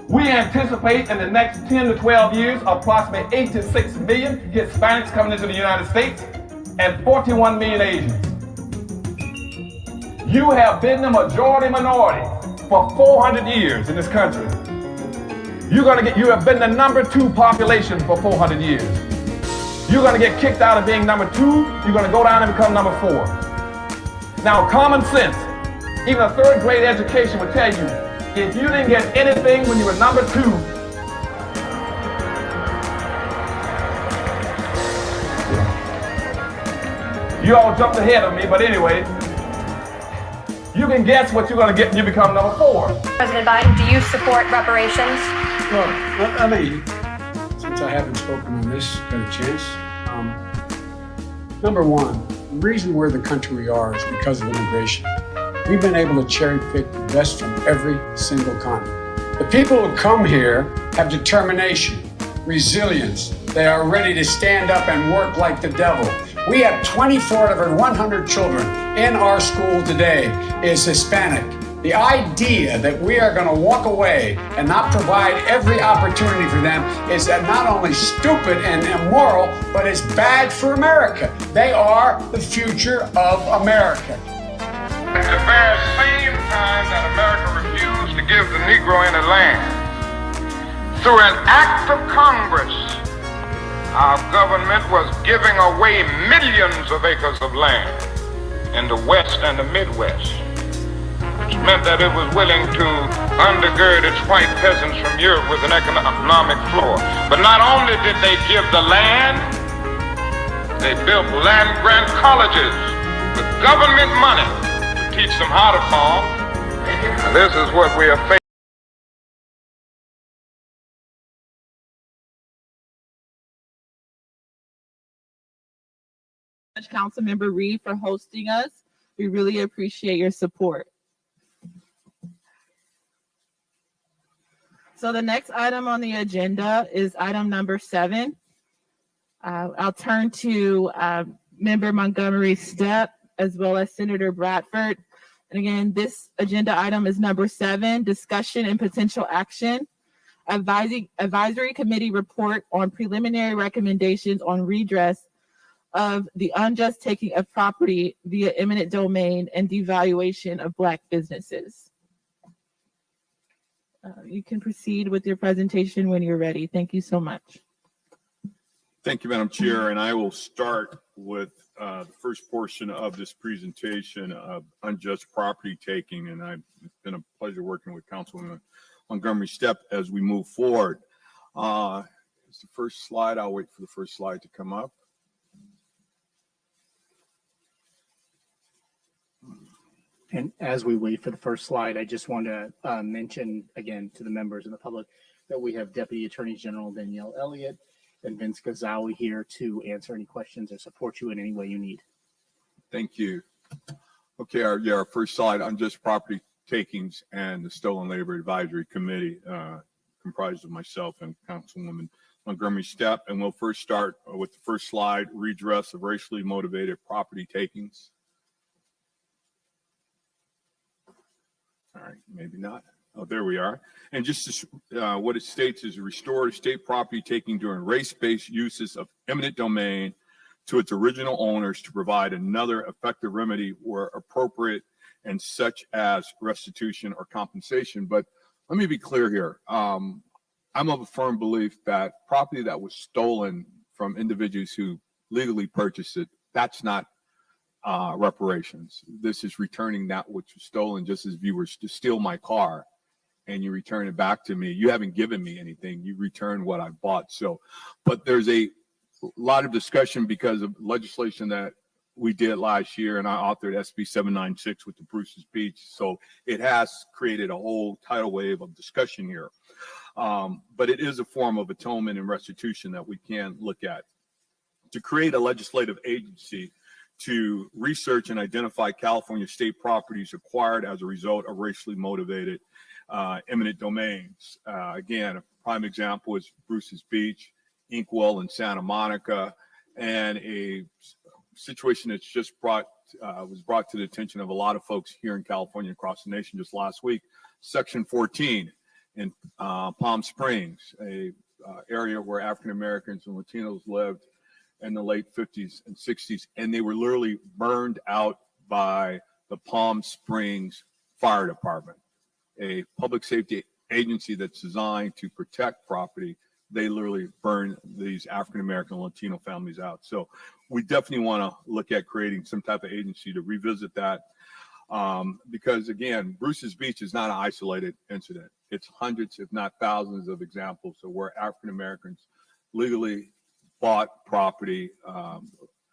We anticipate in the next 10 to 12 years, approximately 8 to 6 million Hispanics coming into the United States and 41 million Asians. You have been the majority minority for 400 years in this country. You have been the number 2 population for 400 years. You're gonna get kicked out of being number 2, you're gonna go down and become number 4. Now, common sense, even a 3rd grade education would tell you, if you didn't get anything when you were number 2, you all jumped ahead of me, but anyway, you can guess what you're gonna get when you become number 4. President Biden, do you support reparations? Well, I mean, since I haven't spoken on this, got a chance. Number one, the reason we're the country we are is because of immigration. We've been able to cherry pick the best from every single continent. The people who come here have determination, resilience. They are ready to stand up and work like the devil. We have 24 out of every 100 children in our school today is Hispanic. The idea that we are going to walk away and not provide every opportunity for them is not only stupid and immoral, but it's bad for America. They are the future of America. At the very same time that America refused to give the Negro any land, through an act of Congress, our government was giving away millions of acres of land in the West and the Midwest, which meant that it was willing to undergird its white peasants from Europe with an economic floor. But not only did they give the land, they built land-grant colleges with government money to teach them how to farm. And this is what we are facing. Councilmember Reed for hosting us. We really appreciate your support. So the next item on the agenda is item number 7. I'll turn to Member Montgomery-Steppe as well as Senator Bradford. And again, this agenda item is number 7, discussion and potential action. Advisory Committee report on preliminary recommendations on redress of the unjust taking of property via eminent domain and devaluation of Black businesses. You can proceed with your presentation when you're ready. Thank you so much. Thank you, Madam Chair, and I will start with the first portion of this presentation of unjust property taking, and it's been a pleasure working with Councilwoman Montgomery-Steppe as we move forward. It's the first slide. I'll wait for the first slide to come up. And as we wait for the first slide, I just want to mention again to the members and the public that we have Deputy Attorney General Danielle Elliott and Vince Gazawi here to answer any questions or support you in any way you need. Thank you. Okay, our first slide, unjust property takings and the Stolen Labor Advisory Committee, comprised of myself and Councilwoman Montgomery-Steppe. And we'll first start with the first slide, redress of racially motivated property takings. All right, maybe not. Oh, there we are. And just what it states is restore state property taking during race-based uses of eminent domain to its original owners to provide another effective remedy where appropriate and such as restitution or compensation. But let me be clear here. I'm of a firm belief that property that was stolen from individuals who legally purchased it, that's not reparations. This is returning that which was stolen, just as if you were to steal my car and you return it back to me. You haven't given me anything. You return what I bought. So, but there's a lot of discussion because of legislation that we did last year, and I authored SB 796 with the Bruce's Beach. So it has created a whole tidal wave of discussion here. But it is a form of atonement and restitution that we can look at. To create a legislative agency to research and identify California state properties acquired as a result of racially motivated eminent domains. Again, a prime example is Bruce's Beach, Inkwell in Santa Monica, and a situation that's just was brought to the attention of a lot of folks here in California, across the nation just last week, Section 14. in Palm Springs, a area where African Americans and Latinos lived in the late 50s and 60s, and they were literally burned out by the Palm Springs Fire Department, a public safety agency that's designed to protect property. They literally burn these African American and Latino families out. So we definitely want to look at creating some type of agency to revisit that. Because again, Bruce's Beach is not an isolated incident. It's hundreds, if not thousands, of examples of where African Americans legally bought property,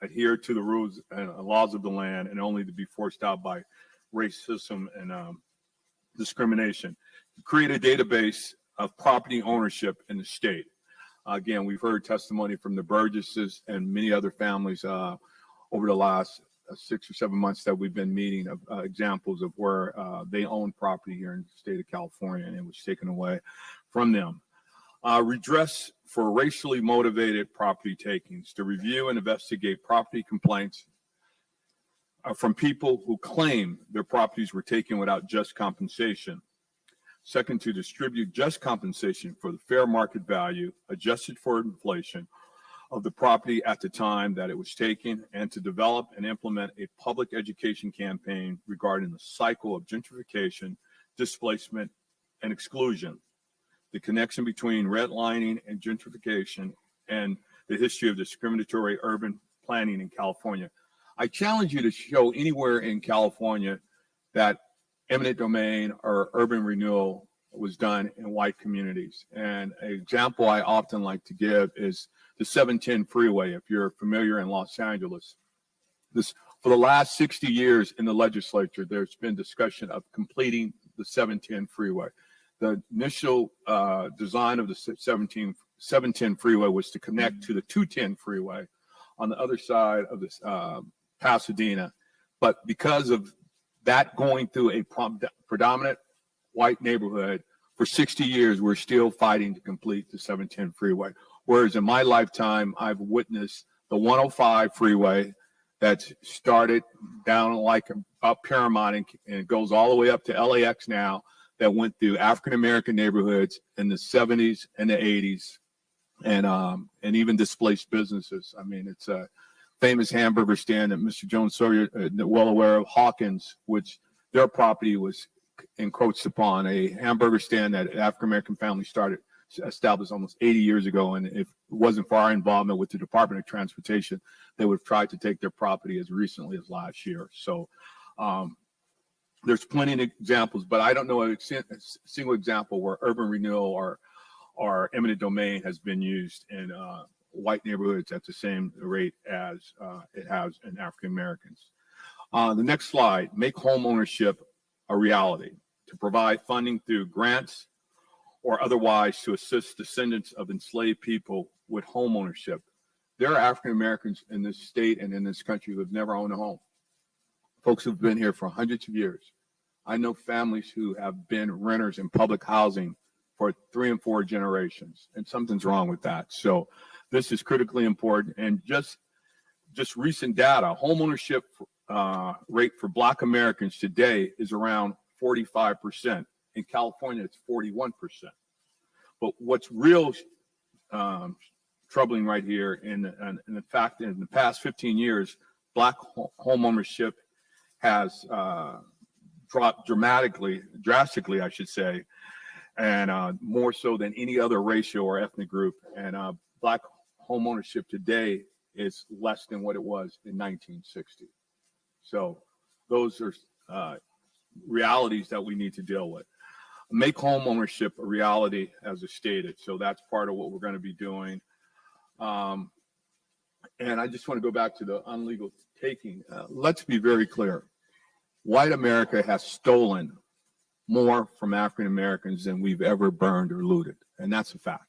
adhered to the rules and laws of the land, and only to be forced out by racism and discrimination. To create a database of property ownership in the state. Again, we've heard testimony from the Burgesses and many other families over the last 6 or 7 months that we've been meeting of examples of where they own property here in the state of California and it was taken away from them. Redress for racially motivated property takings, to review and investigate property complaints from people who claim their properties were taken without just compensation. Second, to distribute just compensation for the fair market value adjusted for inflation of the property at the time that it was taken, and to develop and implement a public education campaign regarding the cycle of gentrification, displacement, and exclusion, the connection between redlining and gentrification, and the history of discriminatory urban planning in California. I challenge you to show anywhere in California that eminent domain or urban renewal was done in white communities. And an example I often like to give is the 710 freeway. If you're familiar in Los Angeles, for the last 60 years in the legislature, there's been discussion of completing the 710 freeway. The initial design of the 710 freeway was to connect to the 210 freeway on the other side of this Pasadena. But because of that going through a predominant white neighborhood, for 60 years, we're still fighting to complete the 710 freeway. Whereas in my lifetime, I've witnessed the 105 freeway that's started down like up Paramount and goes all the way up to LAX now, that went through African-American neighborhoods in the 70s and the 80s, and even displaced businesses. I mean, it's a famous hamburger stand that Mr. Jones Sawyer, well aware of, Hawkins, which their property was encroached upon, a hamburger stand that African-American family established almost 80 years ago. And if it wasn't for our involvement with the Department of Transportation, they would have tried to take their property as recently as last year. So there's plenty of examples, but I don't know a single example where urban renewal or eminent domain has been used in white neighborhoods at the same rate as it has in African Americans. The next slide, make home ownership a reality, to provide funding through grants or otherwise to assist descendants of enslaved people with home ownership. There are African Americans in this state and in this country who have never owned a home. Folks who've been here for hundreds of years. I know families who have been renters in public housing for 3 and 4 generations, and something's wrong with that. So this is critically important. And just recent data, home ownership rate for Black Americans today is around 45%. In California, it's 41%. But what's real troubling right here, in the fact that in the past 15 years, Black home ownership has dropped drastically, I should say, and more so than any other racial or ethnic group. And Black home ownership today is less than what it was in 1960. So those are realities that we need to deal with. Make home ownership a reality, as is stated. So that's part of what we're going to be doing. And I just want to go back to the unlegal taking. Let's be very clear. White America has stolen more from African Americans than we've ever burned or looted. And that's a fact.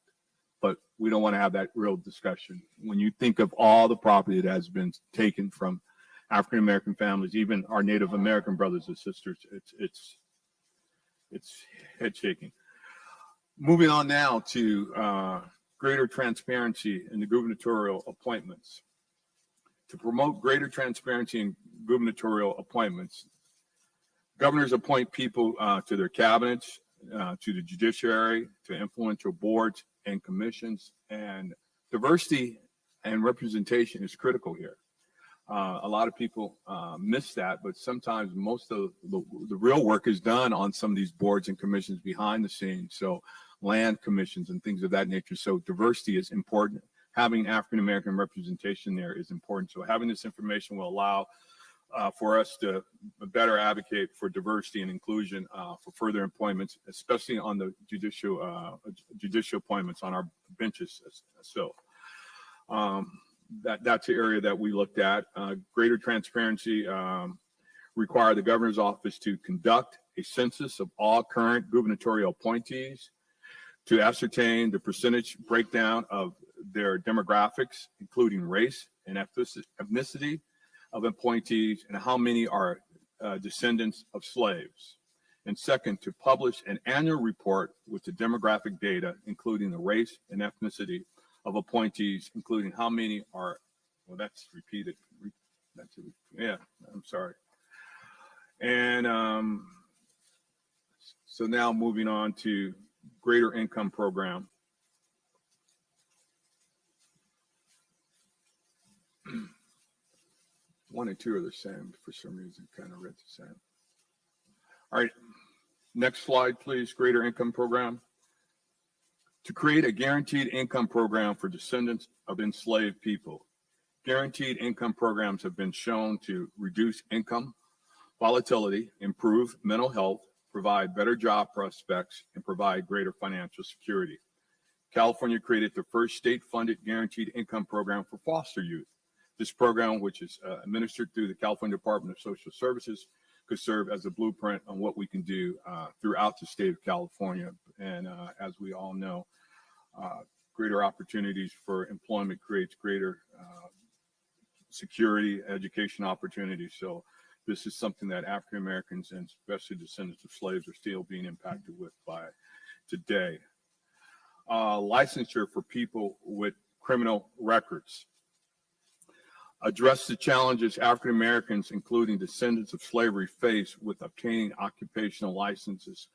But we don't want to have that real discussion. When you think of all the property that has been taken from African American families, even our Native American brothers and sisters, it's head shaking. Moving on now to greater transparency in the gubernatorial appointments. To promote greater transparency in gubernatorial appointments, governors appoint people to their cabinets, to the judiciary, to influential boards and commissions. And diversity and representation is critical here. A lot of people miss that, but sometimes most of the real work is done on some of these boards and commissions behind the scenes. So land commissions and things of that nature. So diversity is important. Having African-American representation there is important. So having this information will allow for us to better advocate for diversity and inclusion for further appointments, especially on the judicial appointments on our benches. So that's the area that we looked at. Greater transparency require the governor's office to conduct a census of all current gubernatorial appointees to ascertain the percentage breakdown of their demographics, including race and ethnicity of appointees, and how many are descendants of slaves. And second, to publish an annual report with the demographic data, including the race and ethnicity of appointees, including how many are, well, that's repeated. Yeah, I'm sorry. And so now moving on to greater income program. One and two are the same for some reason, kind of read the same. All right, next slide, please. Greater income program. To create a guaranteed income program for descendants of enslaved people. Guaranteed income programs have been shown to reduce income volatility, improve mental health, provide better job prospects, and provide greater financial security. California created the first state-funded guaranteed income program for foster youth. This program, which is administered through the California Department of Social Services, could serve as a blueprint on what we can do throughout the state of California. And as we all know, greater opportunities for employment creates greater security, education opportunities. So this is something that African Americans and especially descendants of slaves are still being impacted with by today. Licensure for people with criminal records. Address the challenges African Americans, including descendants of slavery, face with obtaining occupational licenses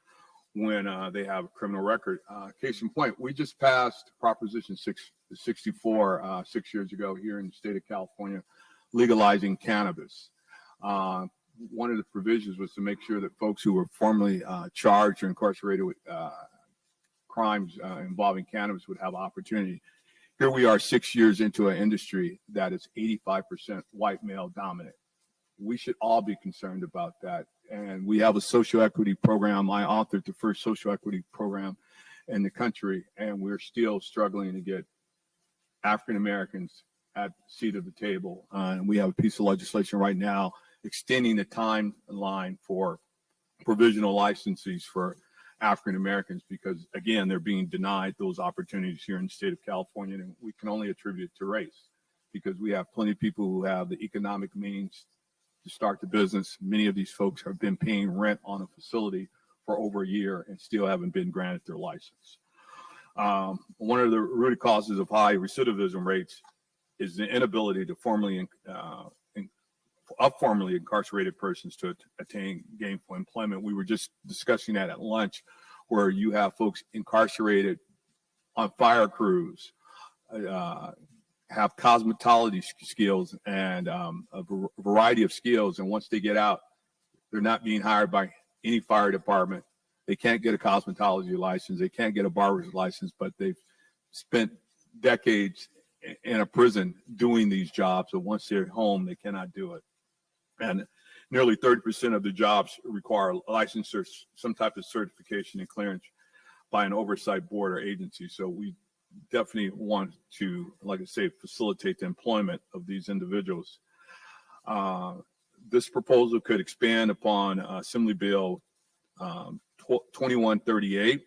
when they have a criminal record. Case in point, we just passed Proposition 64 6 years ago here in the state of California, legalizing cannabis. One of the provisions was to make sure that folks who were formerly charged or incarcerated with crimes involving cannabis would have opportunity. Here we are 6 years into an industry that is 85% white male dominant. We should all be concerned about that. And we have a social equity program. I authored the first social equity program in the country, and we're still struggling to get African Americans at the seat of the table. And we have a piece of legislation right now extending the timeline for provisional licenses for African Americans because, again, they're being denied those opportunities here in the state of California. And we can only attribute it to race because we have plenty of people who have the economic means to start the business. Many of these folks have been paying rent on a facility for over a year and still haven't been granted their license. One of the root causes of high recidivism rates is the inability to formerly incarcerated persons to attain gainful employment. We were just discussing that at lunch, where you have folks incarcerated on fire crews, have cosmetology skills and a variety of skills. And once they get out, they're not being hired by any fire department. They can't get a cosmetology license. They can't get a barber's license, but they've spent decades in a prison doing these jobs. So once they're home, they cannot do it. And nearly 30% of the jobs require licensure, some type of certification and clearance by an oversight board or agency. So we definitely want to, like I say, facilitate the employment of these individuals. This proposal could expand upon Assembly Bill 2138.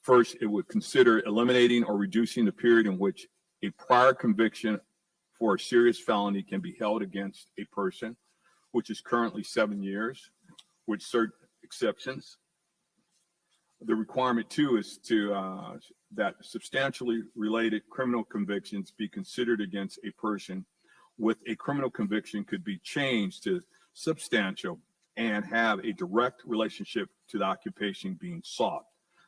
First, it would consider eliminating or reducing the period in which a prior conviction for a serious felony can be held against a person, which is currently 7 years, with certain exceptions. The requirement too is to that substantially related criminal convictions be considered against a person with a criminal conviction could be changed to substantial and have a direct relationship to the occupation being sought.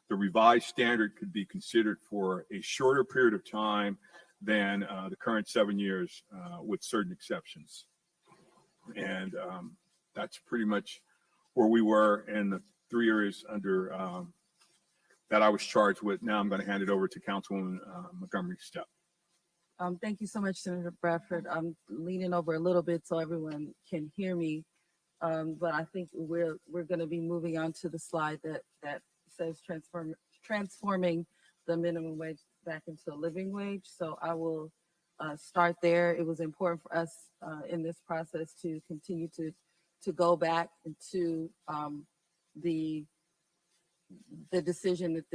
The revised standard could be considered for a shorter period of time than the current 7 years with certain exceptions. And that's pretty much where we were in the 3 areas under that I was charged with. Now I'm going to hand it over to Councilwoman Montgomery-Steppe. Thank you so much, Senator Bradford. I'm leaning over a little bit so everyone can hear me. But I think we're going to be moving on to the slide that says transforming the minimum wage back into a living wage. So I will start there. It was important for us in this process to continue to go back into the decision that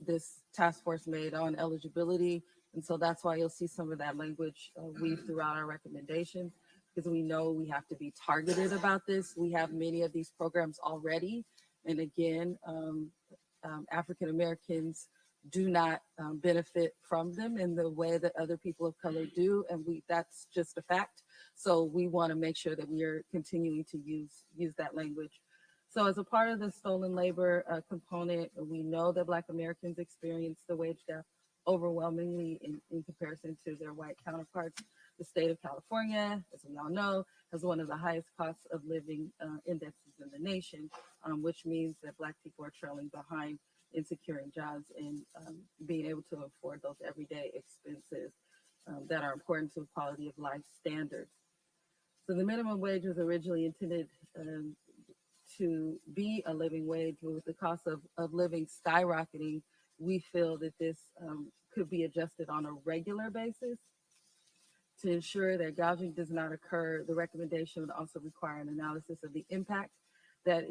this task force made on eligibility. And so that's why you'll see some of that language weave throughout our recommendations, because we know we have to be targeted about this. We have many of these programs already. And again, African Americans do not benefit from them in the way that other people of color do. And that's just a fact. So we want to make sure that we are continuing to use that language. So as a part of the stolen labor component, we know that Black Americans experience the wage gap overwhelmingly in comparison to their white counterparts. The state of California, as we all know, has one of the highest costs of living indexes in the nation, which means that Black people are trailing behind in securing jobs and being able to afford those everyday expenses that are important to quality of life standards. So the minimum wage was originally intended to be a living wage, but with the cost of living skyrocketing, we feel that this could be adjusted on a regular basis. To ensure that gouging does not occur, the recommendation would also require an analysis of the impact that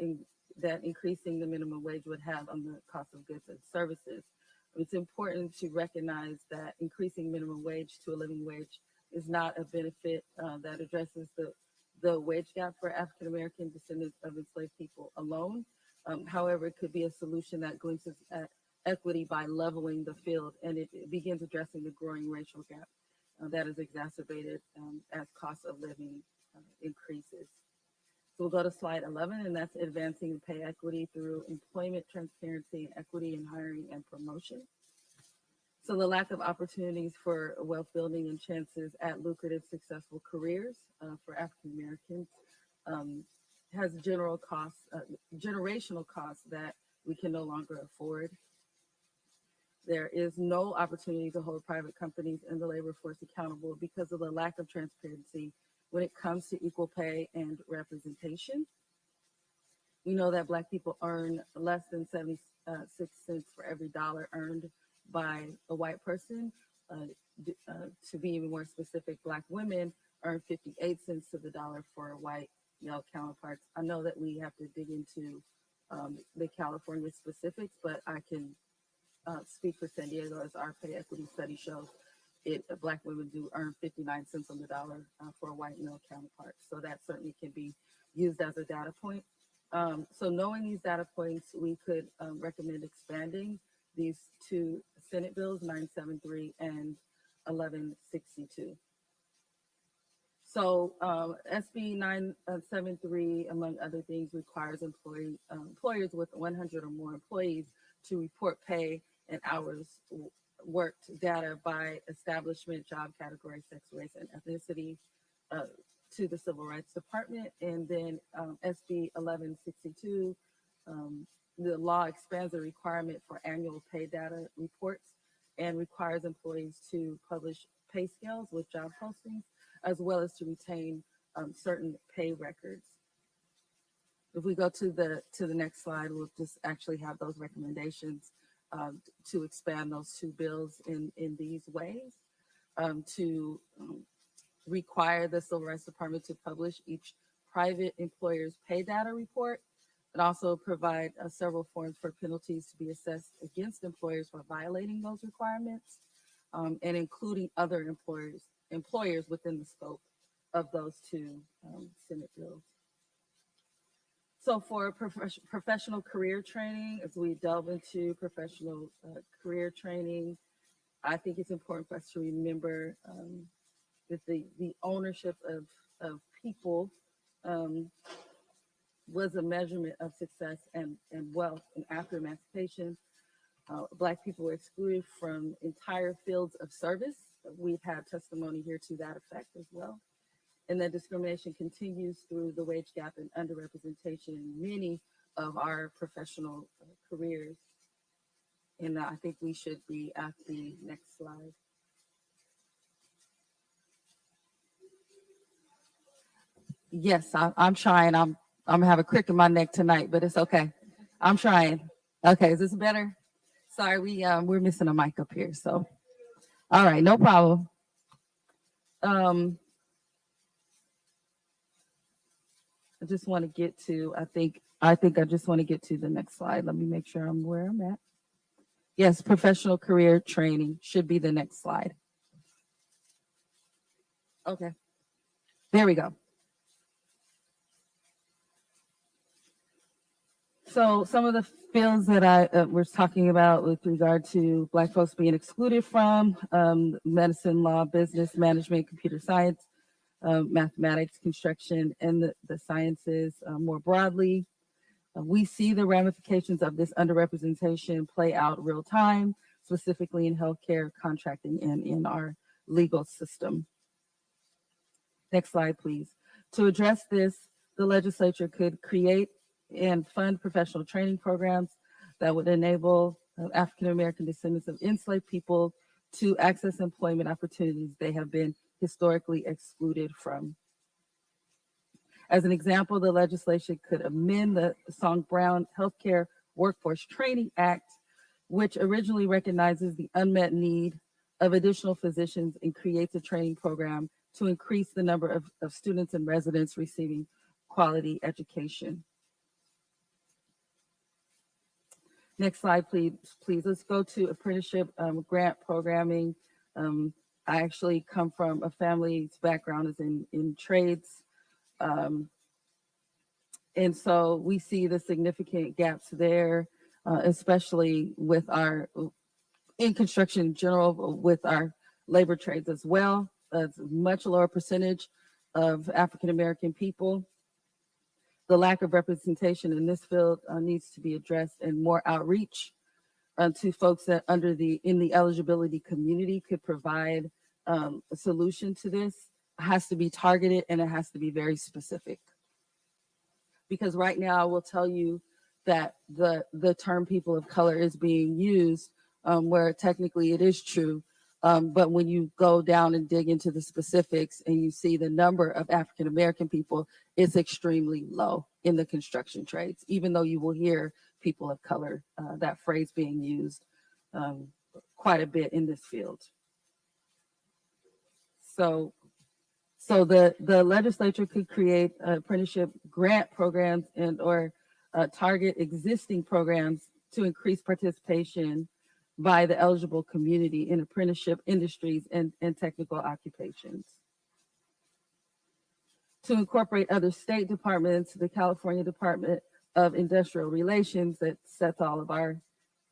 increasing the minimum wage would have on the cost of goods and services. It's important to recognize that increasing minimum wage to a living wage is not a benefit that addresses the wage gap for African American descendants of enslaved people alone. However, it could be a solution that glimpses at equity by leveling the field, and it begins addressing the growing racial gap that is exacerbated as cost of living increases. So we'll go to slide 11, and that's advancing pay equity through employment transparency and equity in hiring and promotion. So the lack of opportunities for wealth building and chances at lucrative, successful careers for African Americans has generational costs that we can no longer afford. There is no opportunity to hold private companies and the labor force accountable because of the lack of transparency when it comes to equal pay and representation. We know that Black people earn less than 76 cents for every dollar earned by a white person. To be even more specific, Black women earn 58 cents to the dollar for white male counterparts. I know that we have to dig into the California specifics, but I can speak for San Diego as our pay equity study shows. Black women do earn 59 cents on the dollar for a white male counterpart. So that certainly can be used as a data point. So knowing these data points, we could recommend expanding these two Senate bills, 973 and 1162. So SB 973, among other things, requires employers with 100 or more employees to report pay and hours worked data by establishment, job category, sex, race, and ethnicity to the Civil Rights Department. And then SB 1162, the law expands the requirement for annual pay data reports and requires employees to publish pay scales with job postings, as well as to retain certain pay records. If we go to the next slide, we'll just actually have those recommendations to expand those two bills in these ways, to require the Civil Rights Department to publish each private employer's pay data report, and also provide several forms for penalties to be assessed against employers for violating those requirements, and including other employers within the scope of those two Senate bills. So for professional career training, as we delve into professional career training, I think it's important for us to remember that the ownership of people was a measurement of success and wealth. And after emancipation, Black people were excluded from entire fields of service. We've had testimony here to that effect as well. And that discrimination continues through the wage gap and underrepresentation in many of our professional careers. And I think we should be at the next slide. Yes, I'm trying. I'm gonna have a crick in my neck tonight, but it's okay. I'm trying. Okay, is this better? Sorry, we're missing a mic up here. So, all right, no problem. I just want to get to. I think I just want to get to the next slide. Let me make sure I'm where I'm at. Yes, professional career training should be the next slide. Okay, there we go. So some of the fields that I was talking about with regard to Black folks being excluded from medicine, law, business, management, computer science, mathematics, construction, and the sciences more broadly. We see the ramifications of this underrepresentation play out real time, specifically in healthcare, contracting, and in our legal system. Next slide, please. To address this, the legislature could create and fund professional training programs that would enable African American descendants of enslaved people to access employment opportunities they have been historically excluded from. As an example, the legislation could amend the Song-Brown Healthcare Workforce Training Act, which originally recognizes the unmet need of additional physicians and creates a training program to increase the number of students and residents receiving quality education. Next slide, please. Let's go to apprenticeship grant programming. I actually come from a family's background is in trades. And so we see the significant gaps there, especially with in construction in general, with our labor trades as well. It's a much lower percentage of African-American people. The lack of representation in this field needs to be addressed, and more outreach to folks that in the eligibility community could provide a solution to this. It has to be targeted and it has to be very specific. Because right now I will tell you that the term people of color is being used where technically it is true. But when you go down and dig into the specifics and you see the number of African-American people, it's extremely low in the construction trades, even though you will hear people of color, that phrase being used quite a bit in this field. So the legislature could create apprenticeship grant programs or target existing programs to increase participation by the eligible community in apprenticeship industries and technical occupations. To incorporate other state departments, the California Department of Industrial Relations that sets all of our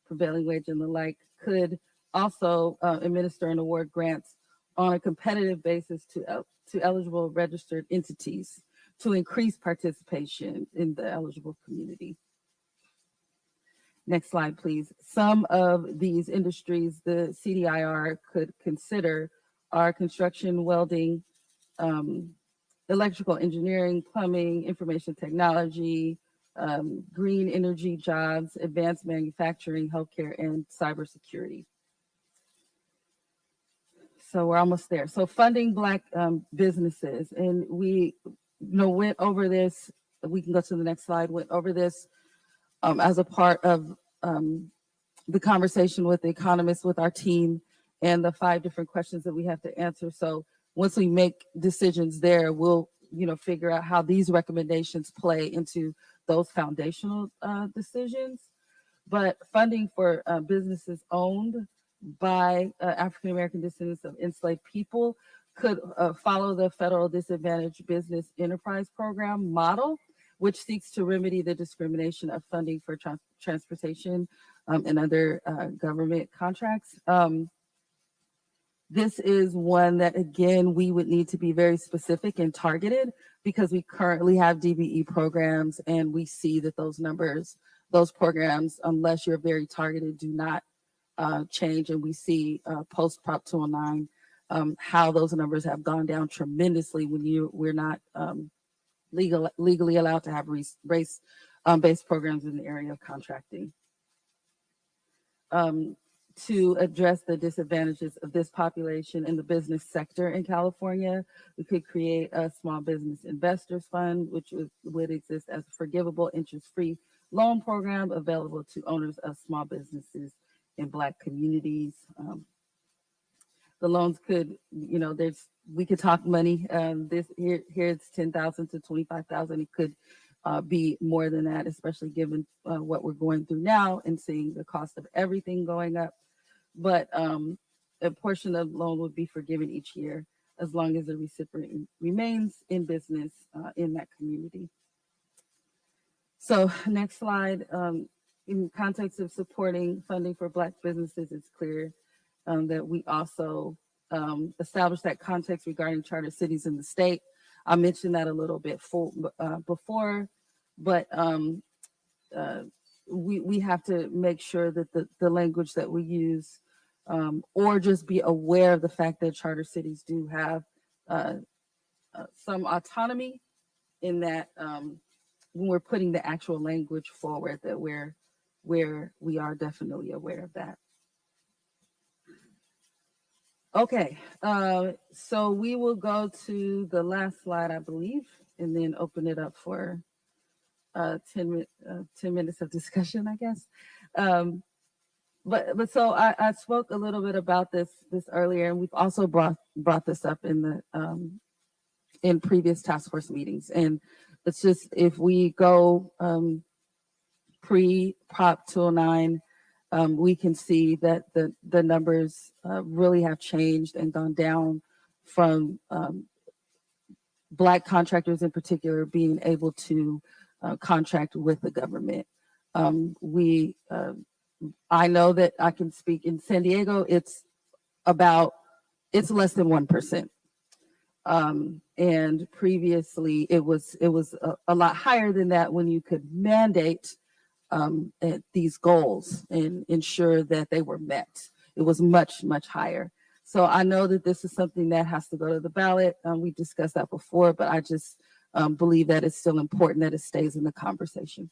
prevailing wage and the like could also administer and award grants on a competitive basis to eligible registered entities to increase participation in the eligible community. Next slide, please. Some of these industries the CDIR could consider are construction, welding, electrical engineering, plumbing, information technology, green energy jobs, advanced manufacturing, healthcare, and cybersecurity. So we're almost there. So funding Black businesses, and we went over this. We can go to the next slide. Went over this as a part of the conversation with the economists, with our team, and the 5 different questions that we have to answer. So once we make decisions there, we'll figure out how these recommendations play into those foundational decisions. But funding for businesses owned by African American descendants of enslaved people could follow the Federal Disadvantaged Business Enterprise Program model, which seeks to remedy the discrimination of funding for transportation and other government contracts. This is one that, again, we would need to be very specific and targeted because we currently have DBE programs and we see that those numbers, those programs, unless you're very targeted, do not change. And we see post Prop 209 how those numbers have gone down tremendously when we're not legally allowed to have race-based programs in the area of contracting. To address the disadvantages of this population in the business sector in California, we could create a small business investors fund, which would exist as a forgivable interest-free loan program available to owners of small businesses in Black communities. The loans could, we could talk money. Here it's 10,000 to 25,000. It could be more than that, especially given what we're going through now and seeing the cost of everything going up. But a portion of the loan would be forgiven each year as long as the recipient remains in business in that community. So next slide. In context of supporting funding for Black businesses, it's clear that we also established that context regarding charter cities in the state. I mentioned that a little bit before, but we have to make sure that the language that we use or just be aware of the fact that charter cities do have some autonomy in that when we're putting the actual language forward, that we are definitely aware of that. Okay, so we will go to the last slide, I believe, and then open it up for 10 minutes of discussion, I guess. But so I spoke a little bit about this earlier, and we've also brought this up in the in previous task force meetings. And it's just, if we go pre-Prop 209, we can see that the numbers really have changed and gone down from Black contractors in particular being able to contract with the government. I know that I can speak in San Diego, it's less than 1%. And previously it was a lot higher than that when you could mandate these goals and ensure that they were met. It was much, much higher. So I know that this is something that has to go to the ballot. We discussed that before, but I just believe that it's still important that it stays in the conversation.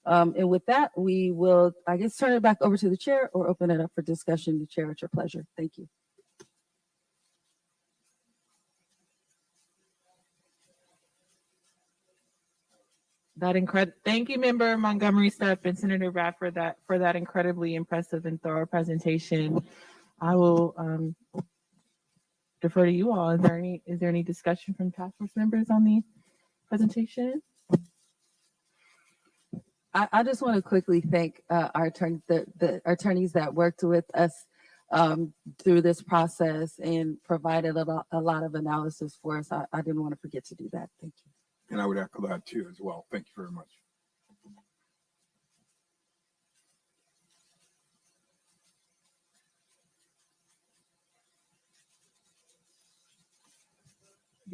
And with that, we will, I guess, turn it back over to the chair or open it up for discussion. The chair, at your pleasure. Thank you. Thank you, Member Montgomery-Steppe and Senator Bradford for that incredibly impressive and thorough presentation. I will defer to you all. Is there any discussion from task force members on the presentation? I just want to quickly thank our the attorneys that worked with us through this process and provided a lot of analysis for us. I didn't want to forget to do that. Thank you. And I would echo that too as well. Thank you very much.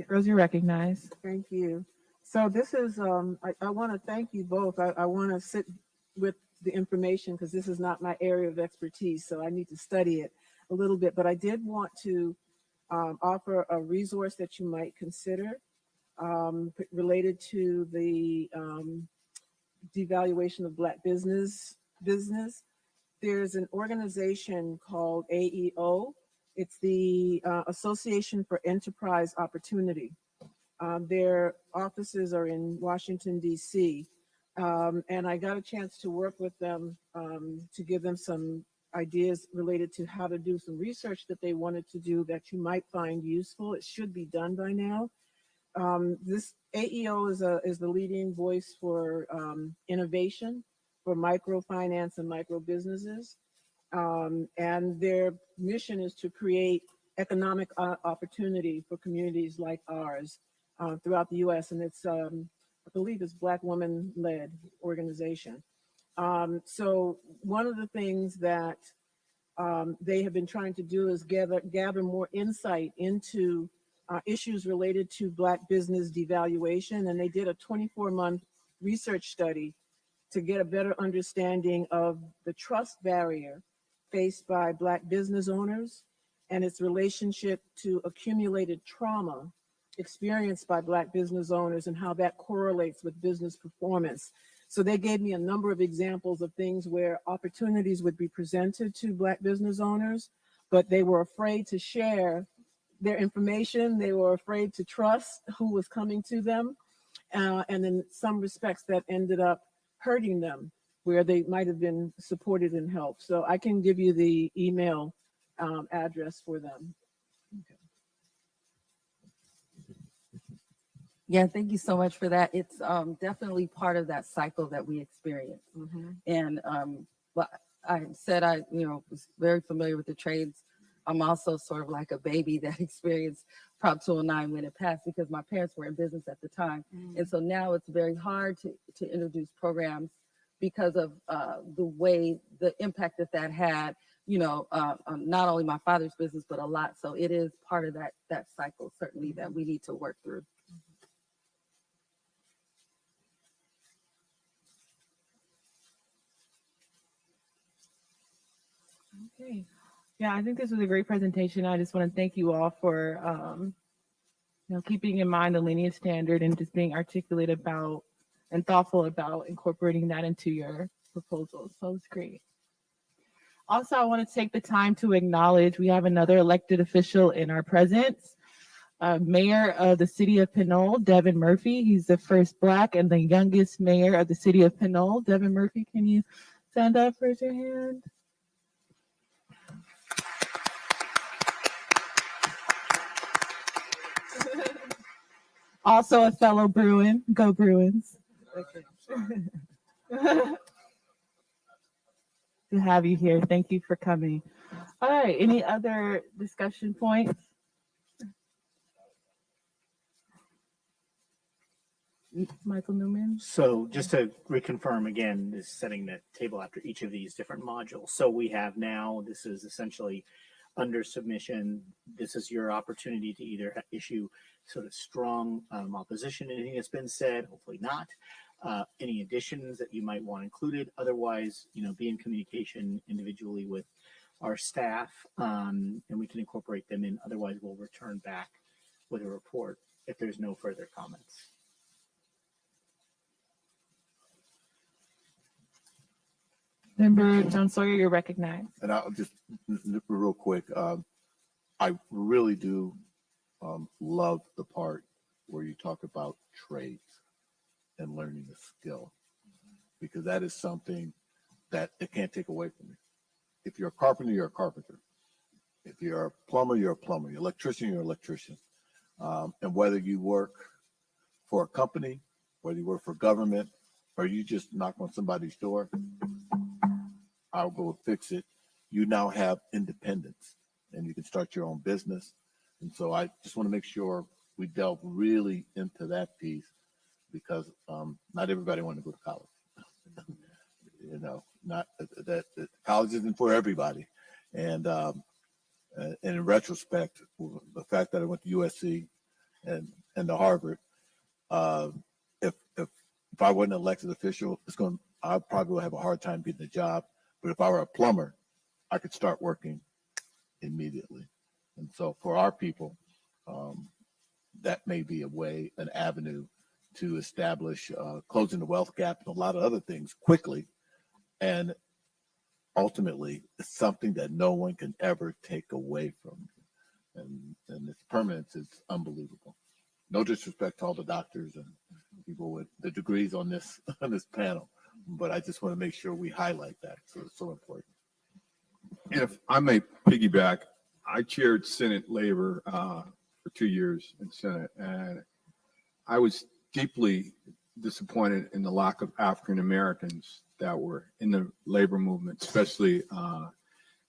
Rose, you're recognized. Thank you. So this is, I want to thank you both. I want to sit with the information because this is not my area of expertise, so I need to study it a little bit. But I did want to offer a resource that you might consider related to the devaluation of Black business. There's an organization called AEO. It's the Association for Enterprise Opportunity. Their offices are in Washington, D.C. And I got a chance to work with them to give them some ideas related to how to do some research that they wanted to do that you might find useful. It should be done by now. This AEO is the leading voice for innovation for microfinance and micro businesses. And their mission is to create economic opportunity for communities like ours throughout the U.S. And it's, I believe it's Black woman-led organization. So one of the things that they have been trying to do is gather more insight into issues related to Black business devaluation. And they did a 24-month research study to get a better understanding of the trust barrier faced by Black business owners and its relationship to accumulated trauma experienced by Black business owners and how that correlates with business performance. So they gave me a number of examples of things where opportunities would be presented to Black business owners, but they were afraid to share their information. They were afraid to trust who was coming to them. And in some respects that ended up hurting them where they might have been supported and helped. So I can give you the email address for them. Okay. Yeah, thank you so much for that. It's definitely part of that cycle that we experience. And but I said I, was very familiar with the trades. I'm also sort of like a baby that experienced Prop 209 when it passed because my parents were in business at the time. And so now it's very hard to introduce programs because of the impact that had, not only my father's business, but a lot. So it is part of that cycle, certainly, that we need to work through. Okay. Yeah, I think this was a great presentation. I just want to thank you all for, keeping in mind the lineage standard and just being articulate about and thoughtful about incorporating that into your proposals. So it's great. Also, I want to take the time to acknowledge we have another elected official in our presence, Mayor of the City of Pinole, Devin Murphy. He's the first Black and the youngest mayor of the City of Pinole. Devin Murphy, can you stand up, raise your hand? Also a fellow Bruin. Go Bruins. Okay. To have you here. Thank you for coming. All right. Any other discussion points? Michael Newman. So just to reconfirm again, is setting the table after each of these different modules. So we have now, this is essentially under submission. This is your opportunity to either issue sort of strong opposition to anything that's been said, hopefully not. Any additions that you might want included. Otherwise, be in communication individually with our staff, and we can incorporate them in. Otherwise, we'll return back with a report if there's no further comments. Member John Sawyer, you're recognized. And I'll just real quick. I really do love the part where you talk about trades and learning a skill, because that is something that it can't take away from you. If you're a carpenter, you're a carpenter. If you're a plumber, you're a plumber. You're an electrician, you're an electrician. And whether you work for a company, whether you work for government, or you just knock on somebody's door, I'll go fix it. You now have independence and you can start your own business. And so I just want to make sure we delve really into that piece, because not everybody wants to go to college. Not that college isn't for everybody. And in retrospect, the fact that I went to USC and to Harvard, if I wasn't an elected official, I probably would have a hard time getting a job. But if I were a plumber, I could start working immediately. And so for our people, that may be a way, an avenue to establish closing the wealth gap and a lot of other things quickly. And ultimately, it's something that no one can ever take away from you. And its permanence is unbelievable. No disrespect to all the doctors and people with the degrees on this panel, but I just want to make sure we highlight that. So it's so important. If I may piggyback, I chaired Senate Labor for 2 years in Senate, and I was deeply disappointed in the lack of African Americans that were in the labor movement, especially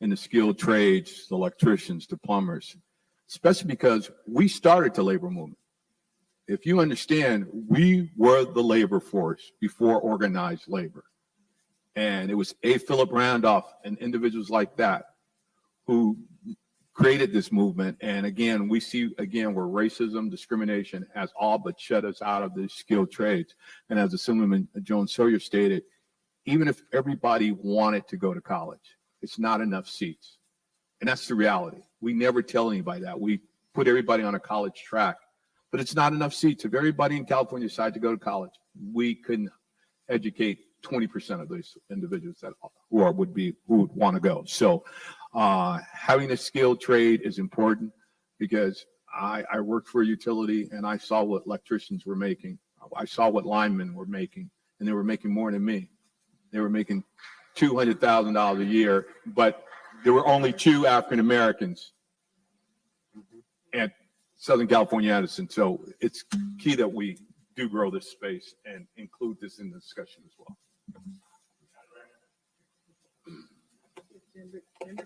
in the skilled trades, the electricians, the plumbers, especially because we started the labor movement. If you understand, we were the labor force before organized labor. And it was A. Philip Randolph and individuals like that who created this movement. And again, we see again where racism, discrimination has all but shut us out of the skilled trades. And as Assemblyman Jones Sawyer stated, even if everybody wanted to go to college, it's not enough seats. And that's the reality. We never tell anybody that. We put everybody on a college track, but it's not enough seats. If everybody in California decided to go to college, we couldn't educate 20% of those individuals that would want to go. So having a skilled trade is important, because I worked for a utility and I saw what electricians were making. I saw what linemen were making, and they were making more than me. They were making $200,000 a year, but there were only 2 African Americans at Southern California Edison. So it's key that we do grow this space and include this in the discussion as well.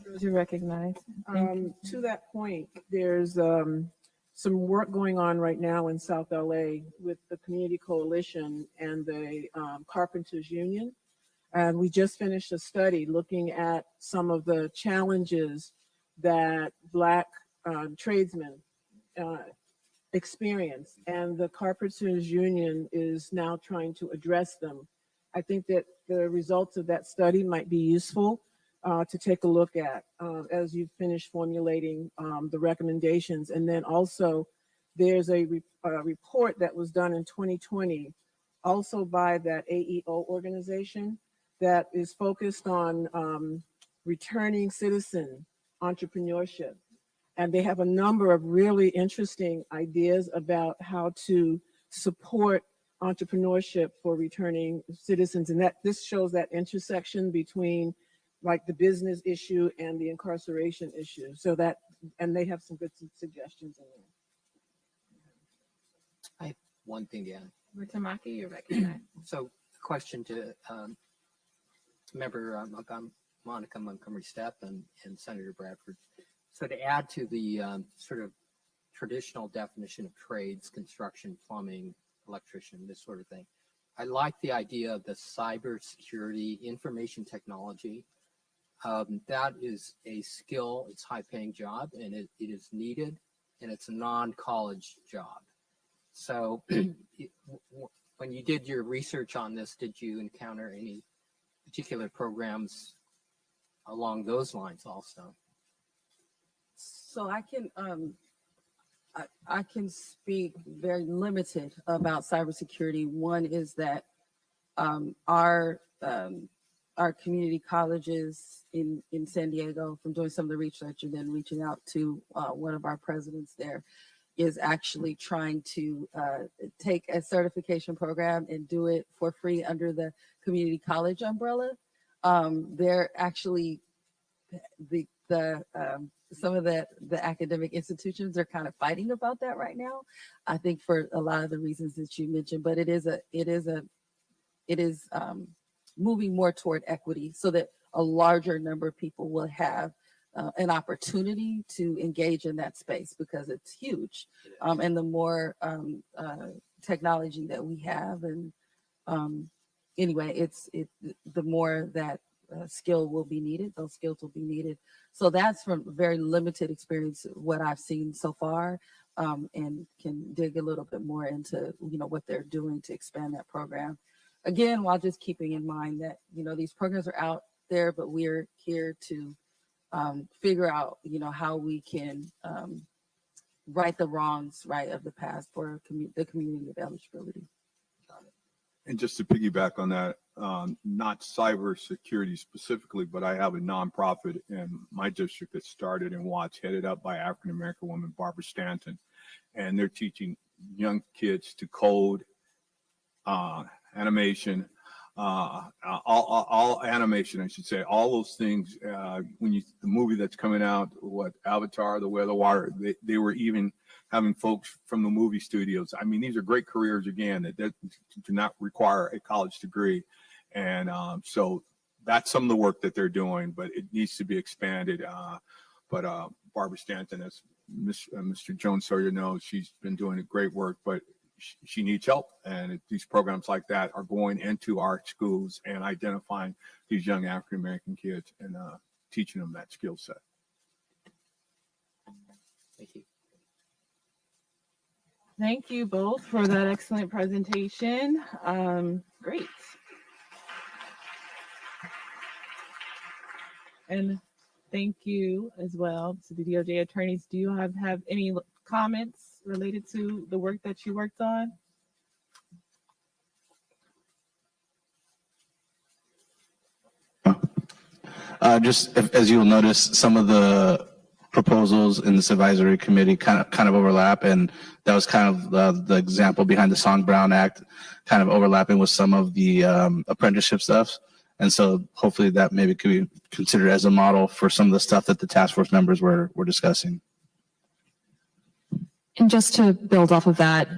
Those you recognize. To that point, there's some work going on right now in South LA with the Community Coalition and the Carpenters Union. And we just finished a study looking at some of the challenges that Black tradesmen experience. And the Carpenters Union is now trying to address them. I think that the results of that study might be useful to take a look at as you finish formulating the recommendations. And then also there's a report that was done in 2020, also by that AEO organization, that is focused on returning citizen entrepreneurship. And they have a number of really interesting ideas about how to support entrepreneurship for returning citizens. And that this shows that intersection between like the business issue and the incarceration issue. So that, and they have some good suggestions in there. I have one thing to add. Tamaki, you're recognized. So, question to Member Monica Montgomery-Steppe and Senator Bradford. So, to add to the sort of traditional definition of trades, construction, plumbing, electrician, this sort of thing, I like the idea of the cybersecurity, information technology. That is a skill, it's a high-paying job, and it is needed, and it's a non-college job. So when you did your research on this, did you encounter any particular programs along those lines also? So I can speak very limited about cybersecurity. One is that our community colleges in San Diego, from doing some of the research and then reaching out to one of our presidents there, is actually trying to take a certification program and do it for free under the community college umbrella. They're actually some of the academic institutions are kind of fighting about that right now. I think for a lot of the reasons that you mentioned, but it is moving more toward equity so that a larger number of people will have an opportunity to engage in that space, because it's huge. And the more technology that we have, and anyway, the more that skill will be needed, those skills will be needed. So that's from very limited experience, what I've seen so far, and can dig a little bit more into, what they're doing to expand that program. Again, while just keeping in mind that, these programs are out there, but we're here to figure out, how we can right the wrongs, of the past for the community of eligibility. And just to piggyback on that, not cyber security specifically, but I have a nonprofit in my district that started in Watts, headed up by African-American woman, Barbara Stanton. And they're teaching young kids to code, animation, all animation, I should say, all those things. When the movie that's coming out, Avatar, The Way of the Water, they were even having folks from the movie studios. I mean, these are great careers, again, that do not require a college degree. And so that's some of the work that they're doing, but it needs to be expanded. But Barbara Stanton, as Mr. Jones Sawyer knows, she's been doing a great work, but she needs help. And these programs like that are going into our schools and identifying these young African-American kids and teaching them that skill set. Thank you. Thank you both for that excellent presentation. Great. And thank you as well to the DOJ attorneys. Do you have any comments related to the work that you worked on? Just as you'll notice, some of the proposals in this advisory committee kind of overlap, and that was kind of the example behind the Song Brown Act, kind of overlapping with some of the apprenticeship stuff. And so hopefully that maybe could be considered as a model for some of the stuff that the task force members were discussing. And just to build off of that,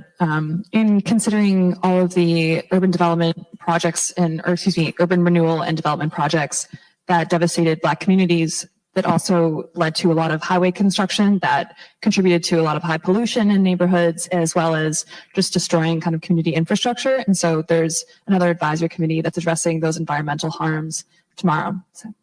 in considering all of the urban development projects urban renewal and development projects that devastated Black communities, that also led to a lot of highway construction that contributed to a lot of high pollution in neighborhoods, as well as just destroying kind of community infrastructure. And so there's another advisory committee that's addressing those environmental harms tomorrow. So.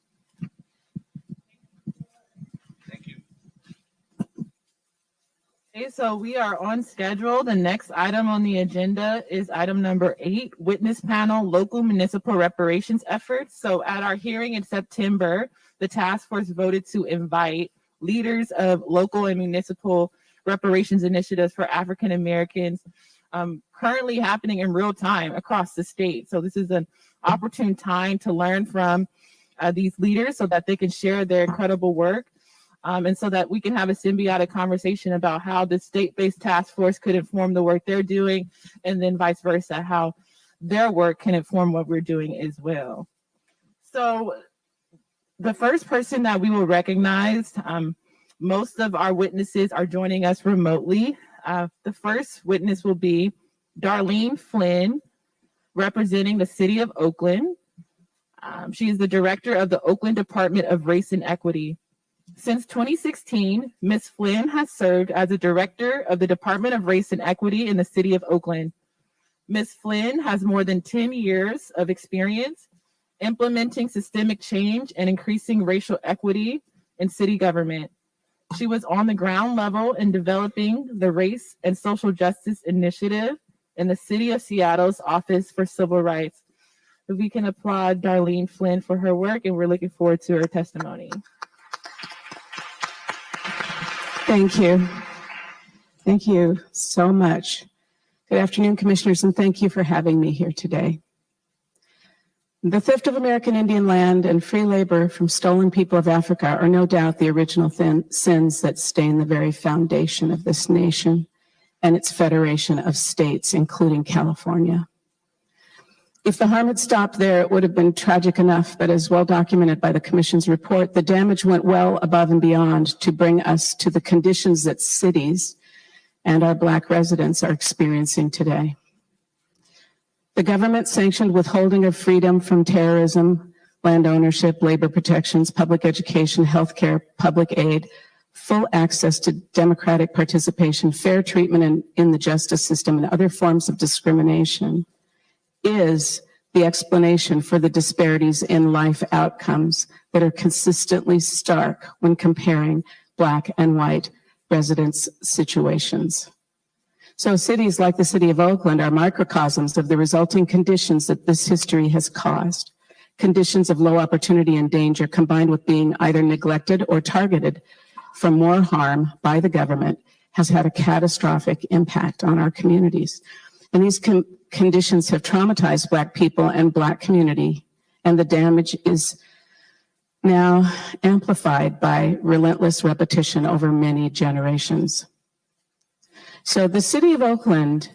Okay, so we are on schedule. The next item on the agenda is item number 8, witness panel, local municipal reparations efforts. So at our hearing in September, the task force voted to invite leaders of local and municipal reparations initiatives for African Americans currently happening in real time across the state. So this is an opportune time to learn from these leaders so that they can share their incredible work. And so that we can have a symbiotic conversation about how the state-based task force could inform the work they're doing, and then vice versa, how their work can inform what we're doing as well. So the first person that we will recognize, most of our witnesses are joining us remotely. The first witness will be Darlene Flynn, representing the city of Oakland. She is the director of the Oakland Department of Race and Equity. Since 2016, Ms. Flynn has served as the director of the Department of Race and Equity in the city of Oakland. Ms. Flynn has more than 10 years of experience implementing systemic change and increasing racial equity in city government. She was on the ground level in developing the Race and Social Justice Initiative in the City of Seattle's Office for Civil Rights. We can applaud Darlene Flynn for her work, and we're looking forward to her testimony. Thank you. Thank you so much. Good afternoon, commissioners, and thank you for having me here today. The theft of American Indian land and free labor from stolen people of Africa are no doubt the original sins that stain the very foundation of this nation and its federation of states, including California. If the harm had stopped there, it would have been tragic enough, but as well documented by the Commission's report, the damage went well above and beyond to bring us to the conditions that cities and our Black residents are experiencing today. The government-sanctioned withholding of freedom from terrorism, land ownership, labor protections, public education, healthcare, public aid, full access to democratic participation, fair treatment in the justice system, and other forms of discrimination is the explanation for the disparities in life outcomes that are consistently stark when comparing Black and white residents' situations. So cities like the city of Oakland are microcosms of the resulting conditions that this history has caused. Conditions of low opportunity and danger combined with being either neglected or targeted for more harm by the government has had a catastrophic impact on our communities. And these conditions have traumatized Black people and Black community, and the damage is now amplified by relentless repetition over many generations. So the city of Oakland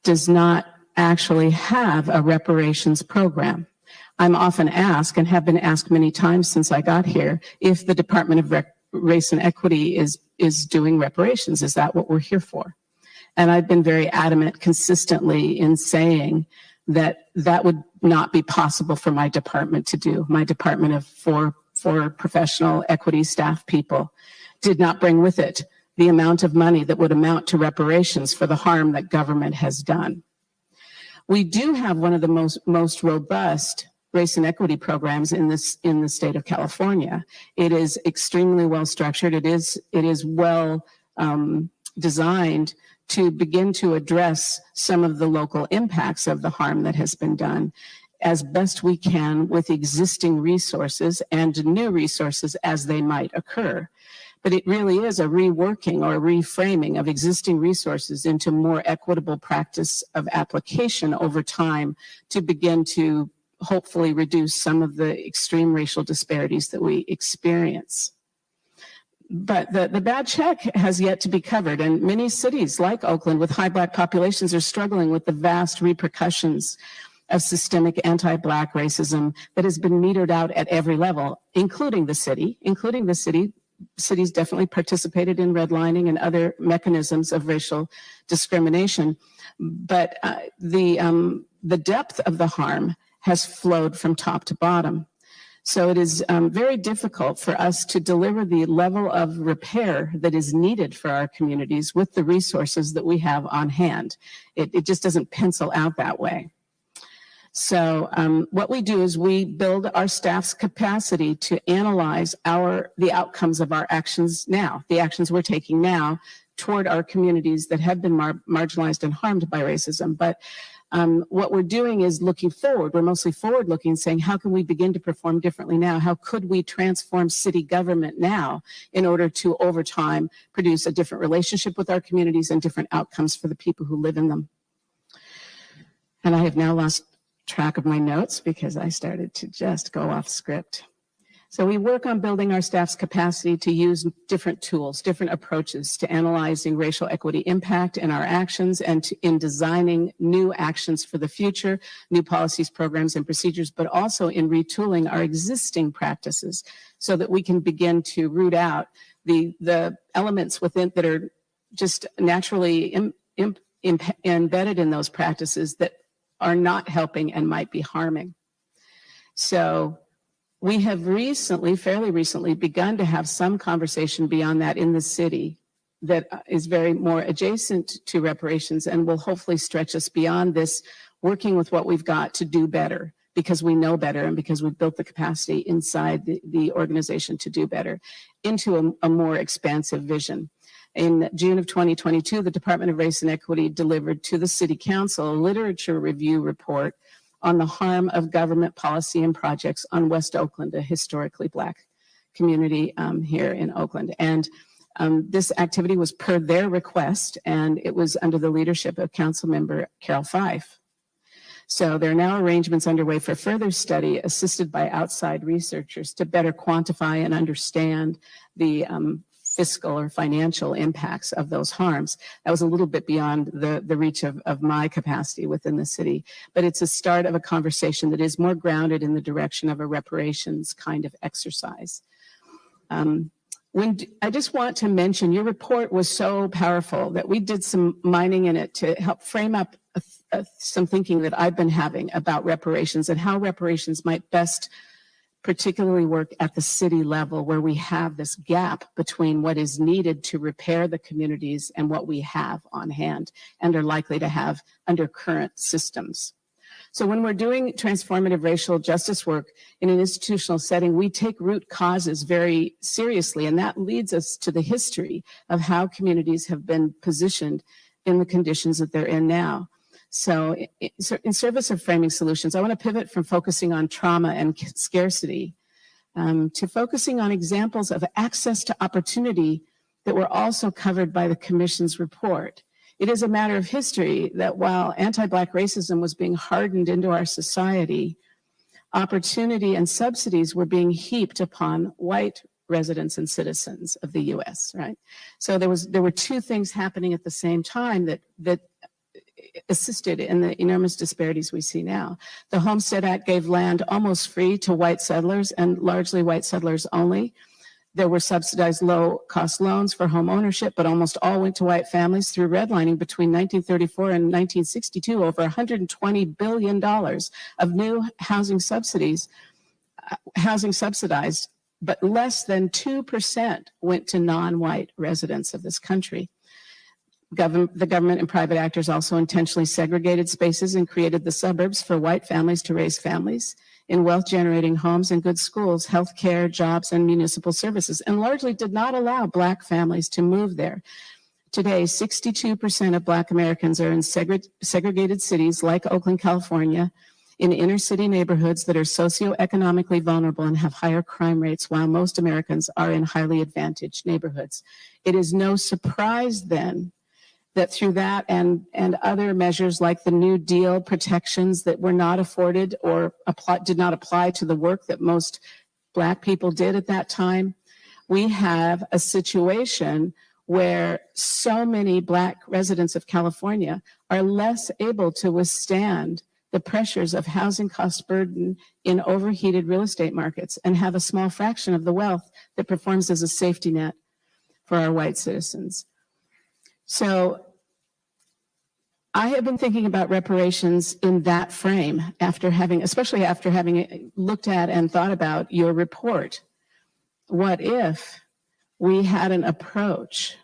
does not actually have a reparations program. I'm often asked, and have been asked many times since I got here, if the Department of Race and Equity is doing reparations. Is that what we're here for? And I've been very adamant consistently in saying that that would not be possible for my department to do. My department of four professional equity staff people did not bring with it the amount of money that would amount to reparations for the harm that government has done. We do have one of the most robust race and equity programs in the state of California. It is extremely well structured. It is well designed to begin to address some of the local impacts of the harm that has been done as best we can with existing resources and new resources as they might occur. But it really is a reworking or reframing of existing resources into more equitable practice of application over time to begin to hopefully reduce some of the extreme racial disparities that we experience. But the bad check has yet to be covered, and many cities like Oakland with high Black populations are struggling with the vast repercussions of systemic anti-Black racism that has been metered out at every level, including the city. Cities definitely participated in redlining and other mechanisms of racial discrimination, but the depth of the harm has flowed from top to bottom. So it is very difficult for us to deliver the level of repair that is needed for our communities with the resources that we have on hand. It just doesn't pencil out that way. So what we do is we build our staff's capacity to analyze the outcomes of our actions now, the actions we're taking now toward our communities that have been marginalized and harmed by racism. But what we're doing is looking forward. We're mostly forward looking, saying, how can we begin to perform differently now? How could we transform city government now in order to, over time, produce a different relationship with our communities and different outcomes for the people who live in them? And I have now lost track of my notes because I started to just go off script. So we work on building our staff's capacity to use different tools, different approaches to analyzing racial equity impact in our actions and in designing new actions for the future, new policies, programs, and procedures, but also in retooling our existing practices so that we can begin to root out the elements within that are just naturally embedded in those practices that are not helping and might be harming. So we have fairly recently, begun to have some conversation beyond that in the city that is very more adjacent to reparations and will hopefully stretch us beyond this, working with what we've got to do better because we know better and because we've built the capacity inside the organization to do better, into a more expansive vision. In June of 2022, the Department of Race and Equity delivered to the City Council a literature review report on the harm of government policy and projects on West Oakland, a historically Black community here in Oakland. And this activity was per their request, and it was under the leadership of Councilmember Carol Fife. So there are now arrangements underway for further study assisted by outside researchers to better quantify and understand the fiscal or financial impacts of those harms. That was a little bit beyond the reach of my capacity within the city, but it's a start of a conversation that is more grounded in the direction of a reparations kind of exercise. I just want to mention, your report was so powerful that we did some mining in it to help frame up some thinking that I've been having about reparations and how reparations might best particularly work at the city level, where we have this gap between what is needed to repair the communities and what we have on hand and are likely to have under current systems. So when we're doing transformative racial justice work in an institutional setting, we take root causes very seriously, and that leads us to the history of how communities have been positioned in the conditions that they're in now. So in service of framing solutions, I want to pivot from focusing on trauma and scarcity to focusing on examples of access to opportunity that were also covered by the Commission's report. It is a matter of history that while anti-Black racism was being hardened into our society, opportunity and subsidies were being heaped upon white residents and citizens of the U.S., right? So there were two things happening at the same time that assisted in the enormous disparities we see now. The Homestead Act gave land almost free to white settlers and largely white settlers only. There were subsidized low-cost loans for home ownership, but almost all went to white families through redlining between 1934 and 1962, over $120 billion of new housing subsidized, but less than 2% went to non-white residents of this country. The government and private actors also intentionally segregated spaces and created the suburbs for white families to raise families. in wealth-generating homes and good schools, healthcare, jobs, and municipal services, and largely did not allow Black families to move there. Today, 62% of Black Americans are in segregated cities like Oakland, California, in inner city neighborhoods that are socioeconomically vulnerable and have higher crime rates, while most Americans are in highly advantaged neighborhoods. It is no surprise then that through that and other measures like the New Deal protections that were not afforded or did not apply to the work that most Black people did at that time, we have a situation where so many Black residents of California are less able to withstand the pressures of housing cost burden in overheated real estate markets and have a small fraction of the wealth that performs as a safety net for our white citizens. So I have been thinking about reparations in that frame especially after having looked at and thought about your report. What if we had an approach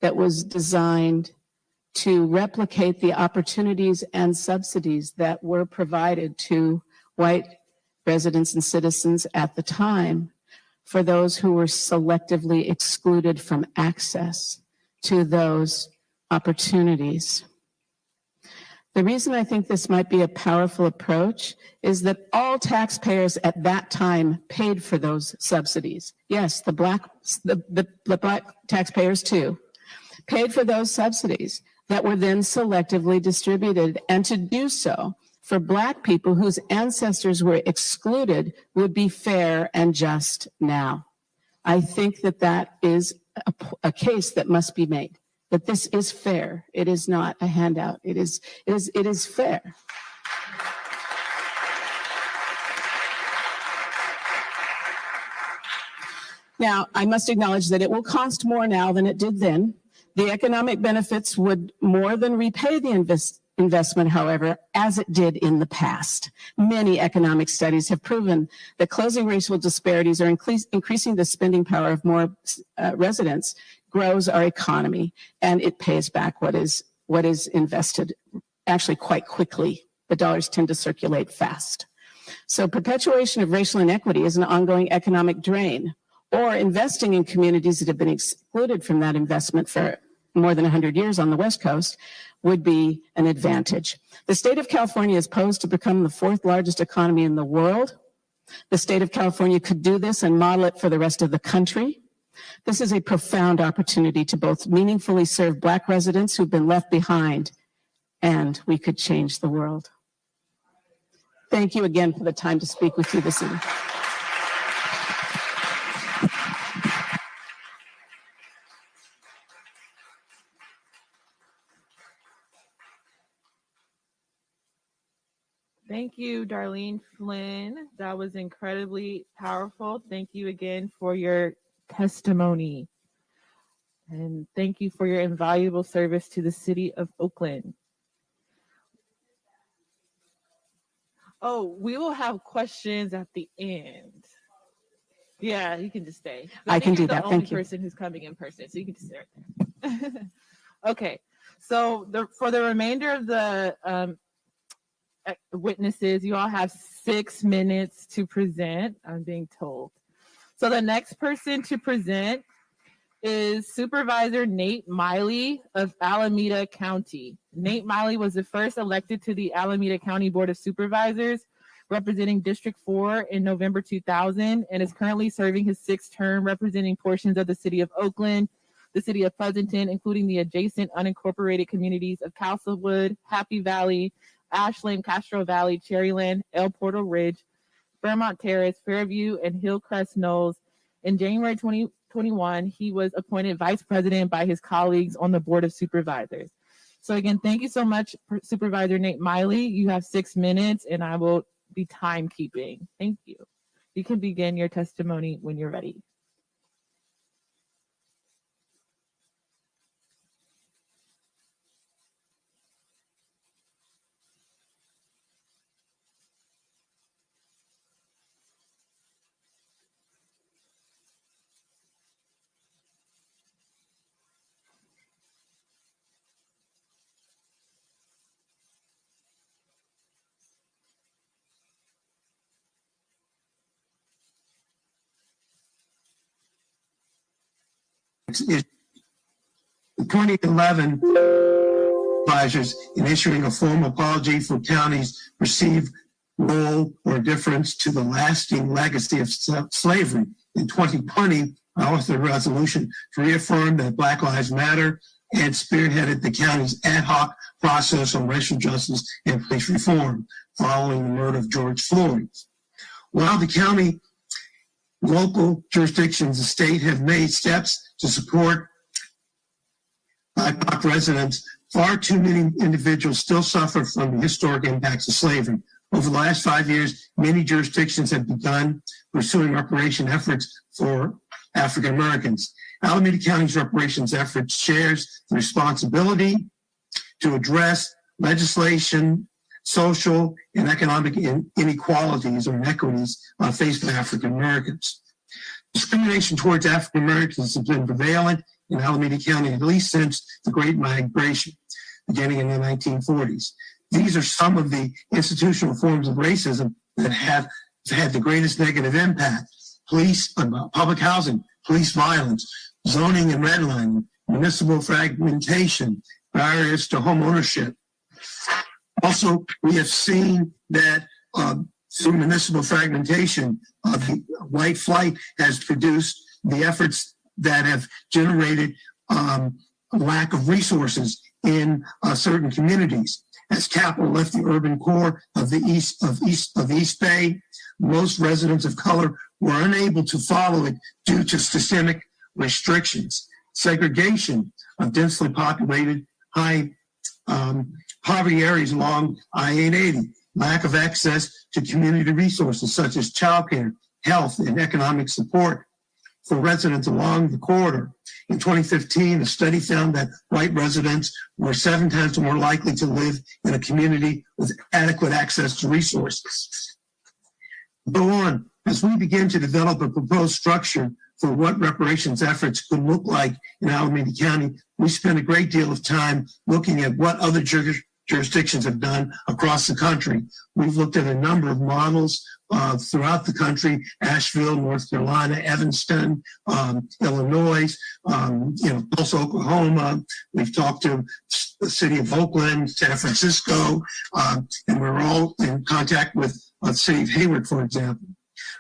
that was designed to replicate the opportunities and subsidies that were provided to white residents and citizens at the time for those who were selectively excluded from access to those opportunities? The reason I think this might be a powerful approach is that all taxpayers at that time paid for those subsidies. Yes, the Black taxpayers too paid for those subsidies that were then selectively distributed, and to do so for Black people whose ancestors were excluded would be fair and just now. I think that that is a case that must be made, that this is fair. It is not a handout. It is fair. Now, I must acknowledge that it will cost more now than it did then. The economic benefits would more than repay the investment, however, as it did in the past. Many economic studies have proven that closing racial disparities or increasing the spending power of more residents grows our economy, and it pays back what is invested actually quite quickly. The dollars tend to circulate fast. So perpetuation of racial inequity is an ongoing economic drain, or investing in communities that have been excluded from that investment for more than 100 years on the West Coast would be an advantage. The state of California is posed to become the 4th largest economy in the world. The state of California could do this and model it for the rest of the country. This is a profound opportunity to both meaningfully serve Black residents who've been left behind, and we could change the world. Thank you again for the time to speak with you this evening. Thank you, Darlene Flynn. That was incredibly powerful. Thank you again for your testimony. And thank you for your invaluable service to the city of Oakland. Oh, we will have questions at the end. Yeah, you can just stay. I can do that. The Thank only you. person who's coming in person, so you can just stay right there. Okay, so for the remainder of the witnesses, you all have 6 minutes to present, I'm being told. So the next person to present is Supervisor Nate Miley of Alameda County. Nate Miley was the first elected to the Alameda County Board of Supervisors, representing District 4 in November 2000, and is currently serving his 6th term representing portions of the city of Oakland, the city of Pleasanton, including the adjacent unincorporated communities of Castlewood, Happy Valley, Ashland, Castro Valley, Cherryland, El Portal Ridge, Fairmont Terrace, Fairview, and Hillcrest Knolls. In January 2021, he was appointed vice president by his colleagues on the Board of Supervisors. So again, thank you so much, Supervisor Nate Miley. You have 6 minutes, and I will be timekeeping. Thank you. You can begin your testimony when you're ready. In 2011, advisors in issuing a formal apology for counties' perceived role or difference to the lasting legacy of slavery. In 2020, I authored a resolution to reaffirm that Black Lives Matter and spearheaded the county's ad hoc process on racial justice and police reform following the murder of George Floyd. While the county, local jurisdictions, the state have made steps to support BIPOC residents, far too many individuals still suffer from the historic impacts of slavery. Over the last 5 years, many jurisdictions have begun pursuing reparation efforts for African Americans. Alameda County's reparations effort shares the responsibility to address legislation, social and economic inequalities or inequities faced by African Americans. Discrimination towards African Americans has been prevalent in Alameda County at least since the Great Migration, beginning in the 1940s. These are some of the institutional forms of racism that have had the greatest negative impact. Police, public housing, police violence, zoning and redlining, municipal fragmentation, barriers to home ownership. Also, we have seen that through municipal fragmentation, the white flight has produced the efforts that have generated a lack of resources in certain communities. As capital left the urban core of the East Bay, most residents of color were unable to follow it due to systemic restrictions. Segregation of densely populated, high poverty areas along I-880, lack of access to community resources such as childcare, health, and economic support for residents along the corridor. In 2015, a study found that white residents were 7 times more likely to live in a community with adequate access to resources. Go on, as we begin to develop a proposed structure for what reparations efforts could look like in Alameda County, we spent a great deal of time looking at what other jurisdictions have done across the country. We've looked at a number of models throughout the country: Asheville, North Carolina, Evanston, Illinois, Tulsa, Oklahoma. We've talked to the city of Oakland, San Francisco, and we're all in contact with the city of Hayward, for example.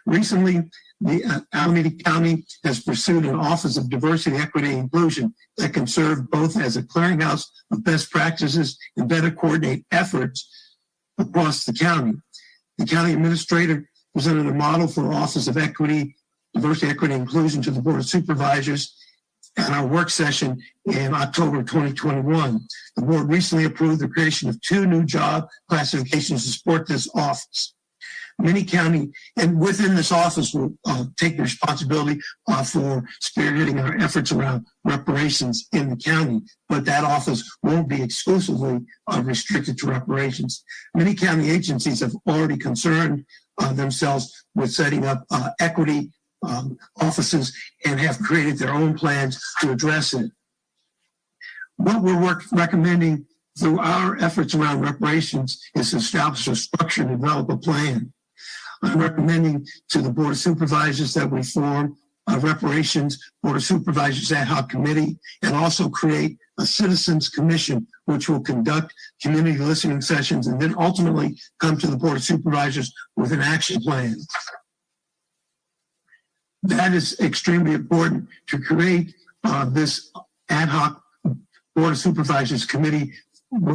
Recently, the Alameda County has pursued an Office of Diversity, Equity, and Inclusion that can serve both as a clearinghouse of best practices and better coordinate efforts across the county. The county administrator presented a model for Office of Equity, Diversity, Equity, and Inclusion to the Board of Supervisors at our work session in October 2021. The board recently approved the creation of 2 new job classifications to support this office. Many county, and within this office will take the responsibility for spearheading our efforts around reparations in the county, but that office won't be exclusively restricted to reparations. Many county agencies have already concerned themselves with setting up equity offices and have created their own plans to address it. What we're recommending through our efforts around reparations is to establish a structure and develop a plan. I'm recommending to the Board of Supervisors that we form a Reparations Board of Supervisors ad hoc committee and also create a Citizens Commission, which will conduct community listening sessions and then ultimately come to the Board of Supervisors with an action plan. That is extremely important to create this ad hoc Board of Supervisors committee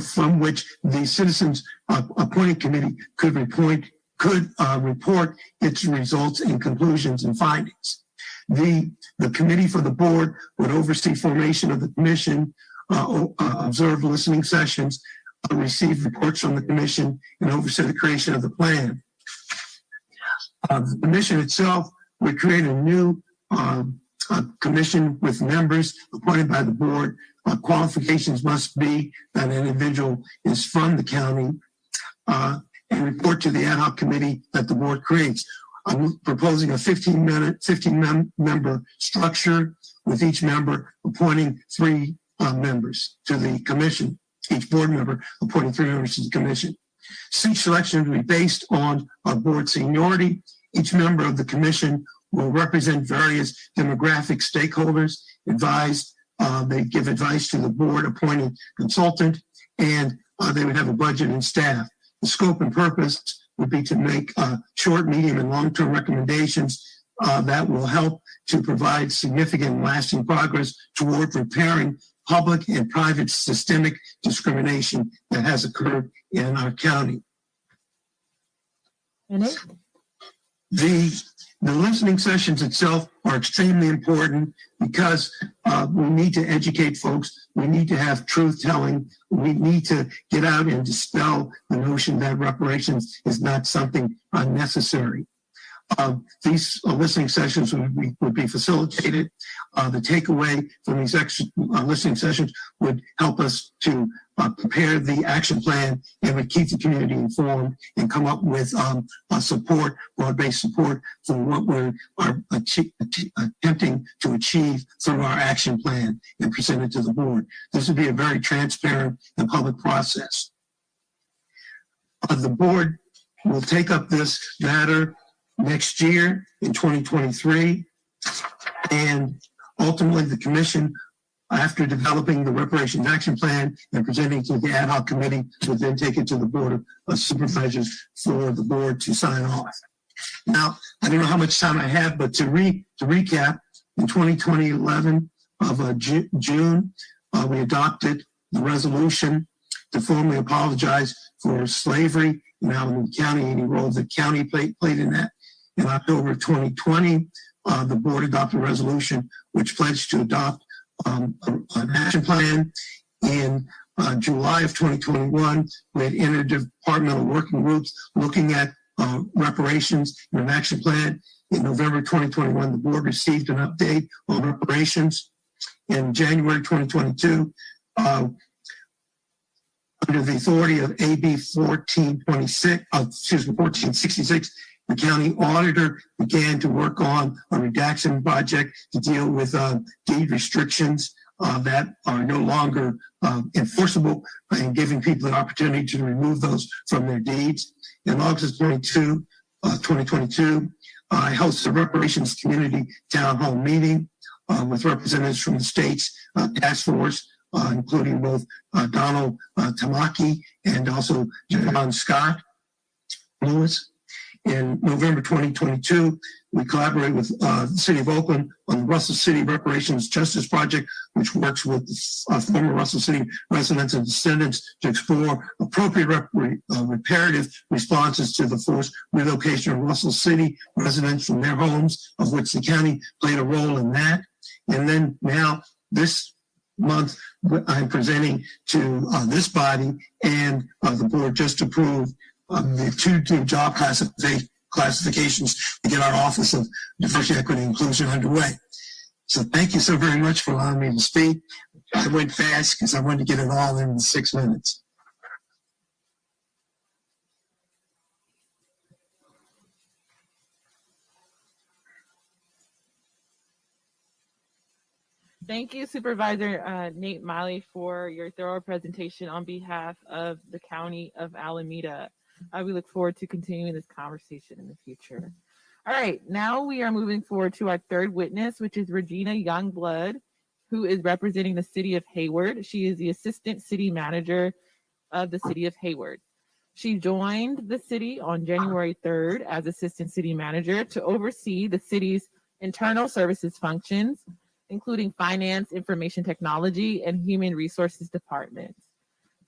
from which the Citizens Appointing Committee could report its results and conclusions and findings. The committee for the board would oversee formation of the commission, observe listening sessions, receive reports from the commission, and oversee the creation of the plan. The commission itself would create a new commission with members appointed by the board. Qualifications must be that an individual is from the county, and report to the ad hoc committee that the board creates. I'm proposing a 15-member structure with each member appointing 3 members to the commission, each board member appointing 3 members to the commission. Seat selection will be based on board seniority. Each member of the commission will represent various demographic stakeholders, they give advice to the board appointed consultant, and they would have a budget and staff. The scope and purpose would be to make short, medium, and long-term recommendations that will help to provide significant and lasting progress toward repairing public and private systemic discrimination that has occurred in our county. The listening sessions itself are extremely important because we need to educate folks. We need to have truth telling. We need to get out and dispel the notion that reparations is not something unnecessary. These listening sessions would be facilitated. The takeaway from these listening sessions would help us to prepare the action plan and would keep the community informed and come up with support, broad-based support for what we're attempting to achieve through our action plan and present it to the board. This would be a very transparent and public process. The board will take up this matter next year in 2023, and ultimately the commission, after developing the reparations action plan and presenting to the ad hoc committee, will then take it to the board of supervisors for the board to sign off. Now, I don't know how much time I have, but to recap, in 2011 of June, we adopted the resolution to formally apologize for slavery in Alameda County, any role the county played in that. In October 2020, the board adopted a resolution which pledged to adopt an action plan. In July of 2021, we had interdepartmental working groups looking at reparations and an action plan. In November 2021, the board received an update on reparations. In January 2022, under the authority of AB 1466, the county auditor began to work on a redaction project to deal with deed restrictions that are no longer enforceable, and giving people an opportunity to remove those from their deeds. In August 2022, I hosted a reparations community town hall meeting with representatives from the state's task force, including both Donald Tamaki and also John Scott Lewis. In November 2022, we collaborated with the City of Oakland on the Russell City Reparations Justice Project, which works with former Russell City residents and descendants to explore appropriate reparative responses to the forced relocation of Russell City residents from their homes, of which the county played a role in that. And then now, this month, I'm presenting to this body, and the board just approved the two job classifications to get our Office of Diversity, Equity, and Inclusion underway. So thank you so very much for allowing me to speak. I went fast because I wanted to get it all in 6 minutes. Thank you, Supervisor Nate Miley, for your thorough presentation on behalf of the County of Alameda. We look forward to continuing this conversation in the future. All right, now we are moving forward to our third witness, which is Regina Youngblood, who is representing the City of Hayward. She is the Assistant City Manager of the City of Hayward. She joined the city on January 3rd as Assistant City Manager to oversee the city's internal services functions, including finance, information technology, and human resources departments.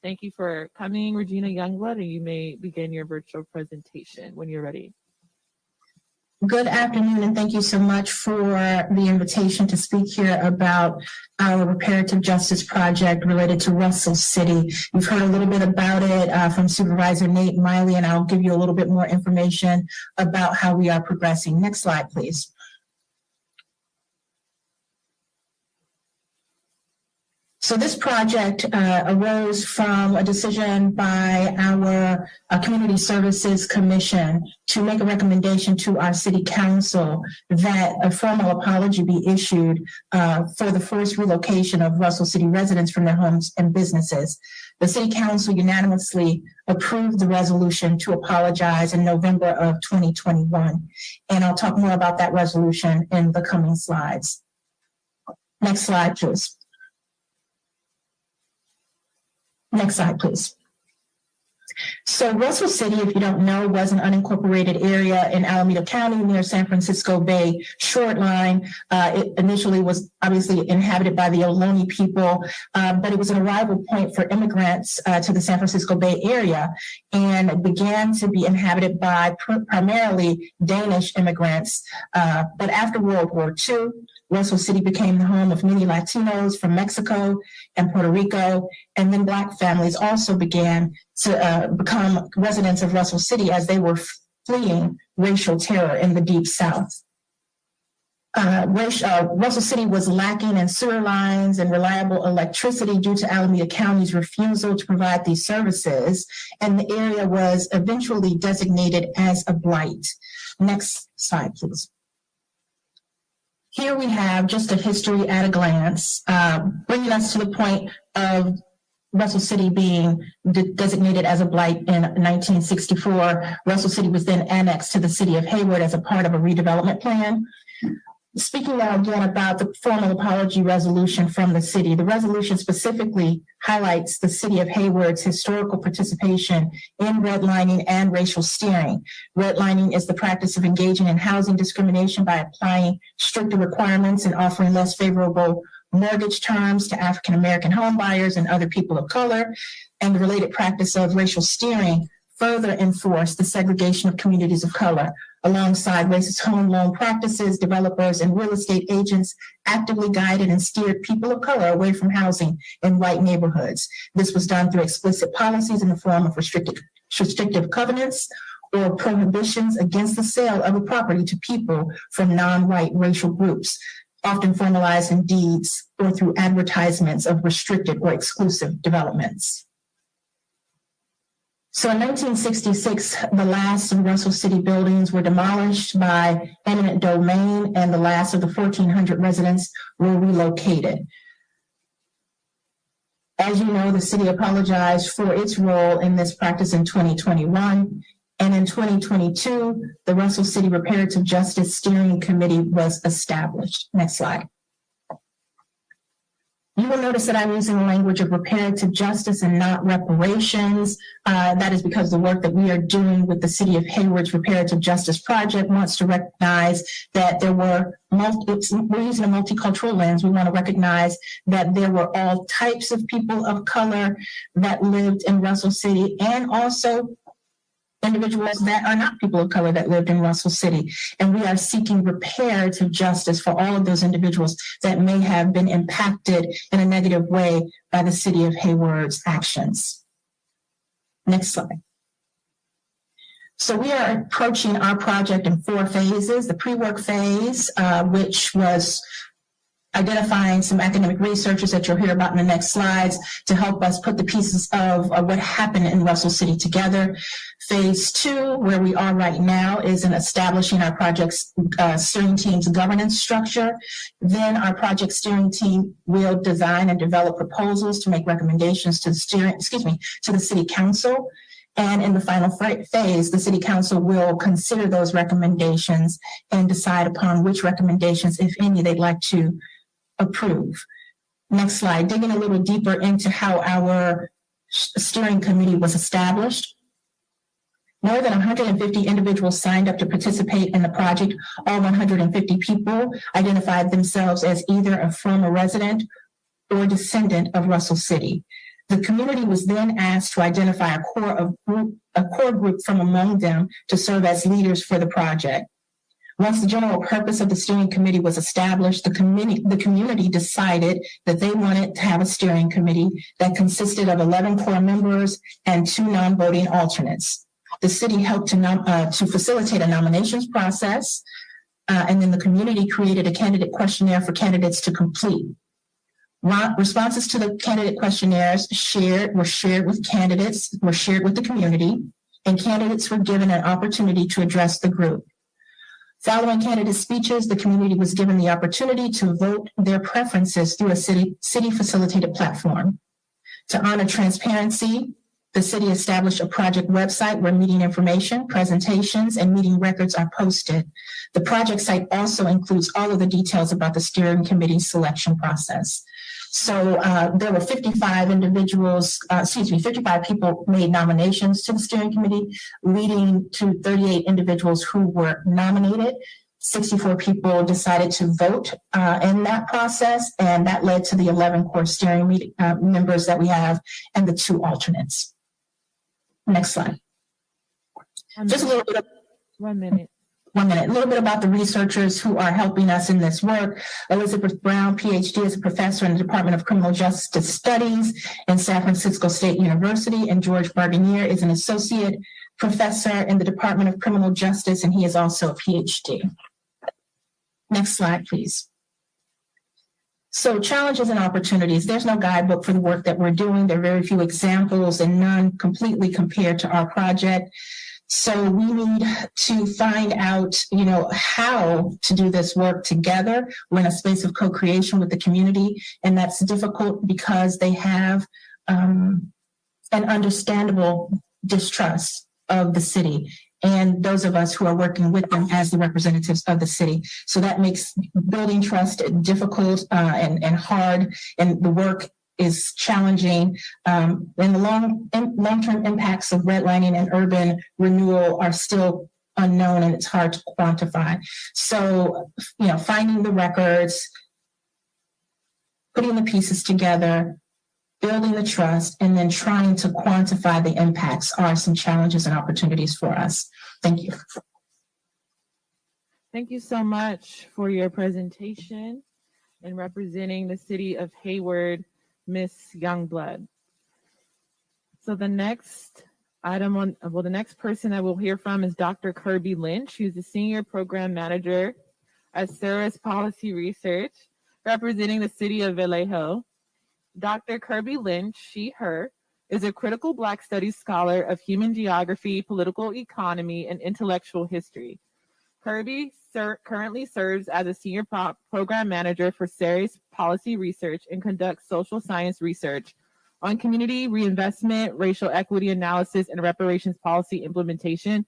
Thank you for coming, Regina Youngblood, and you may begin your virtual presentation when you're ready. Good afternoon, and thank you so much for the invitation to speak here about our reparative justice project related to Russell City. You've heard a little bit about it from Supervisor Nate Miley, and I'll give you a little bit more information about how we are progressing. Next slide, please. So this project arose from a decision by our Community Services Commission to make a recommendation to our City Council that a formal apology be issued for the forced relocation of Russell City residents from their homes and businesses. The City Council unanimously approved the resolution to apologize in November of 2021. And I'll talk more about that resolution in the coming slides. Next slide, please. Next slide, please. So Russell City, if you don't know, was an unincorporated area in Alameda County near San Francisco Bay shoreline. It initially was obviously inhabited by the Ohlone people, but it was an arrival point for immigrants to the San Francisco Bay area, and it began to be inhabited by primarily Danish immigrants. But after World War II, Russell City became the home of many Latinos from Mexico and Puerto Rico, and then Black families also began to become residents of Russell City as they were fleeing racial terror in the Deep South. Russell City was lacking in sewer lines and reliable electricity due to Alameda County's refusal to provide these services, and the area was eventually designated as a blight. Next slide, please. Here we have just a history at a glance, bringing us to the point of Russell City being designated as a blight in 1964. Russell City was then annexed to the city of Hayward as a part of a redevelopment plan. Speaking now again about the formal apology resolution from the city, the resolution specifically highlights the city of Hayward's historical participation in redlining and racial steering. Redlining is the practice of engaging in housing discrimination by applying stricter requirements and offering less favorable mortgage terms to African American home buyers and other people of color. And the related practice of racial steering further enforced the segregation of communities of color. Alongside racist home loan practices, developers and real estate agents actively guided and steered people of color away from housing in white neighborhoods. This was done through explicit policies in the form of restrictive covenants or prohibitions against the sale of a property to people from non-white racial groups, often formalized in deeds or through advertisements of restricted or exclusive developments. So in 1966, the last of Russell City buildings were demolished by eminent domain, and the last of the 1,400 residents were relocated. As you know, the city apologized for its role in this practice in 2021. And in 2022, the Russell City Reparative Justice Steering Committee was established. Next slide. You will notice that I'm using the language of reparative justice and not reparations. That is because the work that we are doing with the City of Hayward's Reparative Justice Project wants to recognize that we're using a multicultural lens. We want to recognize that there were all types of people of color that lived in Russell City, and also individuals that are not people of color that lived in Russell City. And we are seeking reparative justice for all of those individuals that may have been impacted in a negative way by the City of Hayward's actions. Next slide. So we are approaching our project in 4 phases. The pre-work phase, which was identifying some academic researchers that you'll hear about in the next slides to help us put the pieces of what happened in Russell City together. Phase 2, where we are right now, is in establishing our project's steering team's governance structure. Then our project steering team will design and develop proposals to make recommendations to the City Council. And in the final phase, the City Council will consider those recommendations and decide upon which recommendations, if any, they'd like to approve. Next slide, digging a little deeper into how our steering committee was established. More than 150 individuals signed up to participate in the project. All 150 people identified themselves as either a former resident or descendant of Russell City. The community was then asked to identify a core group from among them to serve as leaders for the project. Once the general purpose of the steering committee was established, the community decided that they wanted to have a steering committee that consisted of 11 core members and 2 non-voting alternates. The city helped to facilitate a nominations process, and then the community created a candidate questionnaire for candidates to complete. Responses to the candidate questionnaires were shared with the community, and candidates were given an opportunity to address the group. Following candidate speeches, the community was given the opportunity to vote their preferences through a city facilitated platform. To honor transparency, The city established a project website where meeting information, presentations, and meeting records are posted. The project site also includes all of the details about the steering committee selection process. So there were 55 people made nominations to the steering committee, leading to 38 individuals who were nominated. 64 people decided to vote in that process, and that led to the 11 core steering members that we have and the 2 alternates. Next slide. Just a little bit of 1 minute. 1 minute. A little bit about the researchers who are helping us in this work. Elizabeth Brown, PhD, is a professor in the Department of Criminal Justice Studies in San Francisco State University, and George Barganier is an associate professor in the Department of Criminal Justice, and he is also a PhD. Next slide, please. So challenges and opportunities. There's no guidebook for the work that we're doing. There are very few examples and none completely compared to our project. So we need to find out, how to do this work together. We're in a space of co-creation with the community, and that's difficult because they have an understandable distrust of the city and those of us who are working with them as the representatives of the city. So that makes building trust difficult and hard, and the work is challenging. And the long-term impacts of redlining and urban renewal are still unknown, and it's hard to quantify. So, finding the records, putting the pieces together, building the trust, and then trying to quantify the impacts are some challenges and opportunities for us. Thank you. Thank you so much for your presentation and representing the city of Hayward, Miss Youngblood. So the next the next person that we'll hear from is Dr. Kirby Lynch, who's the Senior Program Manager at Sarah's Policy Research, representing the city of Vallejo. Dr. Kirby Lynch, she, her, is a critical Black studies scholar of human geography, political economy, and intellectual history. Kirby currently serves as a senior program manager for Sarah's Policy Research and conducts social science research on community reinvestment, racial equity analysis, and reparations policy implementation.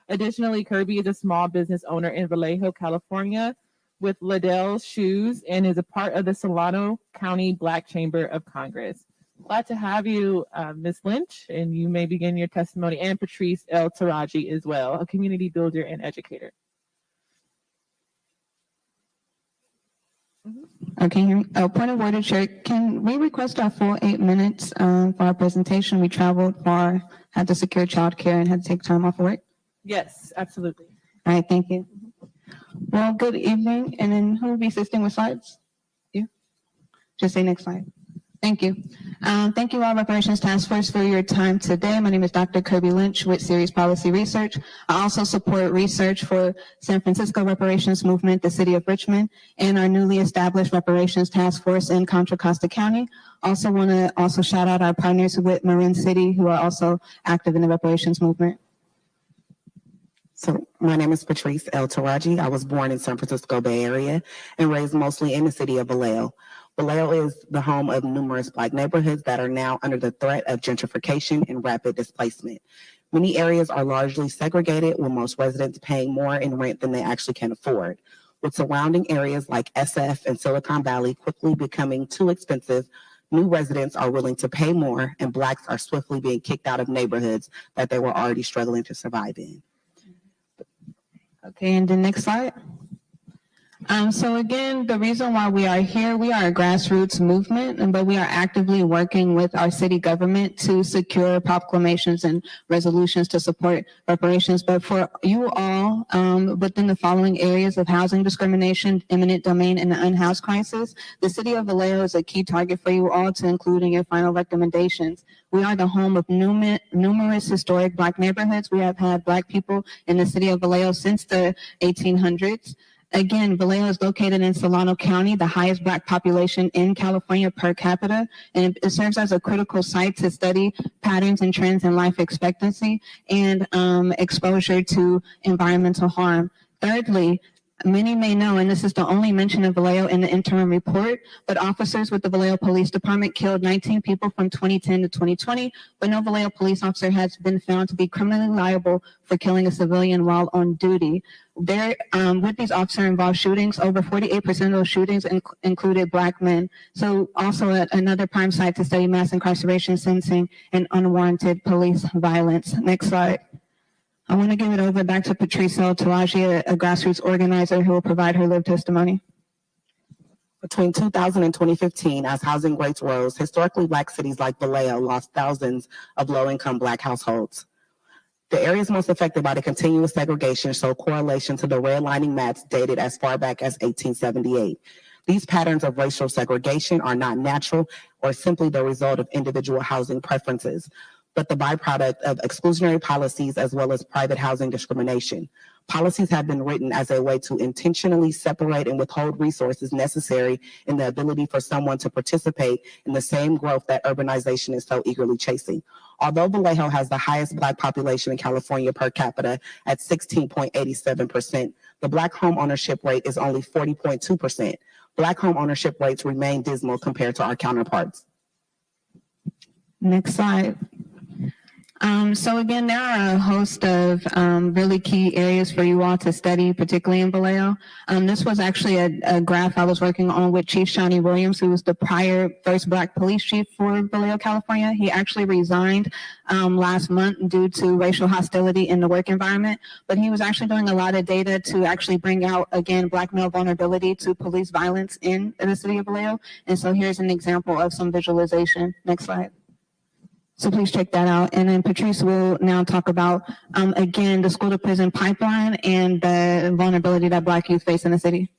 Additionally, Kirby is a small business owner in Vallejo, California, with Liddell's Shoes, and is a part of the Solano County Black Chamber of Congress. Glad to have you, Ms. Lynch, and you may begin your testimony, and Patrice El Taraji as well, a community builder and educator. Okay, point of order, Chair. Can we request our full 8 minutes for our presentation? We traveled far, had to secure childcare, and had to take time off work. Yes, absolutely. All right, thank you. Well, good evening. And then who will be assisting with slides? You? Just say next slide. Thank you. Thank you all, Reparations Task Force, for your time today. My name is Dr. Kirby Lynch with Series Policy Research. I also support research for San Francisco Reparations Movement, the City of Richmond, and our newly established Reparations Task Force in Contra Costa County. Also want to shout out our partners with Marin City, who are also active in the reparations movement. So my name is Patrice El Taraji. I was born in San Francisco Bay Area and raised mostly in the city of Vallejo. Vallejo is the home of numerous Black neighborhoods that are now under the threat of gentrification and rapid displacement. Many areas are largely segregated, with most residents paying more in rent than they actually can afford. With surrounding areas like SF and Silicon Valley quickly becoming too expensive, new residents are willing to pay more, and Blacks are swiftly being kicked out of neighborhoods that they were already struggling to survive in. Okay, and the next slide. So again, the reason why we are here, we are a grassroots movement, but we are actively working with our city government to secure proclamations and resolutions to support reparations. But for you all, within the following areas of housing discrimination, eminent domain, and the unhoused crisis, the city of Vallejo is a key target for you all to include in your final recommendations. We are the home of numerous historic Black neighborhoods. We have had Black people in the city of Vallejo since the 1800s. Again, Vallejo is located in Solano County, the highest Black population in California per capita, and it serves as a critical site to study patterns and trends in life expectancy and exposure to environmental harm. Thirdly, Many may know, and this is the only mention of Vallejo in the interim report, but officers with the Vallejo Police Department killed 19 people from 2010 to 2020, but no Vallejo police officer has been found to be criminally liable for killing a civilian while on duty. There, with these officer-involved shootings, over 48% of those shootings included Black men. So also another prime site to study mass incarceration, sentencing, and unwarranted police violence. Next slide. I want to give it over back to Patrice Taraji, a grassroots organizer who will provide her lived testimony. Between 2000 and 2015, as housing rates rose, historically Black cities like Vallejo lost thousands of low-income Black households. The areas most affected by the continuous segregation show correlation to the redlining maps dated as far back as 1878. These patterns of racial segregation are not natural or simply the result of individual housing preferences, but the byproduct of exclusionary policies as well as private housing discrimination. Policies have been written as a way to intentionally separate and withhold resources necessary in the ability for someone to participate in the same growth that urbanization is so eagerly chasing. Although Vallejo has the highest Black population in California per capita at 16.87%, the Black home ownership rate is only 40.2%. Black home ownership rates remain dismal compared to our counterparts. Next slide. So again, there are a host of really key areas for you all to study, particularly in Vallejo. This was actually a graph I was working on with Chief Shawnee Williams, who was the prior first Black police chief for Vallejo, California. He actually resigned last month due to racial hostility in the work environment, but he was actually doing a lot of data to actually bring out, again, Black male vulnerability to police violence in the city of Vallejo. And so here's an example of some visualization. Next slide. So please check that out. And then Patrice will now talk about, again, the school to prison pipeline and the vulnerability that Black youth face in the city.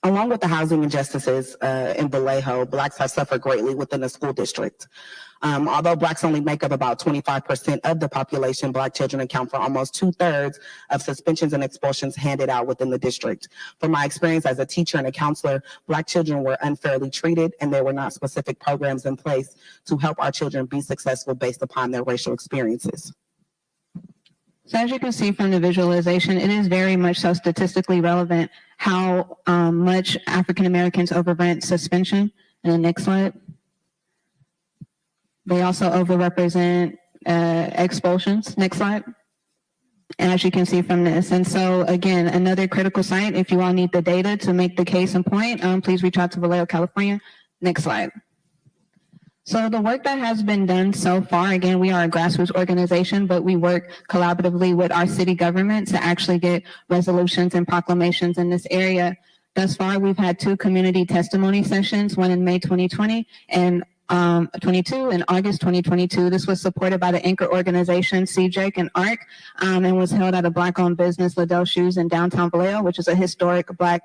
Along with the housing injustices in Vallejo, Blacks have suffered greatly within the school district. Although Blacks only make up about 25% of the population, Black children account for almost 2/3 of suspensions and expulsions handed out within the district. From my experience as a teacher and a counselor, Black children were unfairly treated and there were not specific programs in place to help our children be successful based upon their racial experiences. So as you can see from the visualization, it is very much so statistically relevant how much African Americans overrent suspension. And the next slide. They also overrepresent expulsions. Next slide. And as you can see from this. And so again, another critical site, if you all need the data to make the case in point, please reach out to Vallejo, California. Next slide. So the work that has been done so far, again, we are a grassroots organization, but we work collaboratively with our city government to actually get resolutions and proclamations in this area. Thus far, we've had 2 community testimony sessions, one in May 2020 and 22 in August 2022. This was supported by the anchor organization CJEC and ARC and was held at a Black-owned business, Liddell Shoes, in downtown Vallejo, which is a historic Black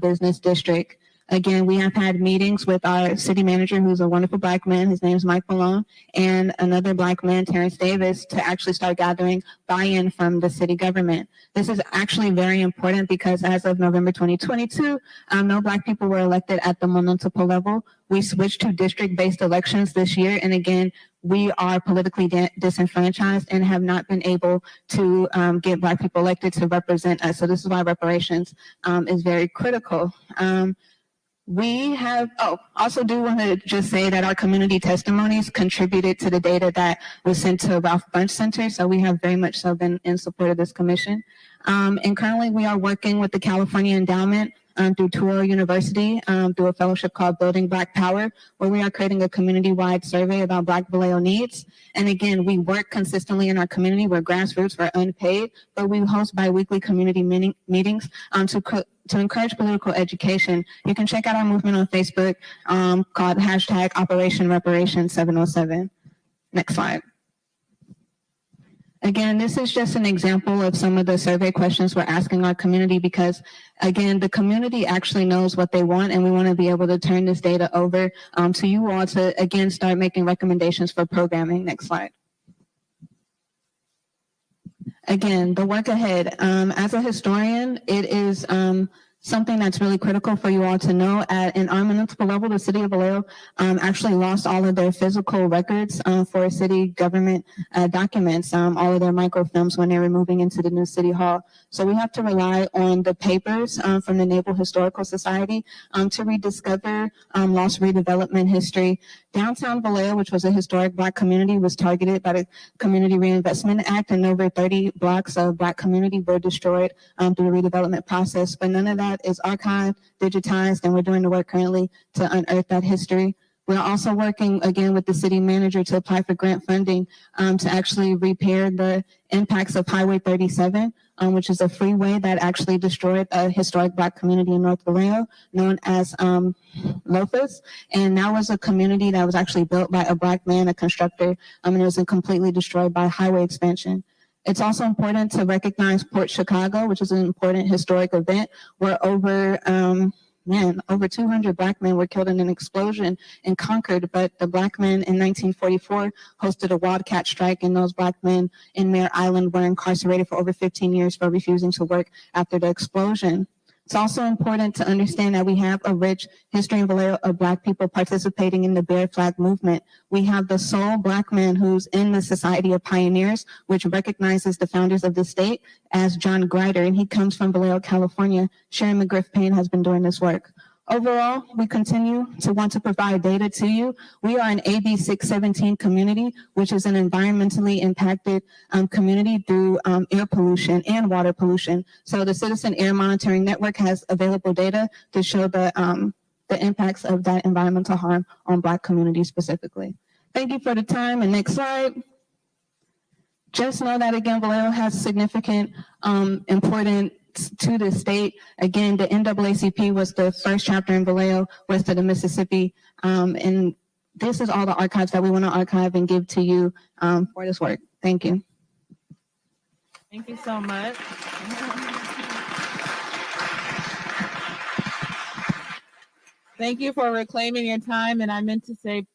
business district. Again, we have had meetings with our city manager, who's a wonderful Black man. His name is Mike Malone, and another Black man, Terrence Davis, to actually start gathering buy-in from the city government. This is actually very important because as of November 2022, no Black people were elected at the municipal level. We switched to district-based elections this year, and again, we are politically disenfranchised and have not been able to get Black people elected to represent us. So this is why reparations is very critical. We have, also do want to just say that our community testimonies contributed to the data that was sent to Ralph Bunche Center. So we have very much so been in support of this commission. And currently we are working with the California Endowment through Touro University through a fellowship called Building Black Power, where we are creating a community-wide survey about Black Vallejo needs. And again, we work consistently in our community. We're grassroots, we're unpaid, but we host bi-weekly community meetings to encourage political education. You can check out our movement on Facebook called hashtag Operation Reparations 707. Next slide. Again, this is just an example of some of the survey questions we're asking our community because, again, the community actually knows what they want, and we want to be able to turn this data over to you all to, again, start making recommendations for programming. Next slide. Again, the work ahead. As a historian, it is Something that's really critical for you all to know, at our municipal level, the city of Vallejo actually lost all of their physical records for city government documents, all of their microfilms when they were moving into the new city hall. So we have to rely on the papers from the Naval Historical Society to rediscover lost redevelopment history. Downtown Vallejo, which was a historic Black community, was targeted by the Community Reinvestment Act, and over 30 blocks of Black community were destroyed through the redevelopment process. But none of that is archived, digitized, and we're doing the work currently to unearth that history. We're also working again with the city manager to apply for grant funding to actually repair the impacts of Highway 37, which is a freeway that actually destroyed a historic Black community in North Vallejo known as Lofus. And that was a community that was actually built by a Black man, a constructor, and it was completely destroyed by highway expansion. It's also important to recognize Port Chicago, which is an important historic event where over 200 Black men were killed in an explosion in Concord, but the Black men in 1944 hosted a wildcat strike, and those Black men in Mare Island were incarcerated for over 15 years for refusing to work after the explosion. It's also important to understand that we have a rich history in Vallejo of Black people participating in the Bear Flag movement. We have the sole Black man who's in the Society of Pioneers, which recognizes the founders of the state as John Grider, and he comes from Vallejo, California. Sharon McGriff-Payne has been doing this work. Overall, we continue to want to provide data to you. We are an AB 617 community, which is an environmentally impacted community through air pollution and water pollution. So the Citizen Air Monitoring Network has available data to show the impacts of that environmental harm on Black communities specifically. Thank you for the time. And next slide. Just know that, again, Vallejo has significant, important to the state. Again, the NAACP was the first chapter in Vallejo west of the Mississippi. And this is all the archives that we want to archive and give to you for this work. Thank you. Thank you so much. Thank you for reclaiming your time. And I meant to say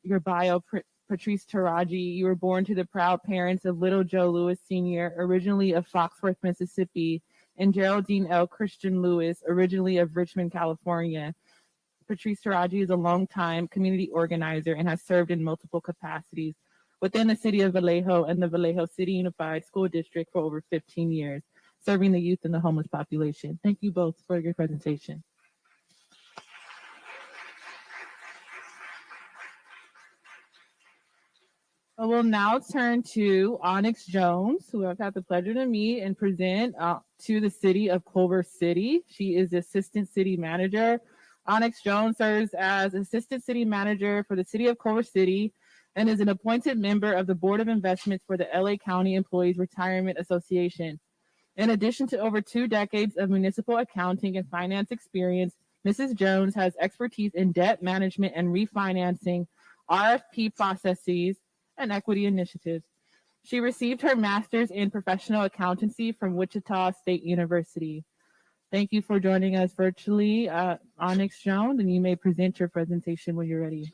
your bio, Patrice Taraji. You were born to the proud parents of Little Joe Lewis Sr., originally of Foxworth, Mississippi, and Geraldine L. Christian Lewis, originally of Richmond, California. Patrice Taraji is a longtime community organizer and has served in multiple capacities within the city of Vallejo and the Vallejo City Unified School District for over 15 years, serving the youth and the homeless population. Thank you both for your presentation. I will now turn to Onyx Jones, who I've had the pleasure to meet and present to the city of Culver City. She is the Assistant City Manager. Onyx Jones serves as Assistant City Manager for the city of Culver City and is an appointed member of the Board of Investments for the LA County Employees Retirement Association. In addition to over 2 decades of municipal accounting and finance experience, Mrs. Jones has expertise in debt management and refinancing, RFP processes, and equity initiatives. She received her master's in professional accountancy from Wichita State University. Thank you for joining us virtually, Onyx Jones, and you may present your presentation when you're ready.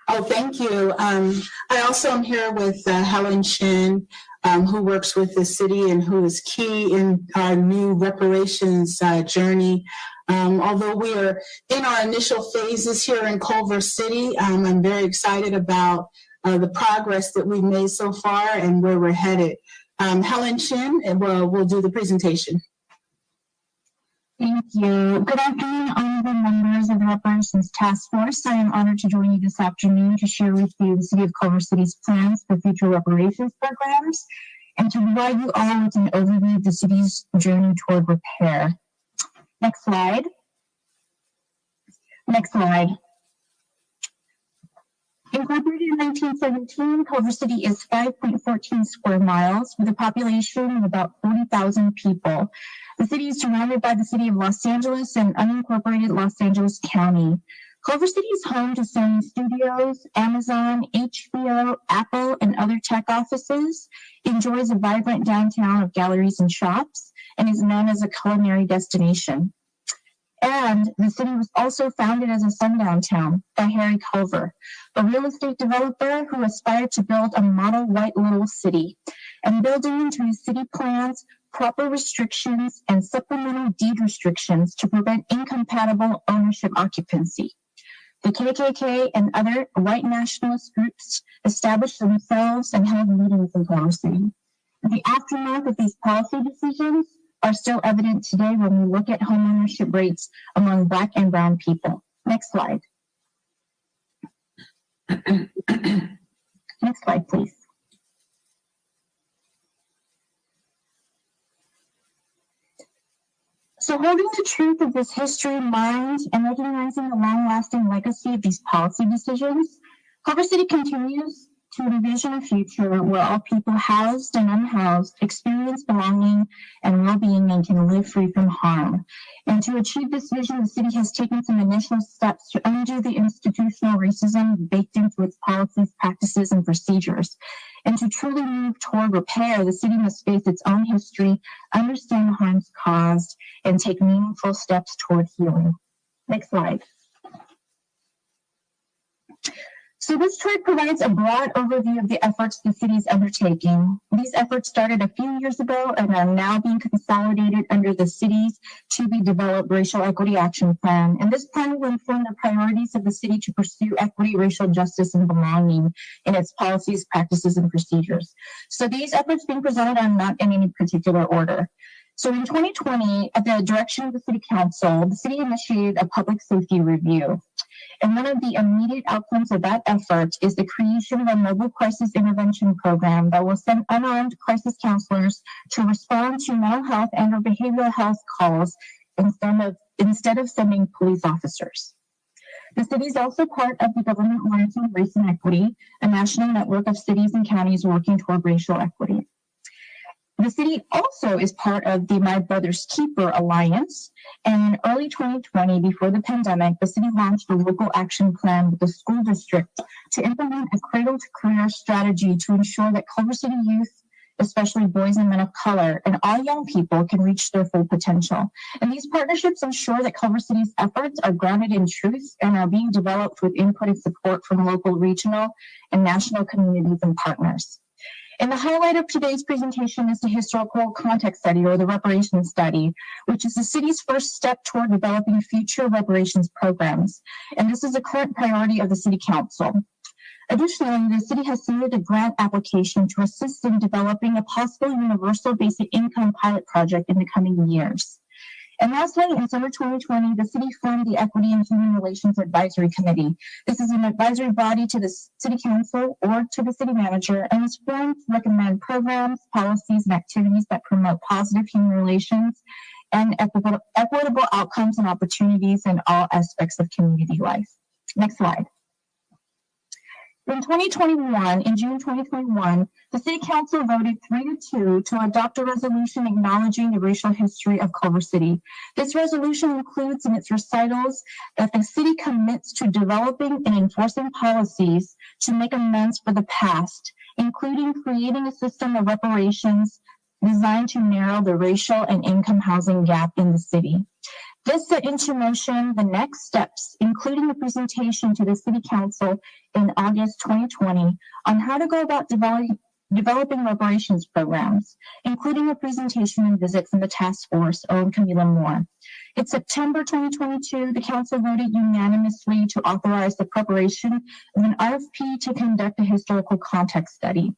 Oh, thank you. I also am here with Helen Shin, who works with the city and who is key in our new reparations journey. Although we are in our initial phases here in Culver City, I'm very excited about the progress that we've made so far and where we're headed. Helen Shin will do the presentation. Thank you. Good afternoon, honorable members of the Reparations Task Force. I am honored to join you this afternoon to share with you the City of Culver City's plans for future reparations programs and to provide you all with an overview of the city's journey toward repair. Next slide. Next slide. Incorporated in 1917, Culver City is 5.14 square miles with a population of about 40,000 people. The city is surrounded by the city of Los Angeles and unincorporated Los Angeles County. Culver City is home to Sony Studios, Amazon, HBO, Apple, and other tech offices, enjoys a vibrant downtown of galleries and shops, and is known as a culinary destination. And the city was also founded as a sundown town by Harry Culver, a real estate developer who aspired to build a model white little city. And building into his city plans, proper restrictions and supplemental deed restrictions to prevent incompatible ownership occupancy. The KKK and other white nationalist groups established themselves and held meetings in Culver City. The aftermath of these policy decisions are still evident today when we look at homeownership rates among Black and brown people. Next slide. Next slide, please. So holding the truth of this history in mind and recognizing the long-lasting legacy of these policy decisions, Culver City continues to envision a future where all people housed and unhoused experience belonging and well-being and can live free from harm. And to achieve this vision, the city has taken some initial steps to undo the institutional racism baked into its policies, practices, and procedures. And to truly move toward repair, the city must face its own history, understand the harms caused, and take meaningful steps toward healing. Next slide. So this chart provides a broad overview of the efforts the city is undertaking. These efforts started a few years ago and are now being consolidated under the city's to-be-developed Racial Equity Action Plan. And this plan will inform the priorities of the city to pursue equity, racial justice, and belonging in its policies, practices, and procedures. So these efforts being presented are not in any particular order. So in 2020, at the direction of the City Council, the city initiated a public safety review. And one of the immediate outcomes of that effort is the creation of a mobile crisis intervention program that will send unarmed crisis counselors to respond to mental health and or behavioral health calls instead of sending police officers. The city is also part of the Government Alliance on Race and Equity, a national network of cities and counties working toward racial equity. The city also is part of the My Brother's Keeper Alliance, and in early 2020, before the pandemic, the city launched a local action plan with the school district to implement a cradle-to-career strategy to ensure that Culver City youth, especially boys and men of color, and all young people can reach their full potential. And these partnerships ensure that Culver City's efforts are grounded in truth and are being developed with input and support from local, regional, and national communities and partners. And the highlight of today's presentation is the historical context study, or the reparations study, which is the city's first step toward developing future reparations programs. And this is a current priority of the City Council. Additionally, the city has submitted a grant application to assist in developing a possible universal basic income pilot project in the coming years. And lastly, in summer 2020, the city formed the Equity and Human Relations Advisory Committee. This is an advisory body to the City Council or to the city manager, and is formed to recommend programs, policies, and activities that promote positive human relations and equitable outcomes and opportunities in all aspects of community life. Next slide. In June 2021, the City Council voted 3-2 to adopt a resolution acknowledging the racial history of Culver City. This resolution includes in its recitals that the city commits to developing and enforcing policies to make amends for the past, including creating a system of reparations designed to narrow the racial and income housing gap in the city. This set into motion the next steps, including the presentation to the City Council in August 2020 on how to go about developing reparations programs, including a presentation and visit from the task force, and Camila Moore. In September 2022, the Council voted unanimously to authorize the preparation of an RFP to conduct a historical context study.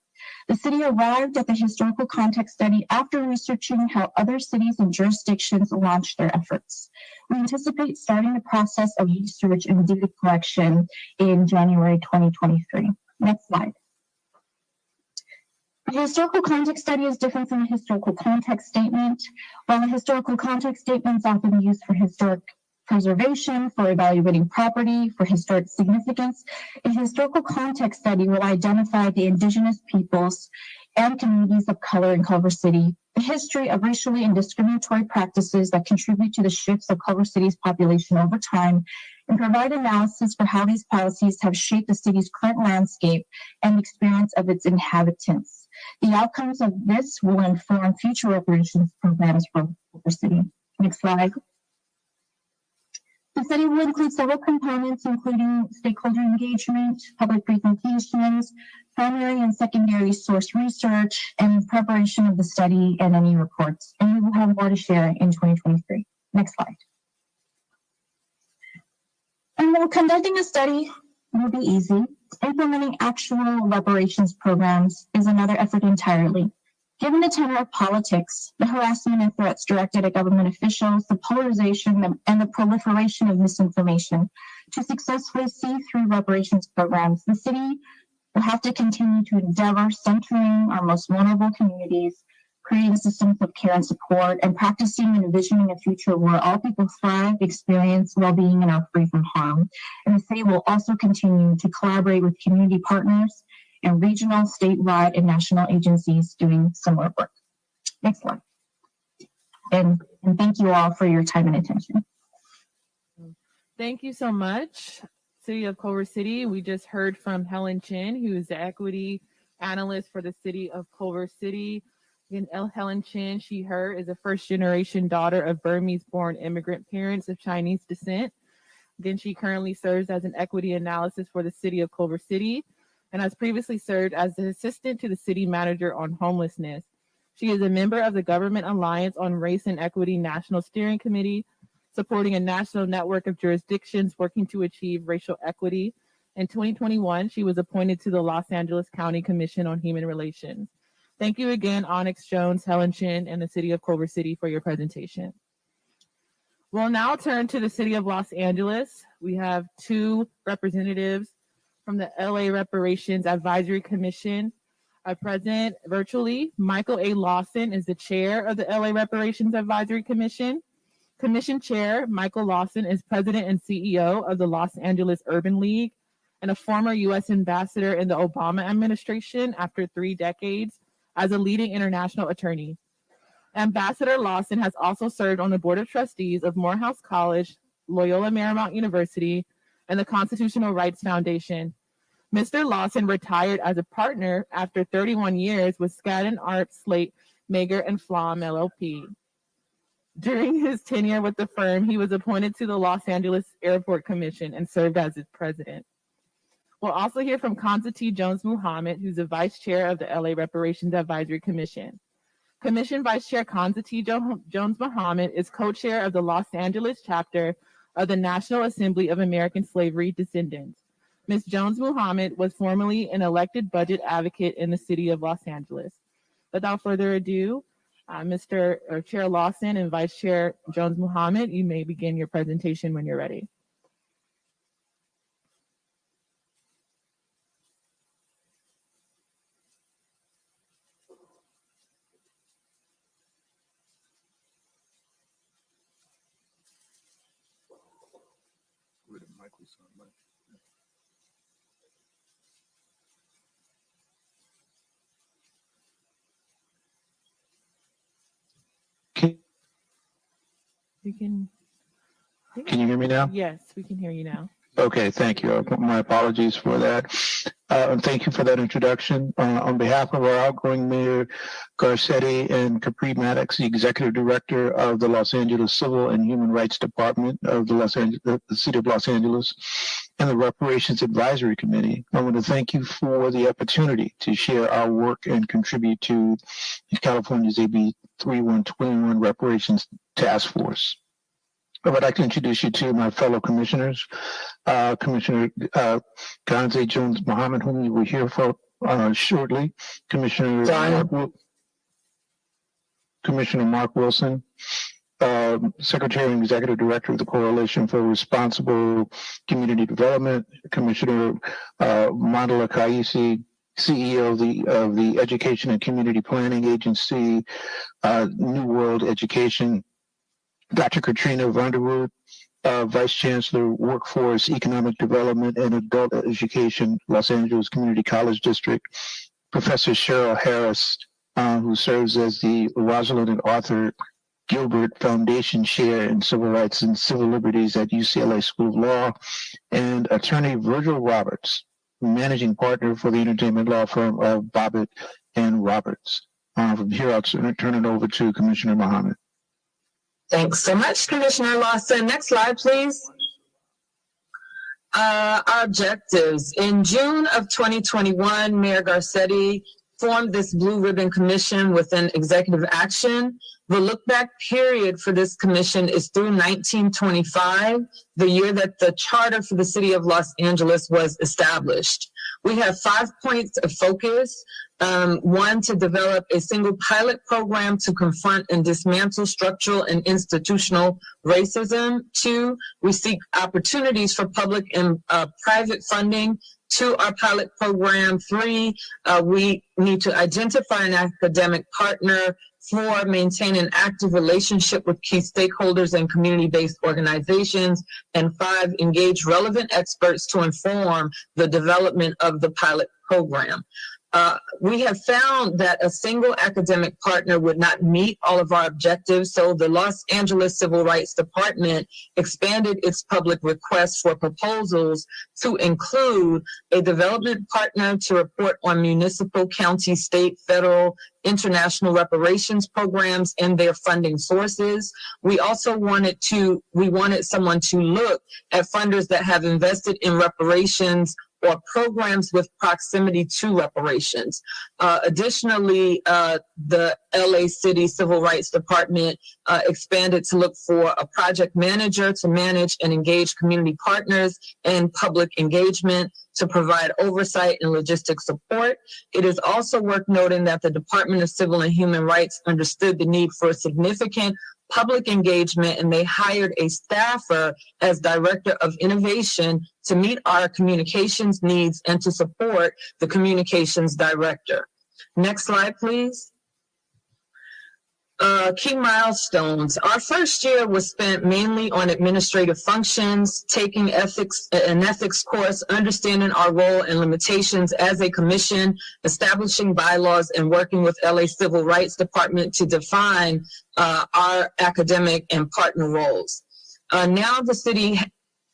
The city arrived at the historical context study after researching how other cities and jurisdictions launched their efforts. We anticipate starting the process of research and data collection in January 2023. Next slide. The historical context study is different from a historical context statement. While a historical context statement is often used for historic preservation, for evaluating property, for historic significance, a historical context study will identify the indigenous peoples and communities of color in Culver City, the history of racially and discriminatory practices that contribute to the shifts of Culver City's population over time, and provide analysis for how these policies have shaped the city's current landscape and the experience of its inhabitants. The outcomes of this will inform future reparations programs for Culver City. Next slide. The study will include several components, including stakeholder engagement, public presentations, primary and secondary source research, and preparation of the study and any reports. And we will have more to share in 2023. Next slide. And while conducting a study will be easy, implementing actual reparations programs is another effort entirely. Given the tenor of politics, the harassment and threats directed at government officials, the polarization and the proliferation of misinformation, to successfully see through reparations programs, the city will have to continue to endeavor centering our most vulnerable communities, creating systems of care and support, and practicing and envisioning a future where all people thrive, experience well-being, and are free from harm. And the city will also continue to collaborate with community partners and regional, statewide, and national agencies doing similar work. Next slide. And thank you all for your time and attention. Thank you so much, City of Culver City. We just heard from Helen Chin, who is the equity analyst for the City of Culver City. And Helen Chin, she, her, is a first-generation daughter of Burmese-born immigrant parents of Chinese descent. Again, she currently serves as an equity analyst for the City of Culver City and has previously served as the assistant to the city manager on homelessness. She is a member of the Government Alliance on Race and Equity National Steering Committee, supporting a national network of jurisdictions working to achieve racial equity. In 2021, she was appointed to the Los Angeles County Commission on Human Relations. Thank you again, Onyx Jones, Helen Chin, and the City of Culver City for your presentation. We'll now turn to the City of Los Angeles. We have two representatives from the LA Reparations Advisory Commission. Present virtually, Michael A. Lawson is the chair of the LA Reparations Advisory Commission. Commission Chair Michael Lawson is president and CEO of the Los Angeles Urban League and a former U.S. ambassador in the Obama administration after 3 decades as a leading international attorney. Ambassador Lawson has also served on the Board of Trustees of Morehouse College, Loyola Marymount University, and the Constitutional Rights Foundation. Mr. Lawson retired as a partner after 31 years with Skadden Arps, Slate, Mager, and Flom, LLP. During his tenure with the firm, he was appointed to the Los Angeles Airport Commission and served as its president. We'll also hear from Kanza T. Jones-Muhammad, who's the vice chair of the LA Reparations Advisory Commission. Commission Vice Chair Kanza T. Jones-Muhammad is co-chair of the Los Angeles chapter of the National Assembly of American Slavery Descendants. Ms. Jones-Muhammad was formerly an elected budget advocate in the city of Los Angeles. Without further ado, Chair Lawson and Vice Chair Jones-Muhammad, you may begin your presentation when you're ready. Can you hear me now? Yes, we can hear you now. Okay, thank you. My apologies for that. And thank you for that introduction. On behalf of our outgoing Mayor Garcetti and Capri Maddox, the Executive Director of the Los Angeles Civil and Human Rights Department of the City of Los Angeles, and the Reparations Advisory Committee, I want to thank you for the opportunity to share our work and contribute to California's AB 3121 Reparations Task Force. I would like to introduce you to my fellow commissioners, Commissioner Kanza Jones-Muhammad, whom you will hear from shortly, Commissioner Mark Wilson, Secretary and Executive Director of the Coalition for Responsible Community Development, Commissioner Mandala Kaisi, CEO of the Education and Community Planning Agency, New World Education, Dr. Katrina Vanderwood, Vice Chancellor, Workforce, Economic Development, and Adult Education, Los Angeles Community College District, Professor Cheryl Harris, who serves as the Rosalind and Arthur Gilbert Foundation Chair in Civil Rights and Civil Liberties at UCLA School of Law, and Attorney Virgil Roberts, Managing Partner for the entertainment law firm of Bobbitt and Roberts. From here, I'll turn it over to Commissioner Muhammad. Thanks so much, Commissioner Lawson. Next slide, please. Our objectives. In June of 2021, Mayor Garcetti formed this Blue Ribbon Commission within executive action. The look back period for this commission is through 1925, the year that the charter for the city of Los Angeles was established. We have 5 points of focus. One, to develop a single pilot program to confront and dismantle structural and institutional racism. 2, we seek opportunities for public and private funding to our pilot program. 3, we need to identify an academic partner. 4, maintain an active relationship with key stakeholders and community-based organizations. And 5, engage relevant experts to inform the development of the pilot program. We have found that a single academic partner would not meet all of our objectives, so the Los Angeles Civil Rights Department expanded its public request for proposals to include a development partner to report on municipal, county, state, federal, international reparations programs and their funding sources. We also wanted someone to look at funders that have invested in reparations or programs with proximity to reparations. Additionally, the LA City Civil Rights Department expanded to look for a project manager to manage and engage community partners and public engagement to provide oversight and logistic support. It is also worth noting that the Department of Civil and Human Rights understood the need for significant public engagement, and they hired a staffer as director of innovation to meet our communications needs and to support the communications director. Next slide, please. Key milestones. Our first year was spent mainly on administrative functions, taking an ethics course, understanding our role and limitations as a commission, establishing bylaws, and working with LA Civil Rights Department to define our academic and partner roles. Now the city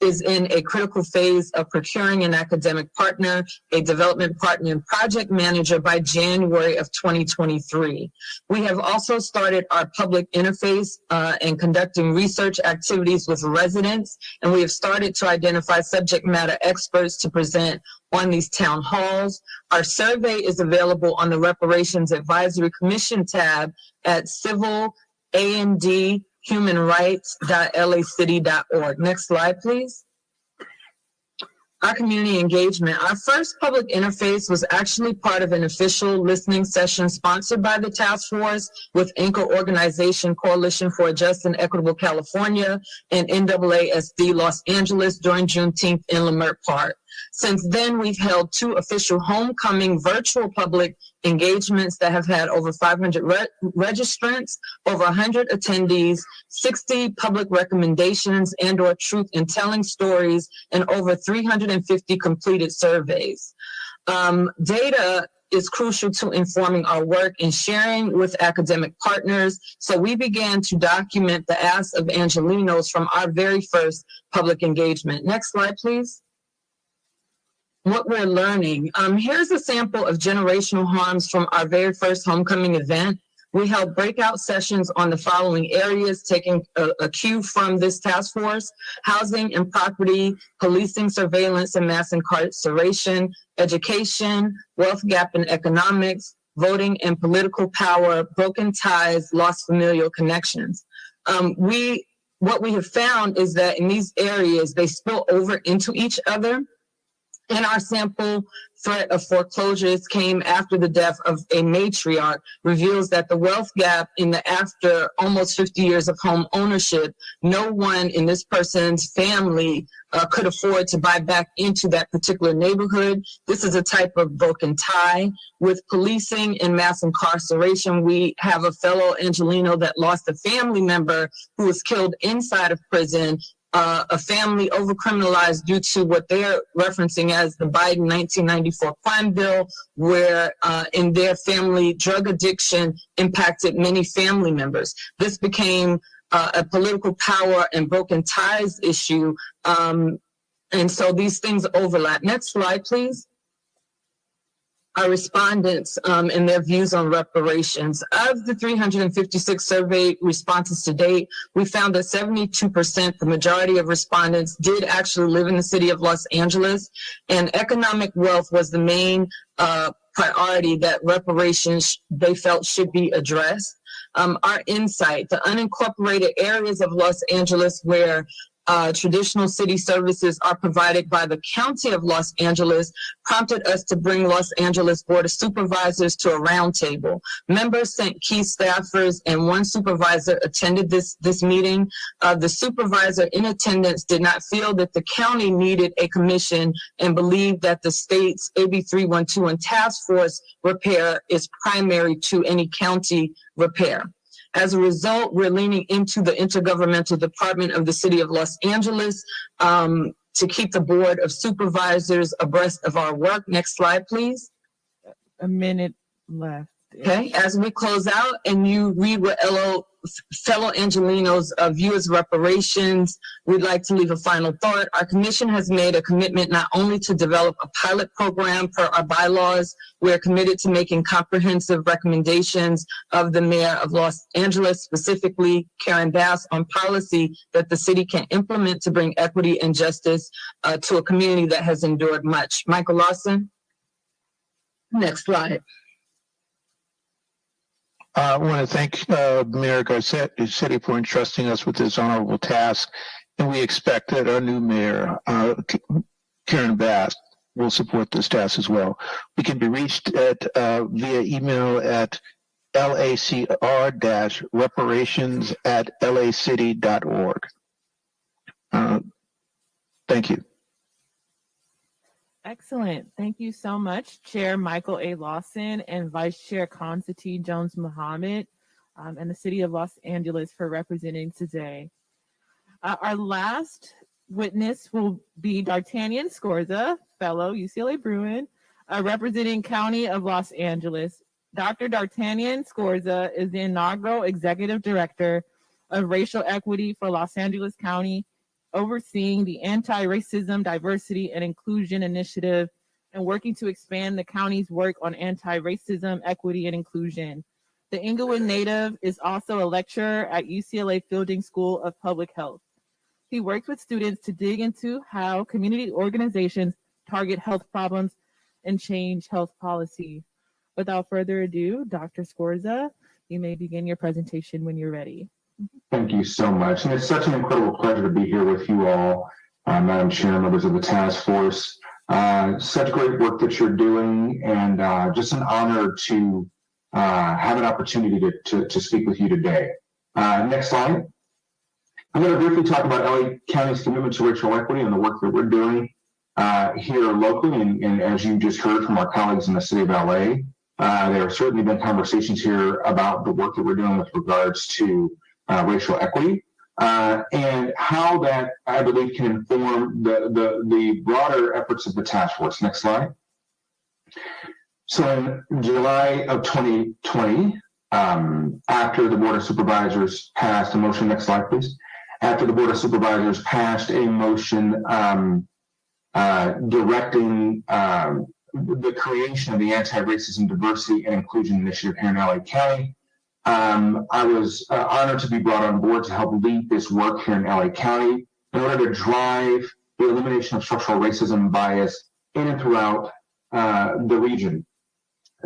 is in a critical phase of procuring an academic partner, a development partner, and project manager by January of 2023. We have also started our public interface and conducting research activities with residents, and we have started to identify subject matter experts to present on these town halls. Our survey is available on the Reparations Advisory Commission tab at civilandhumanrights.lacity.org. Next slide, please. Our community engagement. Our first public interface was actually part of an official listening session sponsored by the task force with anchor organization Coalition for a Just and Equitable California and NAASD Los Angeles during Juneteenth in Leimert Park. Since then, we've held 2 official homecoming virtual public engagements that have had over 500 registrants, over 100 attendees, 60 public recommendations and/or truth in telling stories, and over 350 completed surveys. Data is crucial to informing our work and sharing with academic partners. So we began to document the asks of Angelenos from our very first public engagement. Next slide, please. What we're learning. Here's a sample of generational harms from our very first homecoming event. We held breakout sessions on the following areas, taking a cue from this task force: housing and property, policing, surveillance, and mass incarceration, education, wealth gap in economics, voting and political power, broken ties, lost familial connections. What we have found is that in these areas, they spill over into each other. In our sample, threat of foreclosures came after the death of a matriarch, reveals that the wealth gap after almost 50 years of home ownership, no one in this person's family could afford to buy back into that particular neighborhood. This is a type of broken tie. With policing and mass incarceration, we have a fellow Angeleno that lost a family member who was killed inside of prison. A family overcriminalized due to what they're referencing as the Biden 1994 crime bill, where in their family, drug addiction impacted many family members. This became a political power and broken ties issue. And so these things overlap. Next slide, please. our respondents and their views on reparations. Of the 356 survey responses to date, we found that 72%, the majority of respondents, did actually live in the city of Los Angeles, and economic wealth was the main priority that reparations they felt should be addressed. Our insight, the unincorporated areas of Los Angeles where traditional city services are provided by the County of Los Angeles, prompted us to bring Los Angeles Board of Supervisors to a roundtable. Members sent key staffers and one supervisor attended this meeting. The supervisor in attendance did not feel that the county needed a commission and believed that the state's AB 312 and task force repair is primary to any county repair. As a result, we're leaning into the Intergovernmental Department of the City of Los Angeles to keep the Board of Supervisors abreast of our work. Next slide, please. A minute left. Okay, as we close out and you read what fellow Angelenos view as reparations, we'd like to leave a final thought. Our commission has made a commitment not only to develop a pilot program per our bylaws, we're committed to making comprehensive recommendations of the mayor of Los Angeles, specifically Karen Bass, on policy that the city can implement to bring equity and justice to a community that has endured much. Michael Lawson. Next slide. I want to thank Mayor Garcetti for entrusting us with this honorable task, and we expect that our new mayor, Karen Bass, will support this task as well. We can be reached at via email at lacr-reparations@lacity.org. Thank you. Excellent. Thank you so much, Chair Michael A. Lawson and Vice Chair Constantine Jones-Muhammad, and the City of Los Angeles for representing today. Our last witness will be D'Artagnan Scorza, fellow UCLA Bruin, representing County of Los Angeles. Dr. D'Artagnan Scorza is the inaugural Executive Director of Racial Equity for Los Angeles County, overseeing the Anti-Racism, Diversity, and Inclusion Initiative and working to expand the county's work on anti-racism, equity, and inclusion. The Inglewood native is also a lecturer at UCLA Fielding School of Public Health. He works with students to dig into how community organizations target health problems and change health policy. Without further ado, Dr. Scorza, you may begin your presentation when you're ready. Thank you so much. And it's such an incredible pleasure to be here with you all, Madam Chair, members of the task force. Such great work that you're doing, and just an honor to have an opportunity to speak with you today. Next slide. I'm going to briefly talk about LA County's commitment to racial equity and the work that we're doing here locally. And as you just heard from our colleagues in the city of LA, there have certainly been conversations here about the work that we're doing with regards to racial equity, and how that, I believe, can inform the broader efforts of the task force. Next slide. So in July of 2020, after the Board of Supervisors passed a motion, next slide, please. After the Board of Supervisors passed a motion directing the creation of the Anti-Racism, Diversity, and Inclusion Initiative here in LA County, I was honored to be brought on board to help lead this work here in LA County in order to drive the elimination of structural racism and bias in and throughout the region.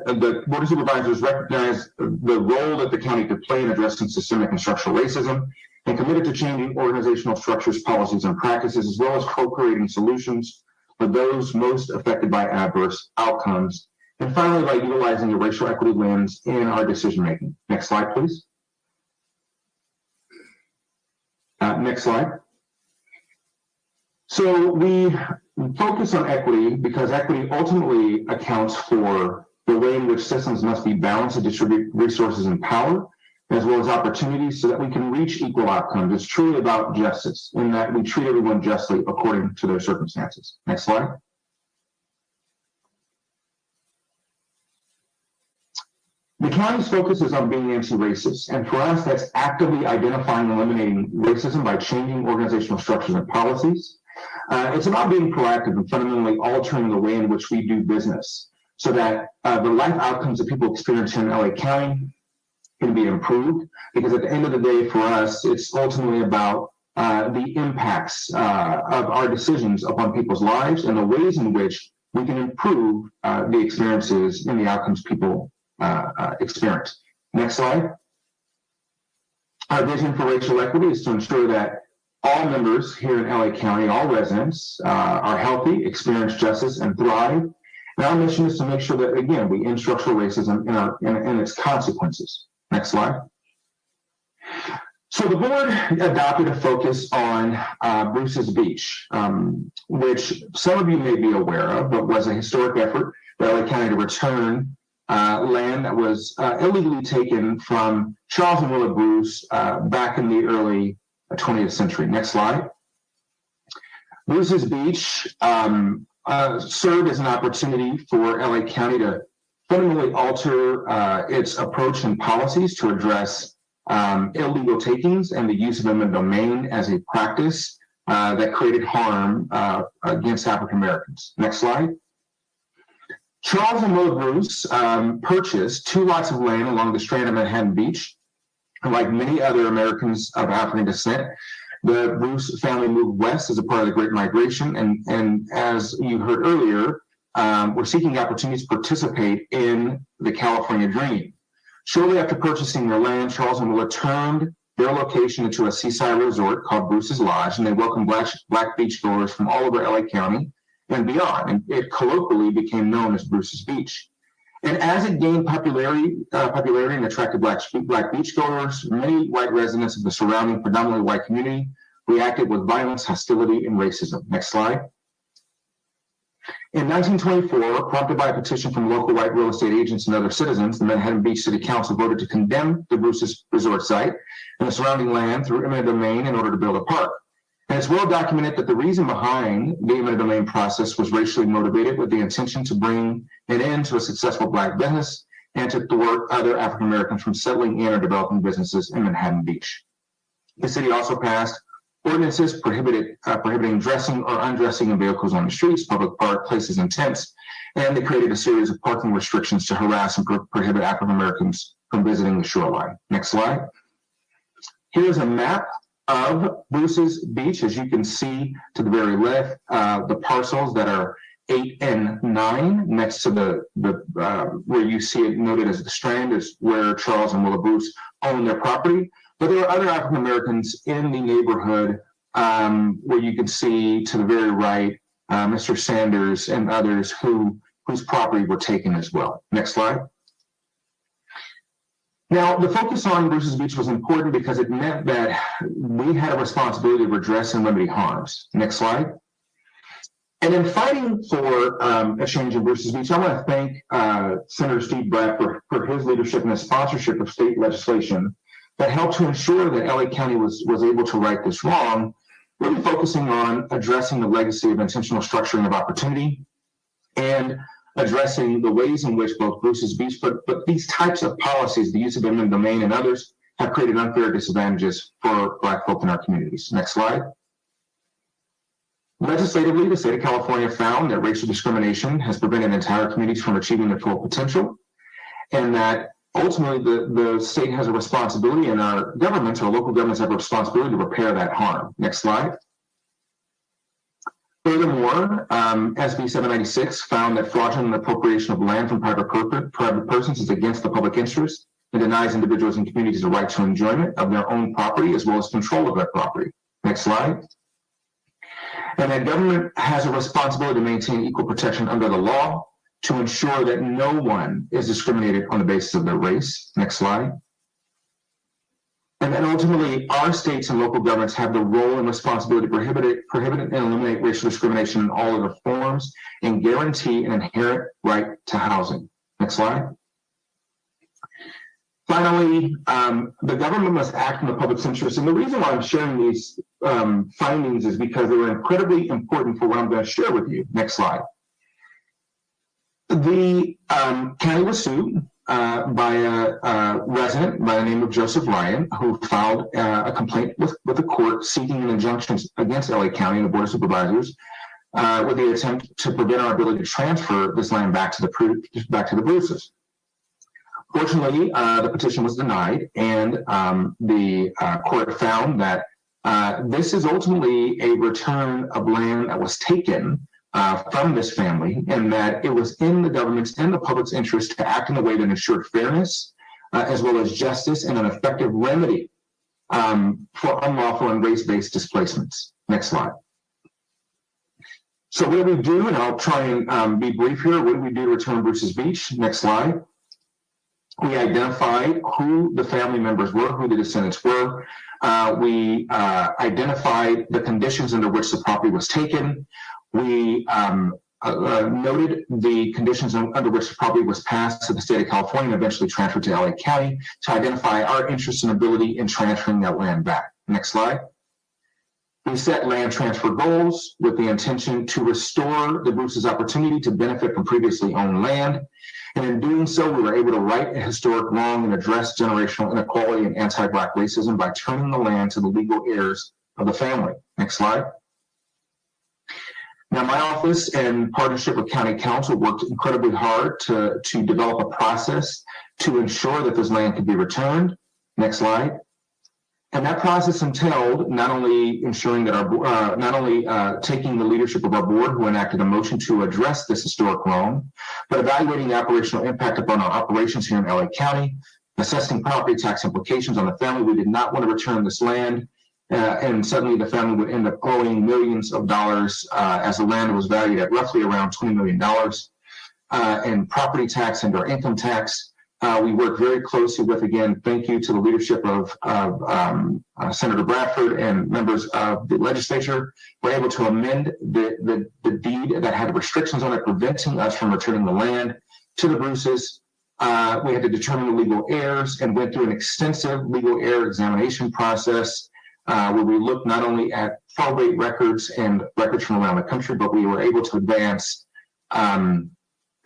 The Board of Supervisors recognized the role that the county could play in addressing systemic and structural racism and committed to changing organizational structures, policies, and practices, as well as co-creating solutions for those most affected by adverse outcomes. And finally, by utilizing a racial equity lens in our decision-making. Next slide, please. Next slide. So we focus on equity because equity ultimately accounts for the way in which systems must be balanced to distribute resources and power, as well as opportunities so that we can reach equal outcomes. It's truly about justice in that we treat everyone justly according to their circumstances. Next slide. The county's focus is on being anti-racist, and for us, that's actively identifying and eliminating racism by changing organizational structures and policies. It's about being proactive and fundamentally altering the way in which we do business. so that the life outcomes that people experience in LA County can be improved. Because at the end of the day, for us, it's ultimately about the impacts of our decisions upon people's lives and the ways in which we can improve the experiences and the outcomes people experience. Next slide. Our vision for racial equity is to ensure that all members here in LA County, all residents, are healthy, experience justice, and thrive. And our mission is to make sure that, again, we end structural racism and its consequences. Next slide. So the board adopted a focus on Bruce's Beach, which some of you may be aware of, but was a historic effort for LA County to return land that was illegally taken from Charles and Willa Bruce back in the early 20th century. Next slide. Bruce's Beach served as an opportunity for LA County to fundamentally alter its approach and policies to address illegal takings and the use of eminent domain as a practice that created harm against African Americans. Next slide. Charles and Willa Bruce purchased 2 lots of land along the strand of Manhattan Beach. Like many other Americans of African descent, the Bruce family moved west as a part of the Great Migration, and as you heard earlier, were seeking opportunities to participate in the California dream. Shortly after purchasing their land, Charles and Willa turned their location into a seaside resort called Bruce's Lodge, and they welcomed black beachgoers from all over LA County and beyond, and it colloquially became known as Bruce's Beach. And as it gained popularity and attracted black beachgoers, many white residents of the surrounding predominantly white community reacted with violence, hostility, and racism. Next slide. In 1924, prompted by a petition from local white real estate agents and other citizens, the Manhattan Beach City Council voted to condemn the Bruce's resort site and the surrounding land through eminent domain in order to build a park. And it's well documented that the reason behind the eminent domain process was racially motivated, with the intention to bring an end to a successful black business and to thwart other African Americans from settling in or developing businesses in Manhattan Beach. The city also passed ordinances prohibiting dressing or undressing of vehicles on the streets, public park places, and tents, and they created a series of parking restrictions to harass and prohibit African Americans from visiting the shoreline. Next slide. Here's a map of Bruce's Beach. As you can see to the very left, the parcels that are 8 and 9 next to the where you see it noted as the Strand is where Charles and Willa Bruce own their property. But there are other African Americans in the neighborhood where you can see to the very right, Mr. Sanders and others whose property were taken as well. Next slide. Now, the focus on Bruce's Beach was important because it meant that we had a responsibility to redress and remedy harms. Next slide. And in fighting for a change in Bruce's Beach, I want to thank Senator Steve Bradford for his leadership and his sponsorship of state legislation that helped to ensure that LA County was able to right this wrong, really focusing on addressing the legacy of intentional structuring of opportunity and addressing the ways in which both Bruce's Beach, but these types of policies, the use of eminent domain and others, have created unfair disadvantages for Black folk in our communities. Next slide. Legislatively, the state of California found that racial discrimination has prevented entire communities from achieving their full potential, and that ultimately the state has a responsibility, and our governments, our local governments, have a responsibility to repair that harm. Next slide. Furthermore, SB 796 found that fraudulent appropriation of land from private persons is against the public interest and denies individuals and communities the right to enjoyment of their own property as well as control of that property. Next slide. And that government has a responsibility to maintain equal protection under the law to ensure that no one is discriminated on the basis of their race. Next slide. And then ultimately, our states and local governments have the role and responsibility to prohibit and eliminate racial discrimination in all of their forms and guarantee an inherent right to housing. Next slide. Finally, the government must act in the public's interest. And the reason why I'm sharing these findings is because they were incredibly important for what I'm going to share with you. Next slide. The county was sued by a resident by the name of Joseph Ryan, who filed a complaint with the court seeking an injunction against LA County and the Board of Supervisors with the attempt to prevent our ability to transfer this land back to the Bruces. Fortunately, the petition was denied, and the court found that this is ultimately a return of land that was taken from this family, and that it was in the government's and the public's interest to act in a way that ensured fairness, as well as justice and an effective remedy for unlawful and race-based displacements. Next slide. So what did we do? And I'll try and be brief here. What did we do to return Bruce's Beach? Next slide. We identified who the family members were, who the descendants were. We identified the conditions under which the property was taken. We noted the conditions under which the property was passed to the state of California and eventually transferred to LA County to identify our interest and ability in transferring that land back. Next slide. We set land transfer goals with the intention to restore the Bruce's opportunity to benefit from previously owned land. And in doing so, we were able to right a historic wrong and address generational inequality and anti-Black racism by turning the land to the legal heirs of the family. Next slide. Now, my office, in partnership with County Council, worked incredibly hard to develop a process to ensure that this land could be returned. Next slide. And that process entailed not only ensuring that taking the leadership of our board, who enacted a motion to address this historic wrong, but evaluating the operational impact upon our operations here in LA County, assessing property tax implications on the family. We did not want to return this land, and suddenly the family would end up owing millions of dollars, as the land was valued at roughly around $20 million in property tax and or income tax. We worked very closely with, again, thank you to the leadership of Senator Bradford and members of the legislature. We're able to amend the deed that had restrictions on it, preventing us from returning the land to the Bruces. We had to determine the legal heirs and went through an extensive legal heir examination process where we looked not only at probate records and records from around the country, but we were able to advance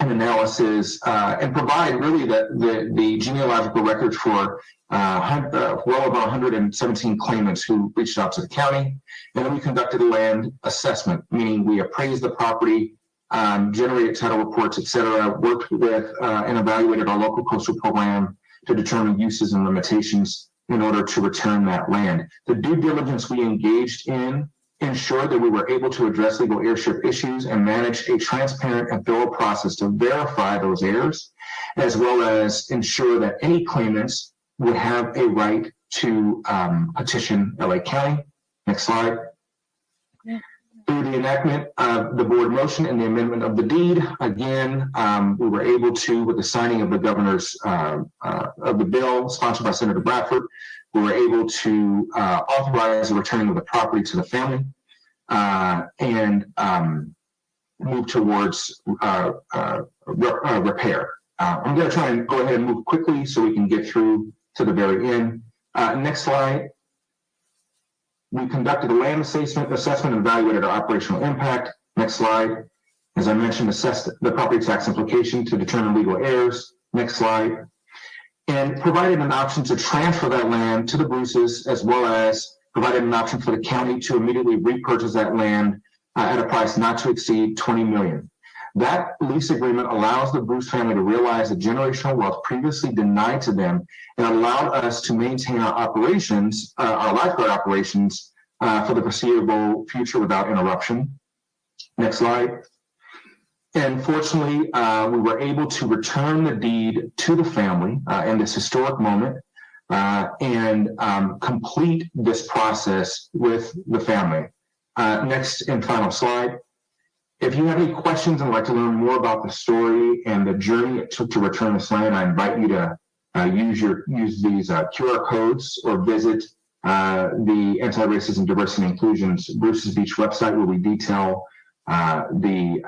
an analysis and provide really the genealogical records for well over 117 claimants who reached out to the county. And then we conducted a land assessment, meaning we appraised the property, generated title reports, et cetera, worked with and evaluated our local coastal program to determine uses and limitations in order to return that land. The due diligence we engaged in ensured that we were able to address legal heirship issues and manage a transparent and thorough process to verify those heirs, as well as ensure that any claimants would have a right to petition LA County. Next slide. Through the enactment of the board motion and the amendment of the deed, again, we were able to, with the signing of the governor's of the bill sponsored by Senator Bradford, we were able to authorize the returning of the property to the family and move towards repair. I'm going to try and go ahead and move quickly so we can get through to the very end. Next slide. We conducted a land assessment and evaluated our operational impact. Next slide. As I mentioned, assessed the property tax implication to determine legal heirs. Next slide. And provided an option to transfer that land to the Bruces, as well as provided an option for the county to immediately repurchase that land at a price not to exceed $20 million. That lease agreement allows the Bruce family to realize the generational wealth previously denied to them and allowed us to maintain our operations, our lifeguard operations for the foreseeable future without interruption. Next slide. And fortunately, we were able to return the deed to the family in this historic moment and complete this process with the family. Next and final slide. If you have any questions and would like to learn more about the story and the journey it took to return this land, I invite you to use these QR codes or visit the Anti-Racism, Diversity, and Inclusion's Bruce's Beach website, where we detail the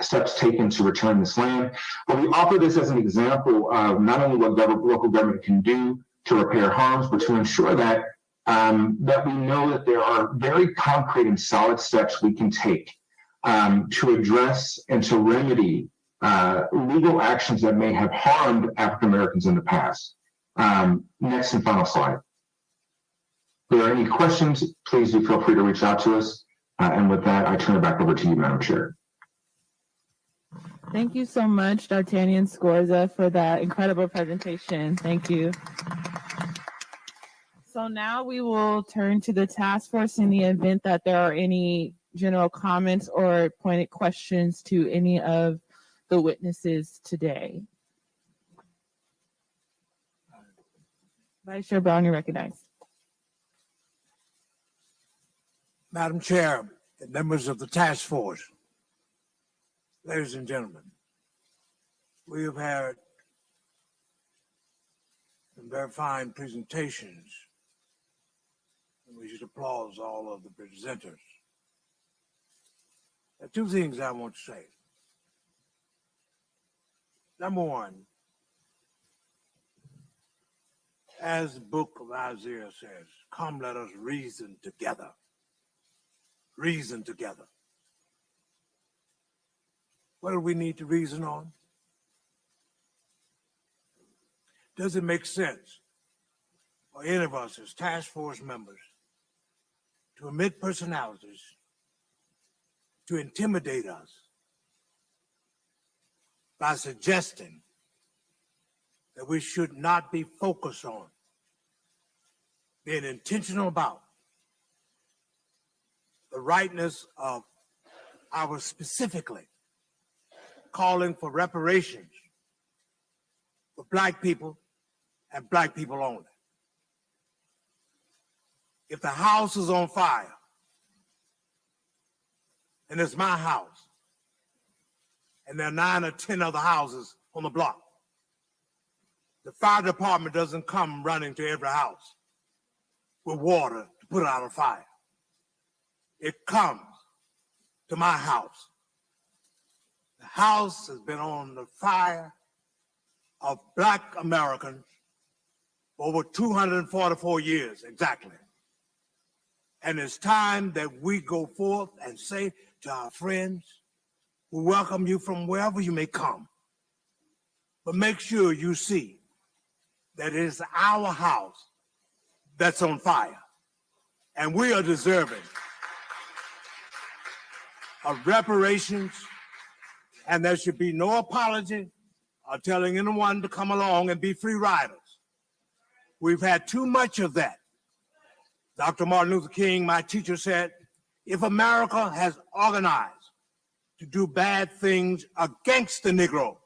steps taken to return this land. But we offer this as an example of not only what local government can do to repair harms, but to ensure that that we know that there are very concrete and solid steps we can take to address and to remedy legal actions that may have harmed African Americans in the past. Next and final slide. If there are any questions, please do feel free to reach out to us. And with that, I turn it back over to you, Madam Chair. Thank you so much, D'Artagnan Scorza, for that incredible presentation. Thank you. So now we will turn to the task force in the event that there are any general comments or pointed questions to any of the witnesses today. Vice Chair Brown, you're recognized. Madam Chair, and members of the task force, ladies and gentlemen, we have had some very fine presentations, and we should applaud all of the presenters. There are two things I want to say. Number one, as the book of Isaiah says, come let us reason together. Reason together. What do we need to reason on? Does it make sense for any of us as task force members to emit personalities to intimidate us by suggesting that we should not be focused on being intentional about the rightness of our specifically calling for reparations for Black people and Black people only? If the house is on fire, and it's my house, and there are 9 or 10 other houses on the block, the fire department doesn't come running to every house with water to put out a fire. It comes to my house. The house has been on the fire of Black Americans for over 244 years exactly. And it's time that we go forth and say to our friends, we welcome you from wherever you may come, but make sure you see that it is our house that's on fire, and we are deserving of reparations, and there should be no apology or telling anyone to come along and be free riders. We've had too much of that. Dr. Martin Luther King, my teacher, said, if America has organized to do bad things against the Negro,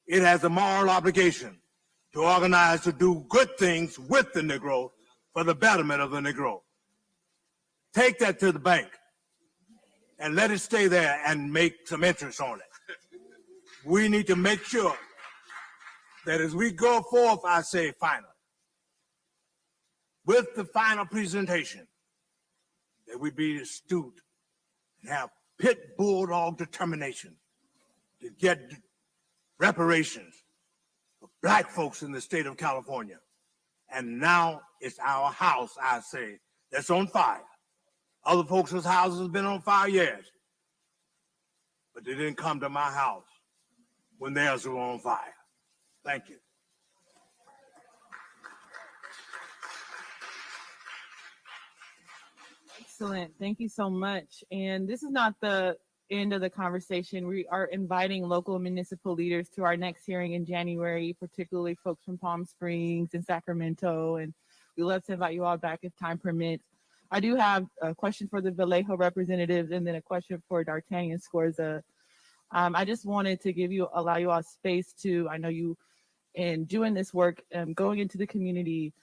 it has a moral obligation to organize to do good things with the Negro for the betterment of the Negro. Take that to the bank and let it stay there and make some interest on it. We need to make sure that as we go forth, I say finally, with the final presentation, that we be astute and have pit bulldog determination to get reparations for Black folks in the state of California. And now it's our house, I say, that's on fire. Other folks' houses have been on fire, yes, but they didn't come to my house when theirs were on fire. Thank you. Excellent. Thank you so much. And this is not the end of the conversation. We are inviting local municipal leaders to our next hearing in January, particularly folks from Palm Springs and Sacramento. And we'd love to invite you all back if time permits. I do have a question for the Vallejo representatives and then a question for D'Artagnan Scorza. I just wanted to allow you all space to, I know you in doing this work, going into the community,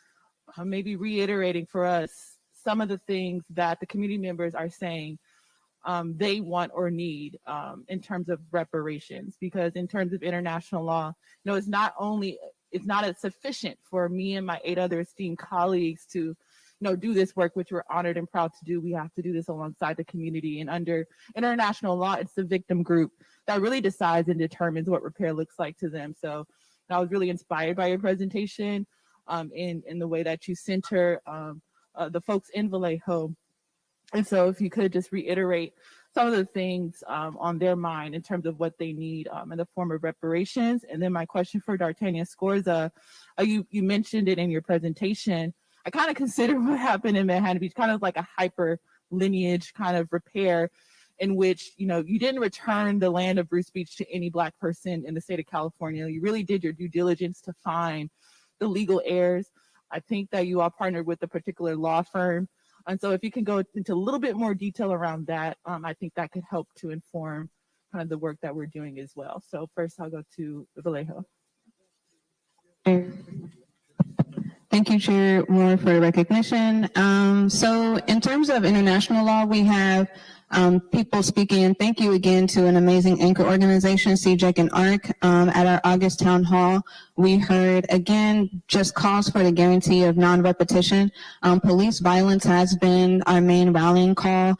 maybe reiterating for us some of the things that the community members are saying they want or need in terms of reparations. Because in terms of international law, it's not as sufficient for me and my 8 other esteemed colleagues to do this work, which we're honored and proud to do. We have to do this alongside the community. And under international law, it's the victim group that really decides and determines what repair looks like to them. So I was really inspired by your presentation in the way that you center the folks in Vallejo. And so if you could just reiterate some of the things on their mind in terms of what they need in the form of reparations. And then my question for D'Artagnan Scorza, you mentioned it in your presentation. I kind of consider what happened in Manhattan Beach kind of like a hyper lineage kind of repair in which, you didn't return the land of Bruce Beach to any Black person in the state of California. You really did your due diligence to find the legal heirs. I think that you all partnered with a particular law firm. And so if you can go into a little bit more detail around that, I think that could help to inform kind of the work that we're doing as well. So first I'll go to Vallejo. Thank you, Chair Moore, for the recognition. So in terms of international law, we have people speaking. Thank you again to an amazing anchor organization, CJEC and ARC. At our August town hall, we heard, again, just calls for the guarantee of non-repetition. Police violence has been our main rallying call,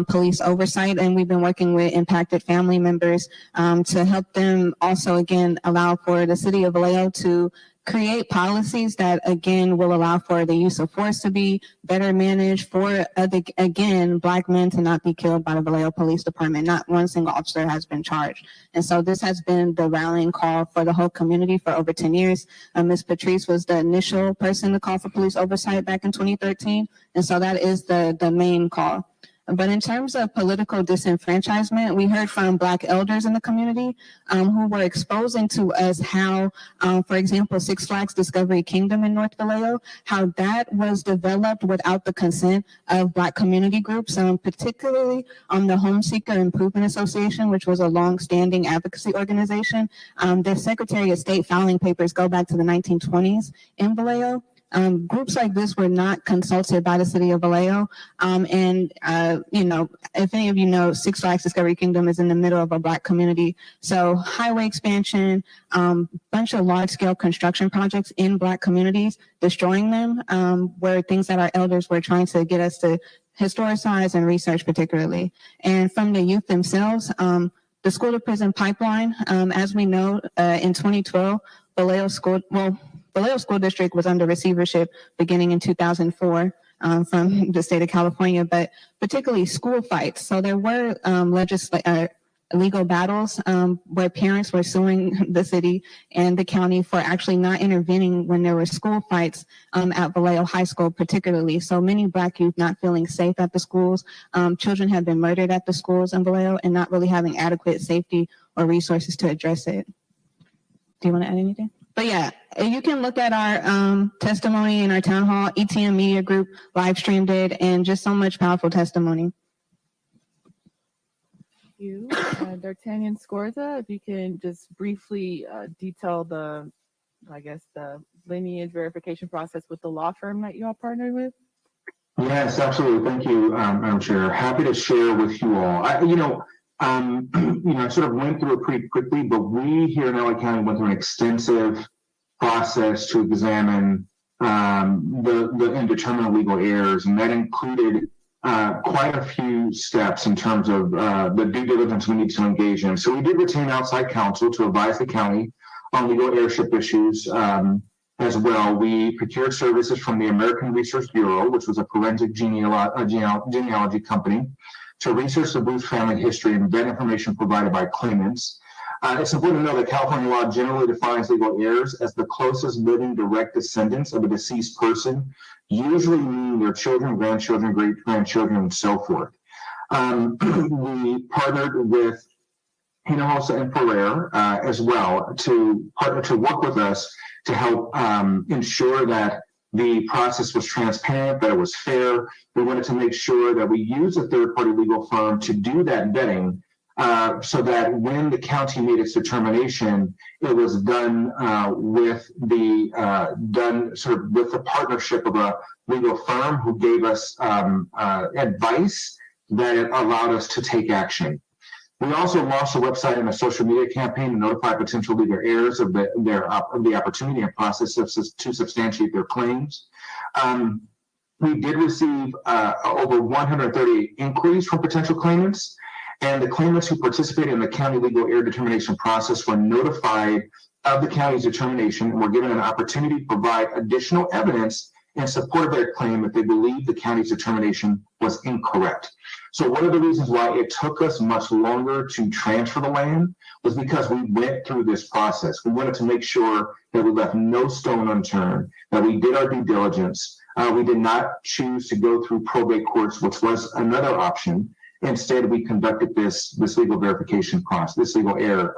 police oversight, and we've been working with impacted family members to help them also, again, allow for the city of Vallejo to create policies that, again, will allow for the use of force to be better managed, for, again, Black men to not be killed by the Vallejo Police Department. Not one single officer has been charged. And so this has been the rallying call for the whole community for over 10 years. Ms. Patrice was the initial person to call for police oversight back in 2013. And so that is the main call. But in terms of political disenfranchisement, we heard from Black elders in the community who were exposing to us how, for example, Six Flags Discovery Kingdom in North Vallejo, how that was developed without the consent of Black community groups, particularly the Home Seeker Improvement Association, which was a long-standing advocacy organization. Their Secretary of State filing papers go back to the 1920s in Vallejo. Groups like this were not consulted by the city of Vallejo. If any of you know, Six Flags Discovery Kingdom is in the middle of a Black community. So highway expansion, bunch of large scale construction projects in Black communities, destroying them were things that our elders were trying to get us to historicize and research particularly. And from the youth themselves, the school to prison pipeline, as we know, in 2012, Vallejo School District was under receivership beginning in 2004 from the state of California, but particularly school fights. So there were legal battles where parents were suing the city and the county for actually not intervening when there were school fights at Vallejo High School particularly. So many Black youth not feeling safe at the schools. Children have been murdered at the schools in Vallejo and not really having adequate safety or resources to address it. Do you want to add anything? But yeah, you can look at our testimony in our town hall. ETM Media Group live streamed it, and just so much powerful testimony. Thank you. D'Artagnan Scorza, if you can just briefly detail the lineage verification process with the law firm that you all partnered with. Yes, absolutely. Thank you, Madam Chair. Happy to share with you all. I sort of went through it pretty quickly, but we here in LA County went through an extensive process to examine and determine legal errors, and that included quite a few steps in terms of the due diligence we need to engage in. So we did retain outside counsel to advise the county on legal heirship issues as well. We procured services from the American Research Bureau, which was a forensic genealogy company, to research the Booth family history and vet information provided by claimants. It's important to know that California law generally defines legal heirs as the closest living direct descendants of a deceased person, usually meaning their children, grandchildren, great-grandchildren, and so forth. We partnered with Hinojosa and Ferrer as well to work with us to help ensure that the process was transparent, that it was fair. We wanted to make sure that we use a third-party legal firm to do that vetting so that when the county made its determination, it was done with the partnership of a legal firm who gave us advice that allowed us to take action. We also launched a website and a social media campaign to notify potential legal heirs of the opportunity and process to substantiate their claims. We did receive over 130 inquiries from potential claimants, and the claimants who participated in the county legal heir determination process were notified of the county's determination and were given an opportunity to provide additional evidence in support of their claim if they believe the county's determination was incorrect. So one of the reasons why it took us much longer to transfer the land was because we went through this process. We wanted to make sure that we left no stone unturned, that we did our due diligence, We did not choose to go through probate courts, which was another option. Instead, we conducted this legal verification process, this legal error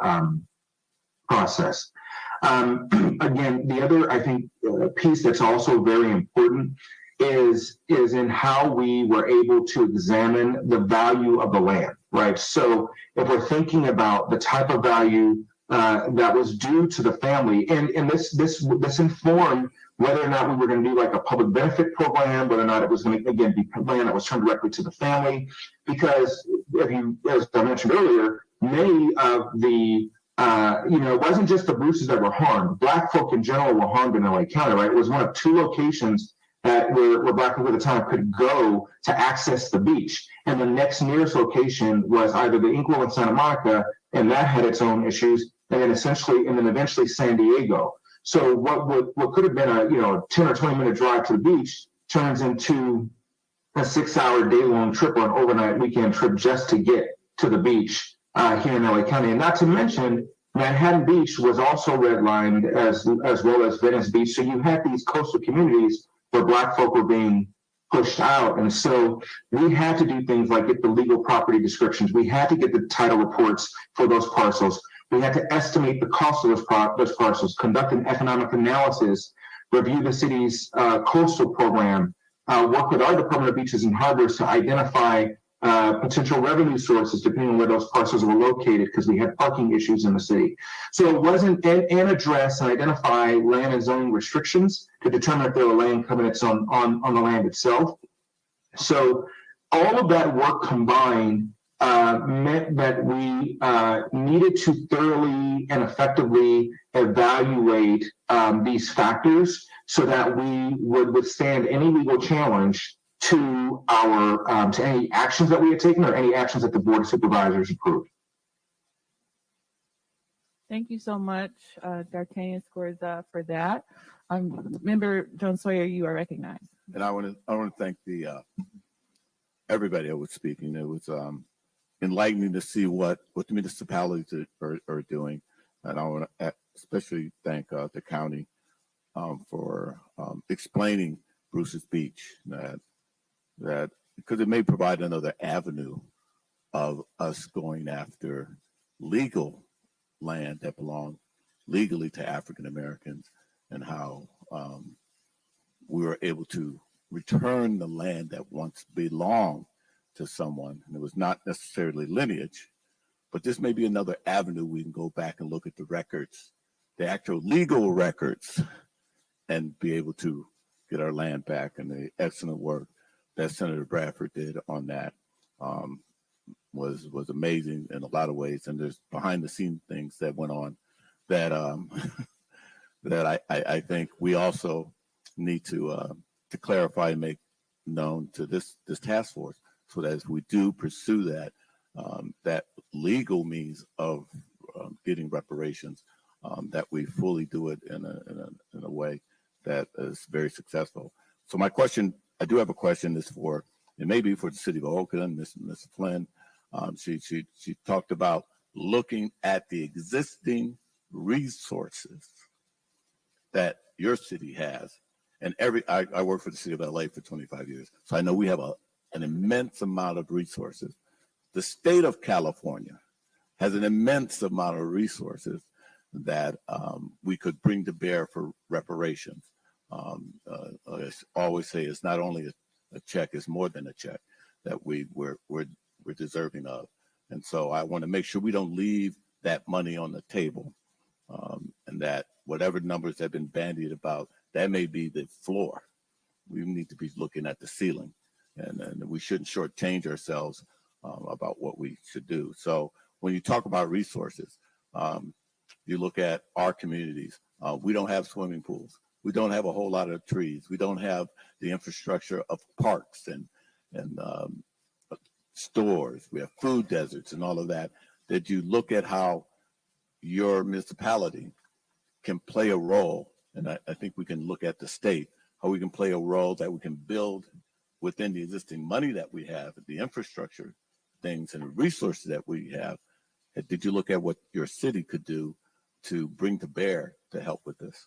process. Again, the other, I think, piece that's also very important is in how we were able to examine the value of the land, right? So if we're thinking about the type of value that was due to the family, and this informed whether or not we were going to do like a public benefit program, whether or not it was going to, again, be land that was turned directly to the family, because if you, as I mentioned earlier, many of the it wasn't just the Bruces that were harmed. Black folk in general were harmed in LA County, right? It was one of two locations that where Black people at the time could go to access the beach. And the next nearest location was either the Inkwell in Santa Monica, and that had its own issues, and then eventually San Diego. So what could have been a 10 or 20 minute drive to the beach turns into a 6-hour day-long trip or an overnight weekend trip just to get to the beach here in LA County. And not to mention, Manhattan Beach was also redlined as well as Venice Beach. So you had these coastal communities where Black folk were being pushed out. And so we had to do things like get the legal property descriptions. We had to get the title reports for those parcels. We had to estimate the cost of those parcels, conduct an economic analysis, review the city's coastal program, work with our Department of Beaches and Harbors to identify potential revenue sources depending on where those parcels were located, because we had parking issues in the city. So it wasn't and address and identify land and zoning restrictions to determine if there were land covenants on the land itself. So all of that work combined meant that we needed to thoroughly and effectively evaluate these factors so that we would withstand any legal challenge to our to any actions that we had taken or any actions that the Board of Supervisors approved. Thank you so much, D'Artagnan Scorza, for that. Member Jones Sawyer, you are recognized. And I want to thank the everybody that was speaking. It was enlightening to see what the municipalities are doing, and I want to especially thank the county for explaining Bruce's Beach that because it may provide another avenue of us going after legal land that belong legally to African Americans, and how we were able to return the land that once belonged to someone, and it was not necessarily lineage, but this may be another avenue we can go back and look at the records, the actual legal records, and be able to get our land back. And the excellent work that Senator Bradford did on that was amazing in a lot of ways. And there's behind the scenes things that went on that that I think we also need to clarify and make known to this task force, so that as we do pursue that that legal means of getting reparations, that we fully do it in a way that is very successful. So my question, I do have a question, is for, it may be for the city of Oakland, Ms. Flynn. She talked about looking at the existing resources that your city has. And I work for the city of LA for 25 years, so I know we have an immense amount of resources. The state of California has an immense amount of resources that we could bring to bear for reparations. I always say it's not only a check, it's more than a check that we're deserving of. And so I want to make sure we don't leave that money on the table, and that whatever numbers have been bandied about, that may be the floor. We need to be looking at the ceiling, and we shouldn't shortchange ourselves about what we should do. So when you talk about resources, you look at our communities, we don't have swimming pools. We don't have a whole lot of trees. We don't have the infrastructure of parks and stores. We have food deserts and all of that. That you look at how your municipality can play a role, and I think we can look at the state, how we can play a role that we can build within the existing money that we have, the infrastructure things and the resources that we have. Did you look at what your city could do to bring to bear to help with this?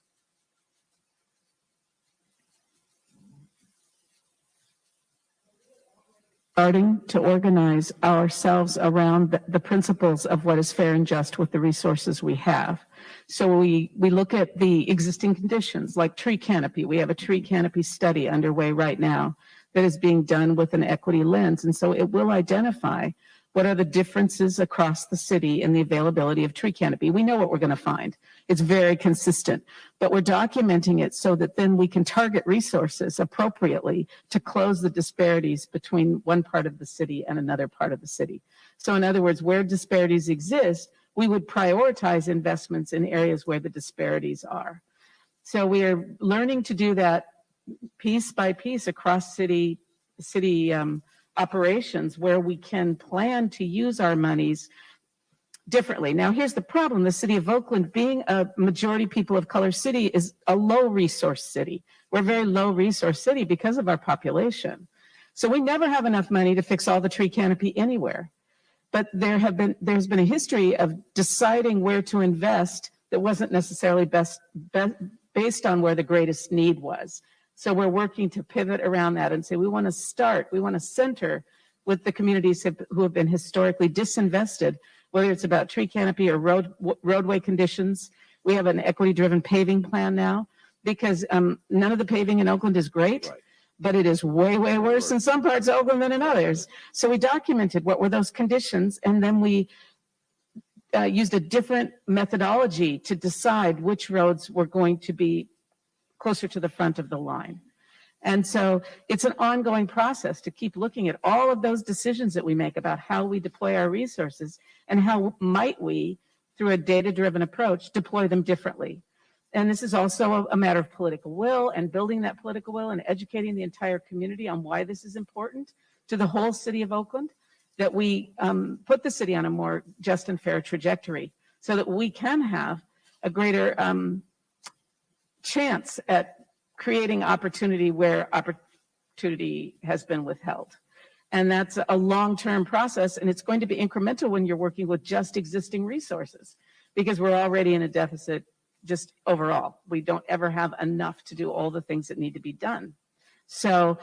starting to organize ourselves around the principles of what is fair and just with the resources we have. So we look at the existing conditions like tree canopy. We have a tree canopy study underway right now that is being done with an equity lens. And so it will identify what are the differences across the city in the availability of tree canopy. We know what we're going to find. It's very consistent, but we're documenting it so that then we can target resources appropriately to close the disparities between one part of the city and another part of the city. So in other words, where disparities exist, we would prioritize investments in areas where the disparities are. So we are learning to do that piece by piece across city operations where we can plan to use our monies differently. Now, here's the problem. The city of Oakland, being a majority people of color city, is a low resource city. We're a very low resource city because of our population. So we never have enough money to fix all the tree canopy anywhere. But there's been a history of deciding where to invest that wasn't necessarily based on where the greatest need was. So we're working to pivot around that and say we want to center with the communities who have been historically disinvested, whether it's about tree canopy or roadway conditions. We have an equity-driven paving plan now because none of the paving in Oakland is great, but it is way, way worse in some parts of Oakland than in others. So we documented what were those conditions, and then we used a different methodology to decide which roads were going to be closer to the front of the line. And so it's an ongoing process to keep looking at all of those decisions that we make about how we deploy our resources and how might we, through a data-driven approach, deploy them differently. And this is also a matter of political will and building that political will and educating the entire community on why this is important to the whole city of Oakland, that we put the city on a more just and fair trajectory so that we can have a greater chance at creating opportunity where opportunity has been withheld. And that's a long-term process, and it's going to be incremental when you're working with just existing resources because we're already in a deficit just overall. We don't ever have enough to do all the things that need to be done. So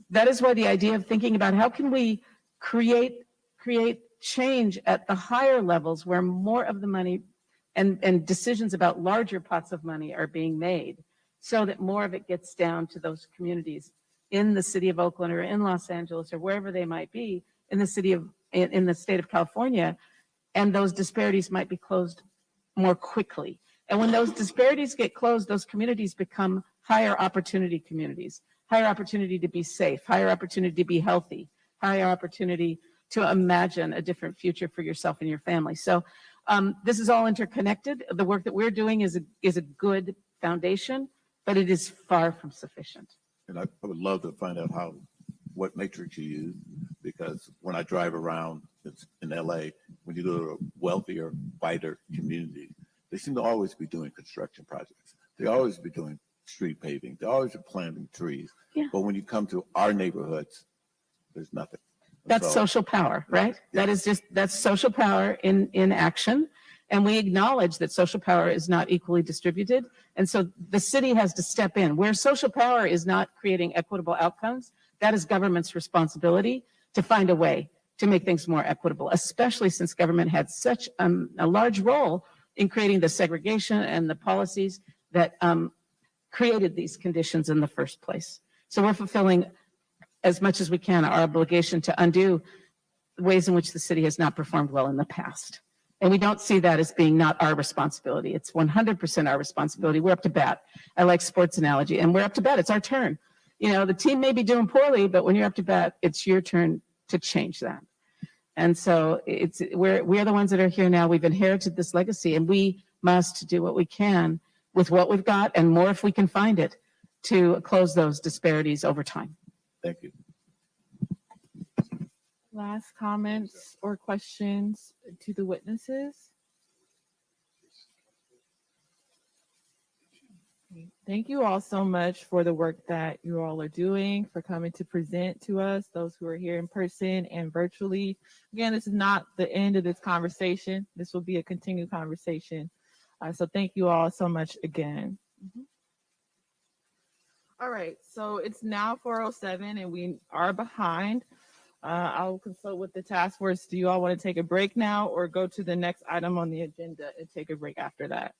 that is why the idea of thinking about how can we create change at the higher levels where more of the money and decisions about larger pots of money are being made so that more of it gets down to those communities in the city of Oakland or in Los Angeles or wherever they might be in the state of California, and those disparities might be closed more quickly. And when those disparities get closed, those communities become higher opportunity communities, higher opportunity to be safe, higher opportunity to be healthy, higher opportunity to imagine a different future for yourself and your family. So this is all interconnected. The work that we're doing is a good foundation, but it is far from sufficient. And I would love to find out what matrix you use, because when I drive around in LA, when you go to a wealthier, whiter community, they seem to always be doing construction projects. They always be doing street paving. They always are planting trees. Yeah. But when you come to our neighborhoods, there's nothing. That's social power, right? Yeah. That's social power in action. And we acknowledge that social power is not equally distributed. And so the city has to step in. Where social power is not creating equitable outcomes, that is government's responsibility to find a way to make things more equitable, especially since government had such a large role in creating the segregation and the policies that created these conditions in the first place. So we're fulfilling as much as we can our obligation to undo ways in which the city has not performed well in the past. And we don't see that as being not our responsibility. It's 100% our responsibility. We're up to bat. I like sports analogy, and we're up to bat. It's our turn. You know, the team may be doing poorly, but when you're up to bat, it's your turn to change that. And so we're the ones that are here now. We've inherited this legacy, and we must do what we can with what we've got and more if we can find it to close those disparities over time. Thank you. Last comments or questions to the witnesses? Thank you all so much for the work that you all are doing, for coming to present to us, those who are here in person and virtually. Again, this is not the end of this conversation. This will be a continued conversation. So thank you all so much again. All right, so it's now 4:07 and we are behind. I'll consult with the task force. Do you all want to take a break now or go to the next item on the agenda and take a break after that?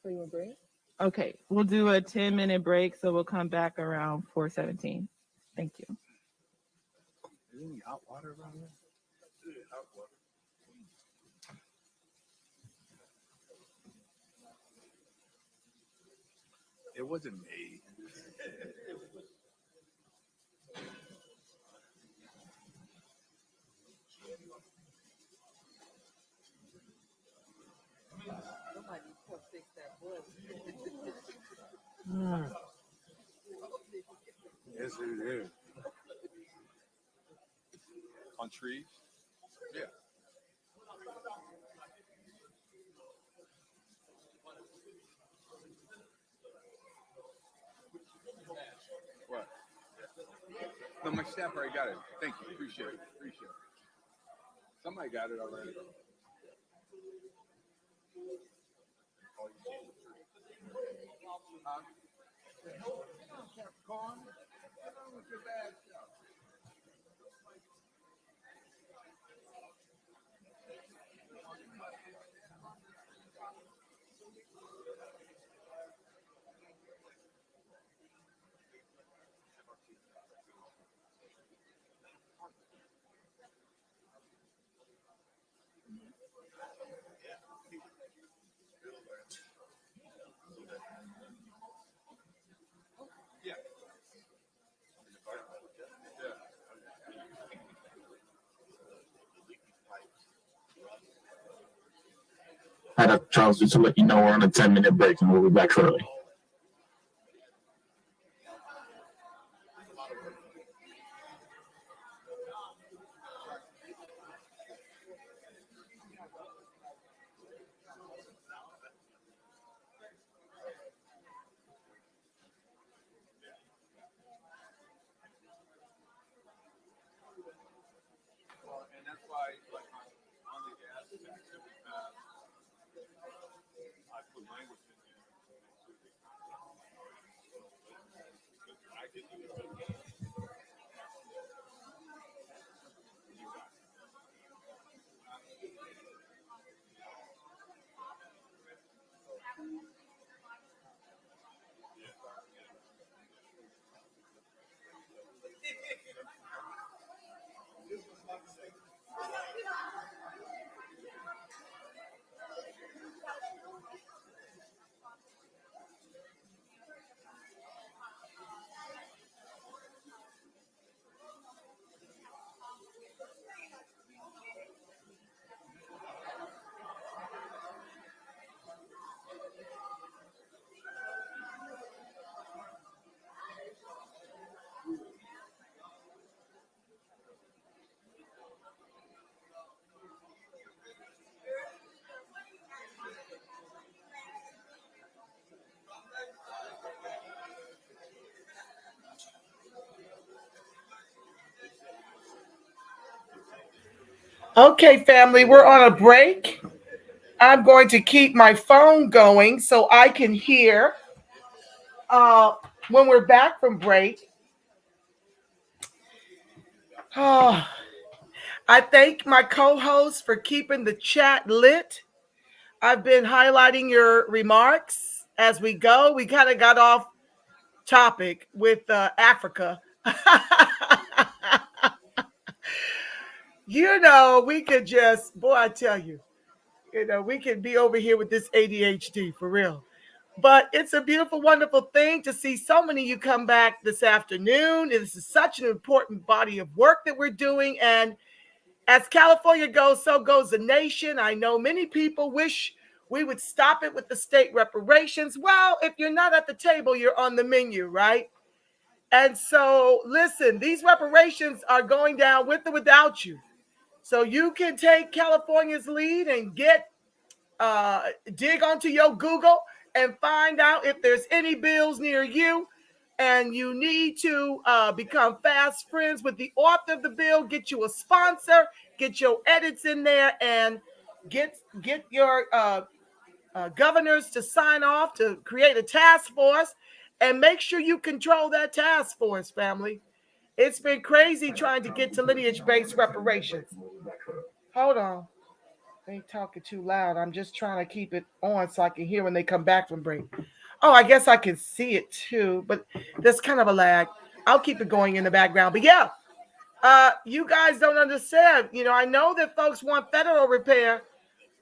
So you want a break? Okay, we'll do a 10-minute break, so we'll come back around 4:17. Thank you. Is there any hot water around there? Hot water. It wasn't me. Yes, it is. On trees? Yeah. What? No, my staff already got it. Thank you. Appreciate it. Appreciate it. Somebody got it already. Hi, Dr. Charles, just to let you know we're on a 10-minute break and we'll be back shortly. And that's why, like, on the gas tax that we passed, I put language in there. I can do it. Okay, family, we're on a break. I'm going to keep my phone going so I can hear when we're back from break. Oh, I thank my co-hosts for keeping the chat lit. I've been highlighting your remarks as we go. We kind of got off topic with Africa. You know, we could just, boy, I tell you, we could be over here with this ADHD for real. But it's a beautiful, wonderful thing to see so many of you come back this afternoon. This is such an important body of work that we're doing. And as California goes, so goes the nation. I know many people wish we would stop it with the state reparations. Well, if you're not at the table, you're on the menu, right? And so, listen, these reparations are going down with or without you. So you can take California's lead and dig onto your Google and find out if there's any bills near you. And you need to become fast friends with the author of the bill, get you a sponsor, get your edits in there, and get your governors to sign off to create a task force. And make sure you control that task force, family. It's been crazy trying to get to lineage-based reparations. Hold on. They ain't talking too loud. I'm just trying to keep it on so I can hear when they come back from break. Oh, I guess I can see it too, but there's kind of a lag. I'll keep it going in the background. But yeah, you guys don't understand. I know that folks want federal repair,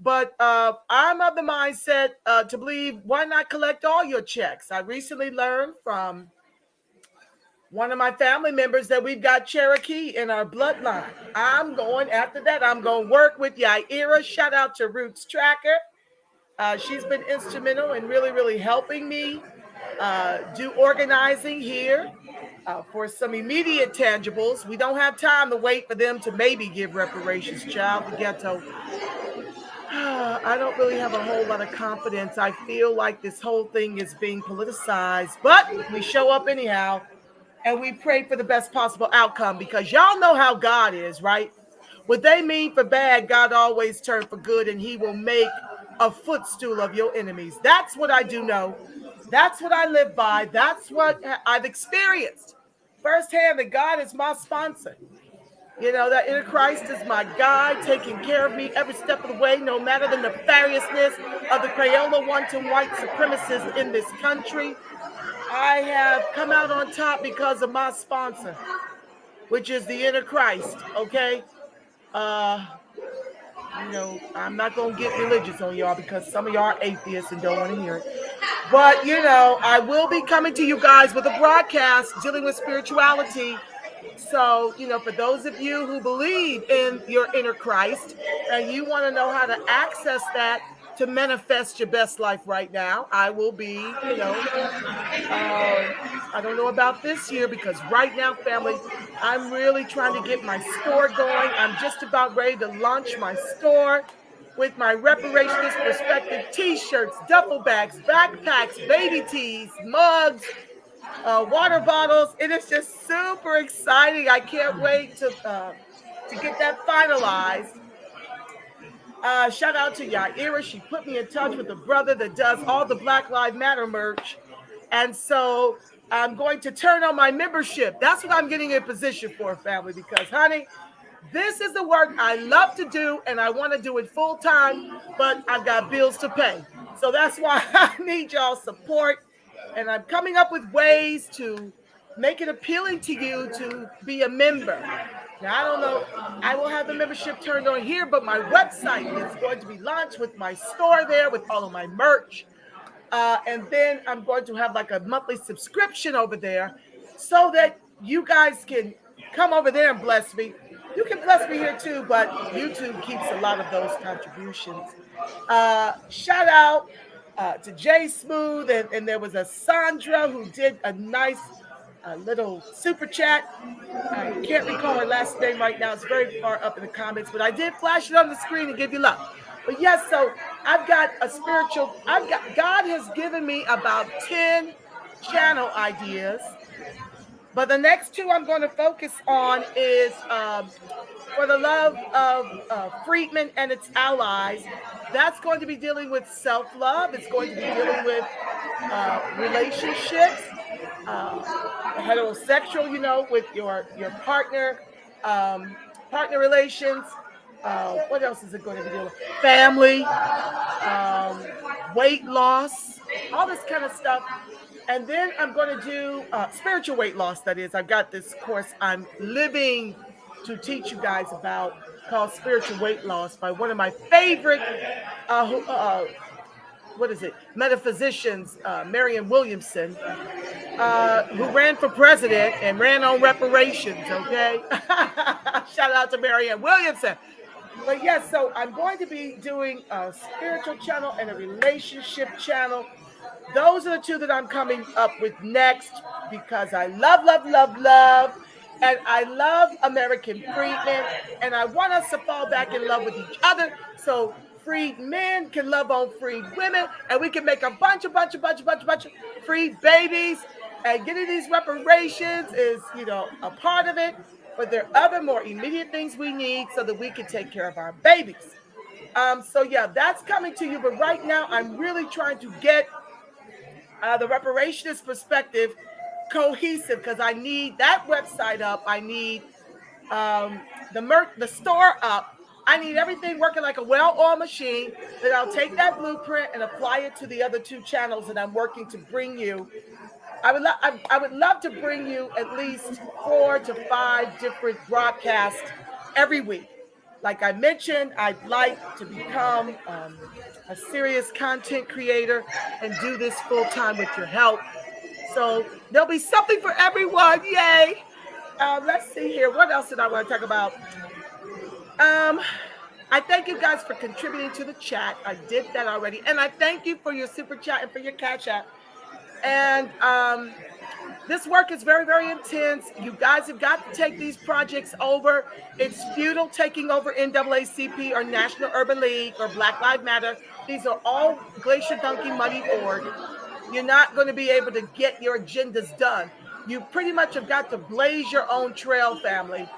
but I'm of the mindset to believe, why not collect all your checks? I recently learned from one of my family members that we've got Cherokee in our bloodline. I'm going after that. I'm going to work with Yaira. Shout out to Roots Tracker. She's been instrumental in really, really helping me do organizing here for some immediate tangibles. We don't have time to wait for them to maybe give reparations, child. The ghetto. I don't really have a whole lot of confidence. I feel like this whole thing is being politicized, but we show up anyhow. And we pray for the best possible outcome, because y'all know how God is, right? What they mean for bad, God always turns for good, and he will make a footstool of your enemies. That's what I do know. That's what I live by. That's what I've experienced firsthand, that God is my sponsor. That inner Christ is my guide, taking care of me every step of the way, no matter the nefariousness of the Crayola wanton white supremacists in this country. I have come out on top because of my sponsor, which is the inner Christ, okay? I'm not going to get religious on y'all because some of y'all are atheists and don't want to hear it. But, I will be coming to you guys with a broadcast dealing with spirituality. So, for those of you who believe in your inner Christ and you want to know how to access that to manifest your best life right now, I will be, I don't know about this year, because right now, family, I'm really trying to get my store going. I'm just about ready to launch my store with my Reparations Perspective t-shirts, duffel bags, backpacks, baby tees, mugs, water bottles. It is just super exciting. I can't wait to get that finalized. Shout out to Yaira. She put me in touch with a brother that does all the Black Lives Matter merch. And so I'm going to turn on my membership. That's what I'm getting in position for, family, because, honey, this is the work I love to do, and I want to do it full time, but I've got bills to pay. So that's why I need y'all's support. And I'm coming up with ways to make it appealing to you to be a member. Now, I don't know, I will have the membership turned on here, but my website is going to be launched with my store there with all of my merch. And then I'm going to have like a monthly subscription over there so that you guys can come over there and bless me. You can bless me here too, but YouTube keeps a lot of those contributions. Shout out to Jay Smooth, and there was a Sandra who did a nice little super chat. I can't recall her last name right now. It's very far up in the comments, but I did flash it on the screen and give you love. But yes, so I've got a spiritual, God has given me about 10 channel ideas, but the next two I'm going to focus on is for the love of Friedman and its allies. That's going to be dealing with self-love. It's going to be dealing with relationships, heterosexual, with your partner, partner relations. What else is it going to be dealing with? Family, weight loss, all this kind of stuff. And then I'm going to do spiritual weight loss. That is, I've got this course I'm living to teach you guys about, called Spiritual Weight Loss, by one of my favorite, metaphysicians, Marianne Williamson, who ran for president and ran on reparations, okay? Shout out to Marianne Williamson. But yes, so I'm going to be doing a spiritual channel and a relationship channel. Those are the two that I'm coming up with next, because I love, love, love, love. And I love American freedmen, and I want us to fall back in love with each other so freed men can love on freed women, and we can make a bunch of freed babies. And getting these reparations is, a part of it, but there are other more immediate things we need so that we can take care of our babies. So yeah, that's coming to you. But right now, I'm really trying to get the reparationist perspective cohesive, because I need that website up. I need the store up. I need everything working like a well-oiled machine. Then I'll take that blueprint and apply it to the other 2 channels that I'm working to bring you. I would love to bring you at least 4 to 5 different broadcasts every week. Like I mentioned, I'd like to become a serious content creator and do this full time with your help. So there'll be something for everyone. Yay! Let's see here. What else did I want to talk about? I thank you guys for contributing to the chat. I did that already. And I thank you for your super chat and for your cash app. And this work is very, very intense. You guys have got to take these projects over. It's futile taking over NAACP or National Urban League or Black Lives Matter. These are all Glacier Donkey money org. You're not going to be able to get your agendas done. You pretty much have got to blaze your own trail, family.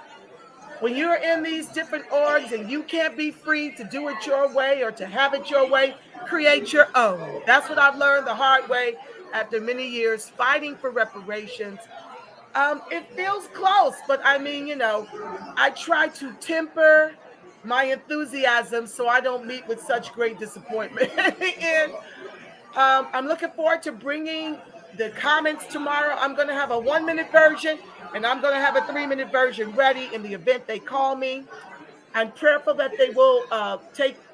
When you're in these different orgs and you can't be free to do it your way or to have it your way, create your own. That's what I've learned the hard way after many years fighting for reparations. It feels close, but I mean, you know, I try to temper my enthusiasm so I don't meet with such great disappointment. And I'm looking forward to bringing the comments tomorrow. I'm going to have a 1-minute version, and I'm going to have a 3-minute version ready in the event they call me. I'm prayerful that they will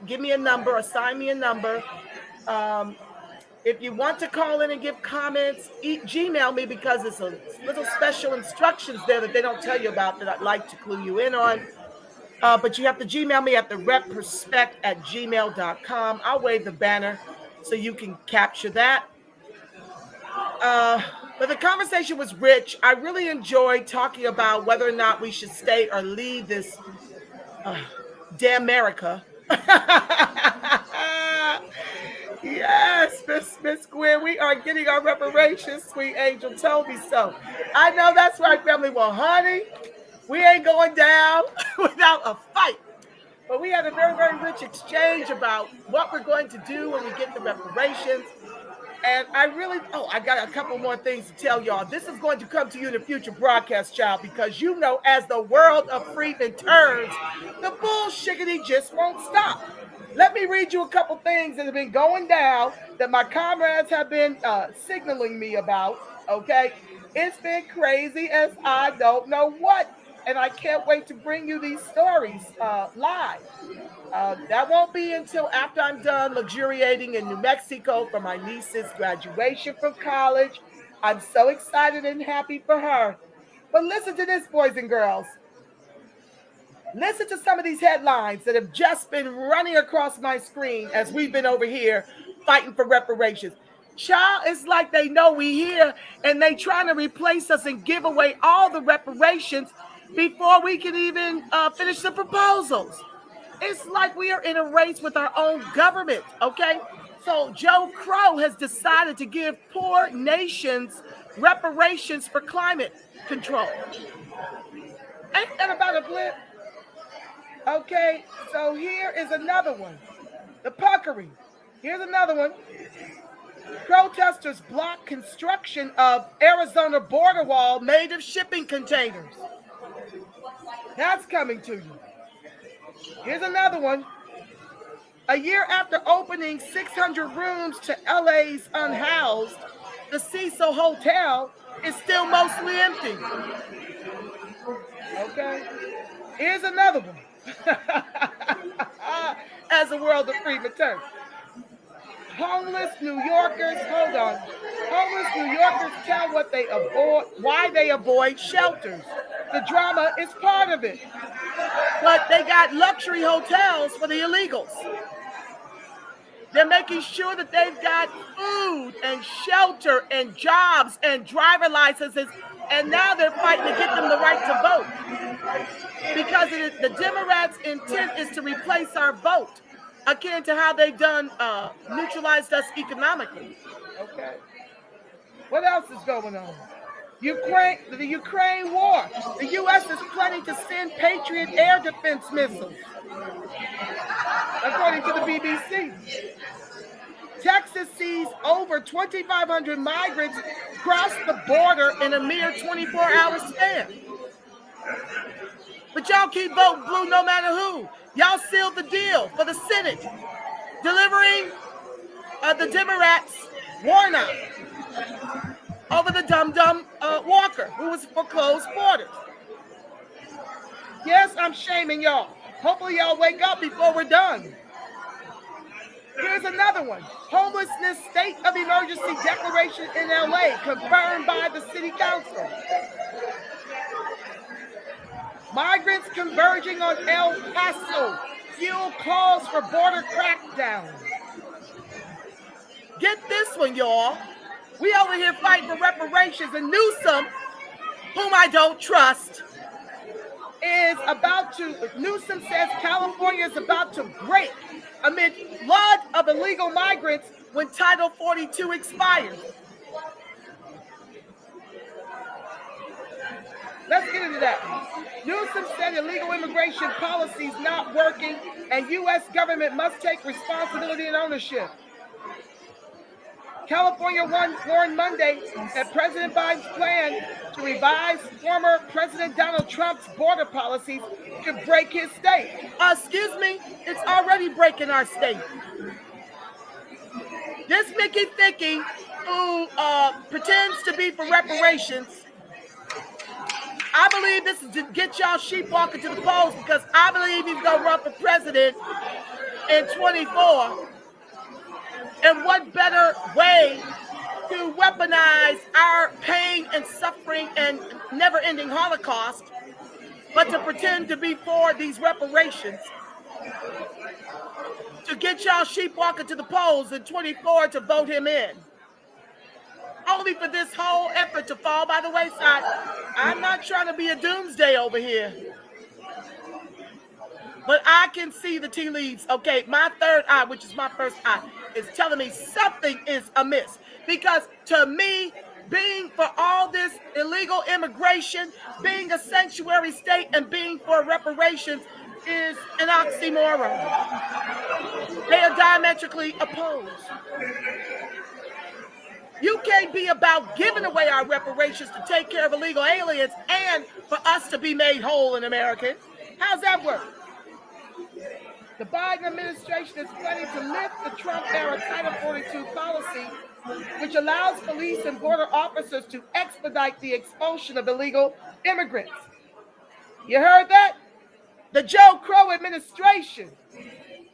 give me a number, assign me a number. If you want to call in and give comments, Gmail me, because it's a little special instructions there that they don't tell you about that I'd like to clue you in on. But you have to Gmail me at thereperspect@gmail.com. I'll wave the banner so you can capture that. But the conversation was rich. I really enjoyed talking about whether or not we should stay or leave this damn America. Yes, Miss Gwen, we are getting our reparations. Sweet Angel told me so. I know that's right, family. Well, honey, we ain't going down without a fight. But we had a very, very rich exchange about what we're going to do when we get the reparations. And I got a couple more things to tell y'all. This is going to come to you in a future broadcast, child, because you know, as the world of freedom turns, the bullshiggity just won't stop. Let me read you a couple things that have been going down that my comrades have been signaling me about, okay? It's been crazy as I don't know what, and I can't wait to bring you these stories live. That won't be until after I'm done luxuriating in New Mexico for my niece's graduation from college. I'm so excited and happy for her. But listen to this, boys and girls. Listen to some of these headlines that have just been running across my screen as we've been over here fighting for reparations. Child, it's like they know we here and they trying to replace us and give away all the reparations before we can even finish the proposals. It's like we are in a race with our own government, okay? So Joe Crow has decided to give poor nations reparations for climate control. Ain't that about a blip? Okay, so here is another one. The puckering. Here's another one. Protesters block construction of Arizona border wall made of shipping containers. That's coming to you. Here's another one. A year after opening 600 rooms to LA's unhoused, the Cecil Hotel is still mostly empty. Okay. Here's another one. As the world of freedom turns. Homeless New Yorkers tell why they avoid shelters. The drama is part of it. But they got luxury hotels for the illegals. They're making sure that they've got food and shelter and jobs and driver licenses, and now they're fighting to get them the right to vote. Because the Democrats' intent is to replace our vote, akin to how they've done neutralized us economically. Okay. What else is going on? The Ukraine war. The U.S. is planning to send Patriot air defense missiles, according to the BBC. Texas sees over 2,500 migrants cross the border in a mere 24-hour span. But y'all keep voting blue no matter who. Y'all sealed the deal for the Senate, delivering the Democrats Warnock over the dum-dum Walker, who was for closed borders. Yes, I'm shaming y'all. Hopefully y'all wake up before we're done. Here's another one. Homelessness state of emergency declaration in LA, confirmed by the city council. Migrants converging on El Paso. Fuel calls for border crackdown. Get this one, y'all. We over here fighting for reparations, and Newsom, whom I don't trust, Newsom says California is about to break amid flood of illegal migrants when Title 42 expires. Let's get into that. Newsom said illegal immigration policy is not working and U.S. government must take responsibility and ownership. California warned Monday that President Biden's plan to revise former President Donald Trump's border policies could break his state. Excuse me, it's already breaking our state. This Mickey Thicky, who pretends to be for reparations, I believe this is to get y'all sheep walking to the polls, because I believe he's going to run for president in 24. And what better way to weaponize our pain and suffering and never-ending Holocaust but to pretend to be for these reparations, to get y'all sheep walking to the polls in 24 to vote him in. Only for this whole effort to fall by the wayside. I'm not trying to be a doomsday over here, but I can see the tea leaves. Okay, my third eye, which is my first eye, is telling me something is amiss. Because to me, being for all this illegal immigration, being a sanctuary state, and being for reparations is an oxymoron. They are diametrically opposed. You can't be about giving away our reparations to take care of illegal aliens and for us to be made whole in America. How's that work? The Biden administration is planning to lift the Trump-era Title 42 policy, which allows police and border officers to expedite the expulsion of illegal immigrants. You heard that? The Joe Crow administration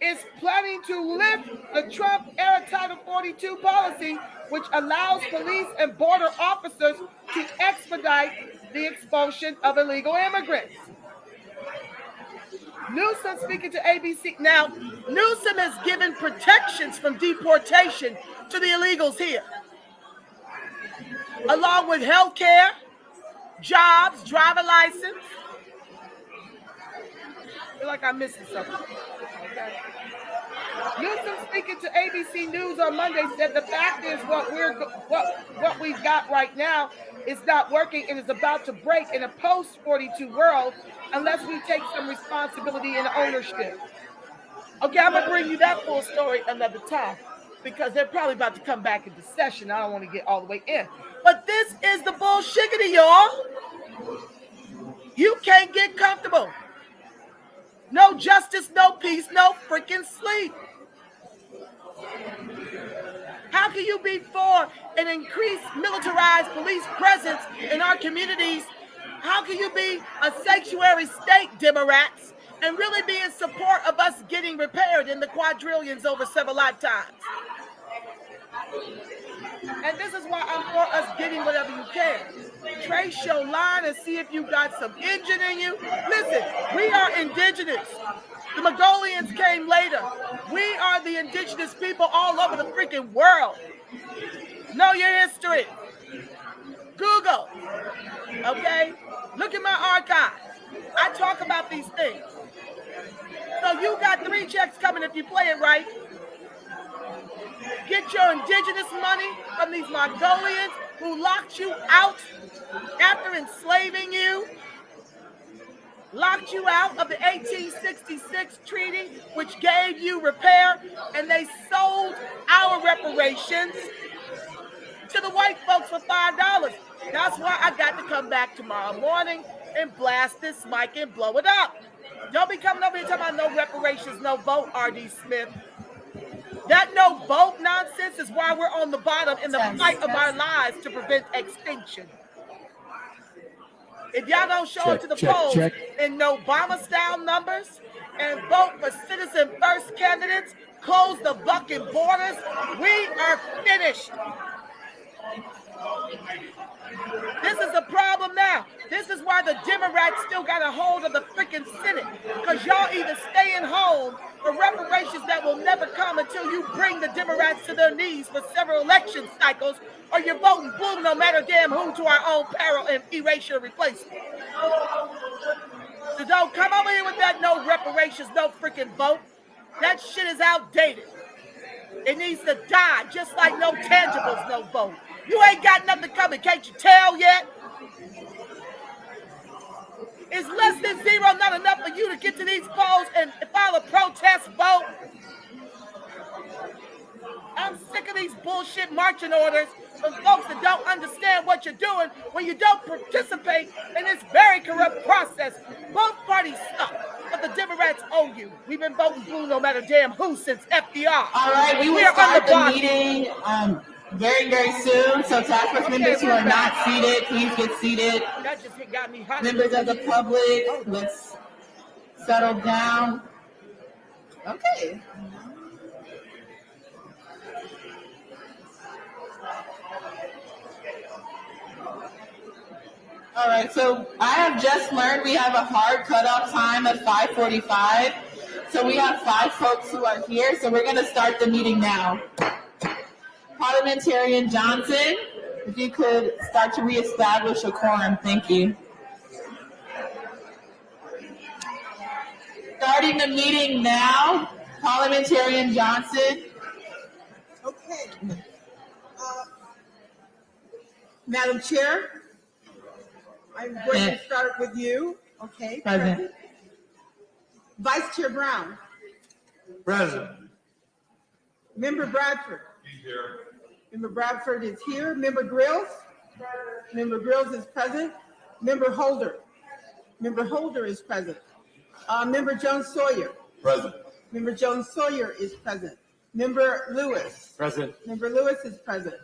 is planning to lift the Trump-era Title 42 policy, which allows police and border officers to expedite the expulsion of illegal immigrants. Newsom speaking to ABC. Now, Newsom has given protections from deportation to the illegals here, along with health care, jobs, driver license. I feel like I'm missing something. Okay. Newsom speaking to ABC News on Monday said the fact is what we've got right now is not working and is about to break in a post-42 world unless we take some responsibility and ownership. Okay, I'm going to bring you that full story another time because they're probably about to come back into session. I don't want to get all the way in. But this is the bullshiggity, y'all. You can't get comfortable. No justice, no peace, no freaking sleep. How can you be for an increased militarized police presence in our communities? How can you be a sanctuary state, Democrats, and really be in support of us getting repaired in the quadrillions over several lifetimes? And this is why I'm for us getting whatever you can. Trace your line and see if you got some engine in you. Listen, we are indigenous. The Mongolians came later. We are the indigenous people all over the freaking world. Know your history. Google. Okay? Look at my archive. I talk about these things. So you got 3 checks coming if you play it right. Get your indigenous money from these Mongolians who locked you out after enslaving you. locked you out of the 1866 treaty, which gave you repair, and they sold our reparations to the white folks for $5. That's why I got to come back tomorrow morning and blast this mic and blow it up. Don't be coming over here talking about no reparations, no vote, R.D. Smith. That no vote nonsense is why we're on the bottom in the fight of our lives to prevent extinction. If y'all don't show up to the polls in no Obama-style numbers and vote for citizen first candidates, close the fucking borders, we are finished. This is the problem now. This is why the Democrats still got a hold of the freaking Senate, because y'all either staying home for reparations that will never come until you bring the Democrats to their knees for several election cycles, or you're voting blue no matter damn who to our own peril and erasure replacement. So don't come over here with that no reparations, no freaking vote. That shit is outdated. It needs to die, just like no tangibles, no vote. You ain't got nothing coming, can't you tell yet? Is less than zero not enough for you to get to these polls and file a protest vote? I'm sick of these bullshit marching orders from folks that don't understand what you're doing when you don't participate in this very corrupt process. Both parties suck, but the Democrats owe you. We've been voting blue no matter damn who since FDR. All right, we will start the meeting very, very soon. So task force members who are not seated, please get seated. That just got me hot. Members of the public, let's settle down. Okay. All right, so I have just learned we have a hard cutoff time of 5:45. So we have 5 folks who are here, so we're going to start the meeting now. Parliamentarian Johnson, if you could start to reestablish a quorum, thank you. Starting the meeting now, Parliamentarian Johnson. Okay. Madam Chair, I'm going to start with you. Okay. Present. Vice Chair Brown. Present. Member Bradford. He's here. Member Bradford is here. Member Grills. Member Grills is present. Member Holder. Member Holder is present. Member Jones Sawyer. Present. Member Jones Sawyer is present. Member Lewis. Present. Member Lewis is present.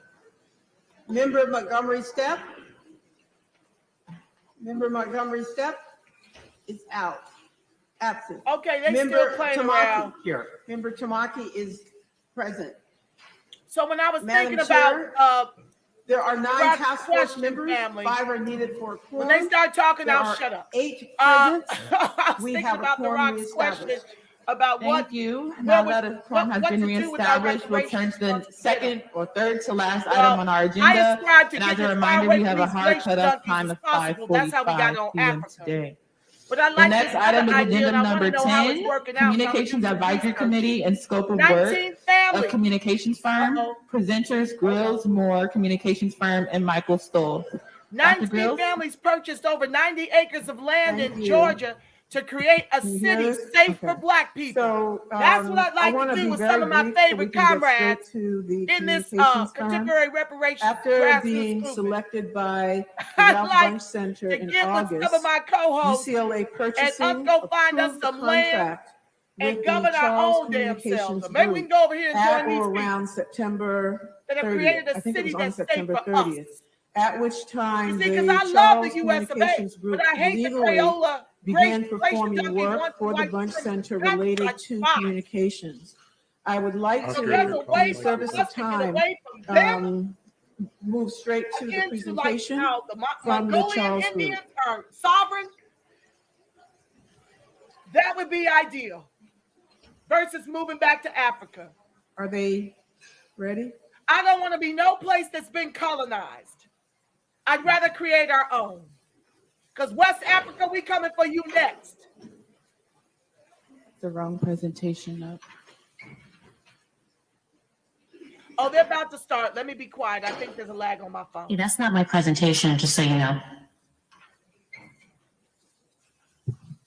Member Montgomery-Steppe. Member Montgomery-Steppe is out, absent. Okay, they Member still playing Tamaki. around. Here. Member Tamaki is present. So when I was Madam thinking Chair, about there are 9 Rock's task force question, members. family. 5 are needed for a quorum. when they start talking, There I'll are shut up. 8 I present. was We thinking have a about the quorum Rock's question reestablished. about Thank what you. Now that a quorum has what been to do with our reestablished, we'll turn to the reparations second or third to last Well, item on our I agenda. ascribe to And as getting a as far reminder, away we from have a these hard race cutoff junkies time as of possible. That's how we got 5:45 on p.m. Africa. today. But I The like next this item is other idea, agenda and I want number to know how it's 10, working out. So I'm gonna Communications do some Advisory research. Committee and scope of 19 work families. of communications firm, presenters Grills, Moore, communications firm, and Michael Stoll. Dr. 19 Grills? families purchased over 90 acres of land Thank in you. Georgia to create a Can you hear city us? safe for Okay. Black people. So That's what I'd like I want to to do be with very some of my brief so we favorite can get straight comrades to the in this communications firm. contemporary reparations After grassroots being movement. selected by the I'd Ralph like Bunche Center to in get with some of August, my co-hosts UCLA and Purchasing us go find us approved the some land contract and with govern the our Charles own damn selves. Communications Or maybe we Group can go over here and at join these or people around September that have 30th. created a I think it city was on that's safe September for us. 30th. At which time You see, the because I love Charles the US of A, Communications Group but I hate the legally Crayola began grace performing junkie work wants for the white Bunche supremacy. Center That's related like to fine. communications. I would like So to, there's a way in the for service us of to get time, away from them move straight to the into like presentation how the from the Mongolian Charles Group. Indians are sovereign. That would be ideal versus moving back to Africa. Are they ready? I don't want to be no place that's been colonized. I'd rather create our own. Because West Africa, we coming for you next. The wrong presentation up. Oh, they're about to start. Let me be quiet. I think there's a lag on my phone. Yeah, that's not my presentation, just so you know.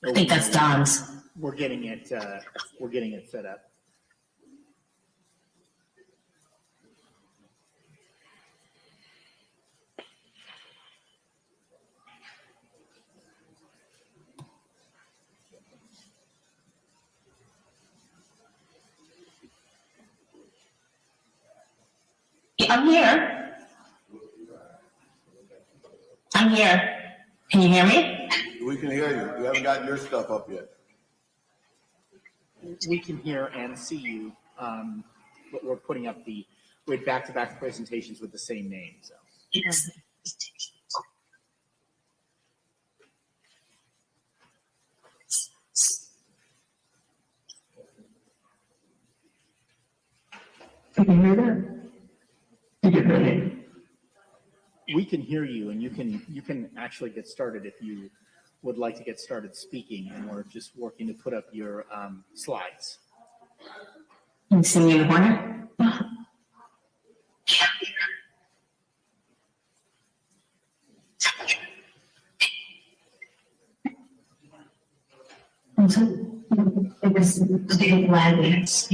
I think that's Don's. We're getting it set up. I'm here. I'm here. Can you hear me? We can hear you. You haven't gotten your stuff up yet. We can hear and see you. But we're putting up we had back-to-back presentations with the same name. So. Yes. You can hear that? You can hear me? We can hear you, and you can actually get started if you would like to get started speaking, and we're just working to put up your slides. Can you see me in the corner? It was big language.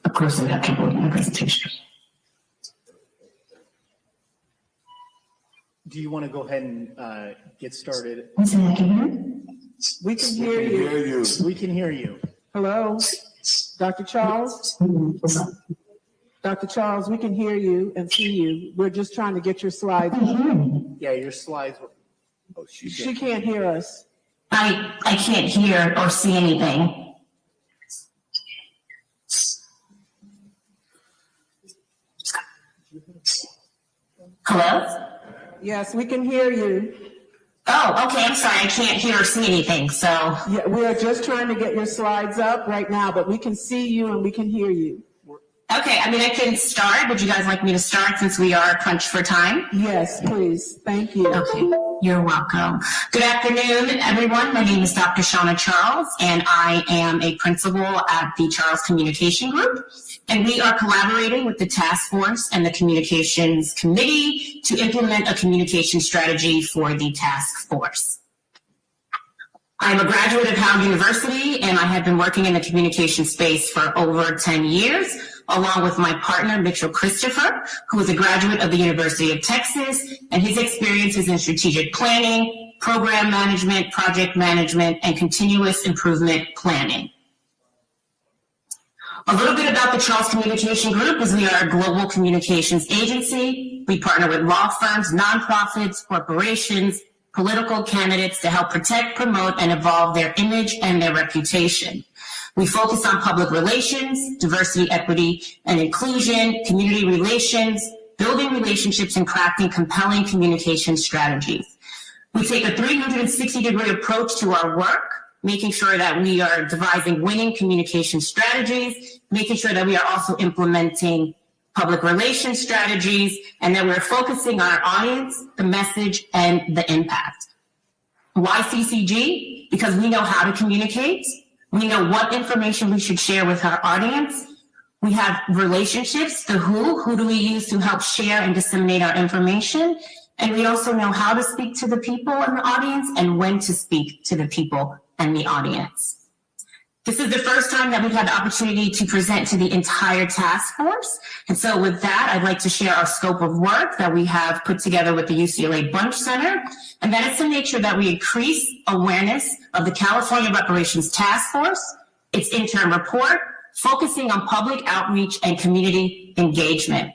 Of course, I have trouble with my presentation. Do you want to go ahead and get started? We can hear you. We can hear you. Hello, Dr. Charles? Dr. Charles, we can hear you and see you. We're just trying to get your slides. Yeah, your slides. Oh, she can't hear us. I can't hear or see anything. Hello? Yes, we can hear you. Oh, okay. I'm sorry. I can't hear or see anything. So yeah, we are just trying to get your slides up right now, but we can see you and we can hear you. Okay. I mean, I can start. Would you guys like me to start since we are crunched for time? Yes, please. Thank you. Okay. You're welcome. Good afternoon, everyone. My name is Dr. Shauna Charles, and I am a principal at the Charles Communication Group. And we are collaborating with the task force and the communications committee to implement a communication strategy for the task force. I'm a graduate of Howard University, and I have been working in the communication space for over 10 years, along with my partner, Mitchell Christopher, who is a graduate of the University of Texas, and his experience is in strategic planning, program management, project management, and continuous improvement planning. A little bit about the Charles Communication Group is we are a global communications agency. We partner with law firms, nonprofits, corporations, political candidates to help protect, promote, and evolve their image and their reputation. We focus on public relations, diversity, equity, and inclusion, community relations, building relationships, and crafting compelling communication strategies. We take a 360-degree approach to our work, making sure that we are devising winning communication strategies, making sure that we are also implementing public relations strategies, and that we're focusing on our audience, the message, and the impact. Why CCG? Because we know how to communicate. We know what information we should share with our audience. We have relationships, the who do we use to help share and disseminate our information? And we also know how to speak to the people in the audience and when to speak to the people and the audience. This is the first time that we've had the opportunity to present to the entire task force. And so with that, I'd like to share our scope of work that we have put together with the UCLA Bunch Center. And that is to make sure that we increase awareness of the California Reparations Task Force, its interim report, focusing on public outreach and community engagement.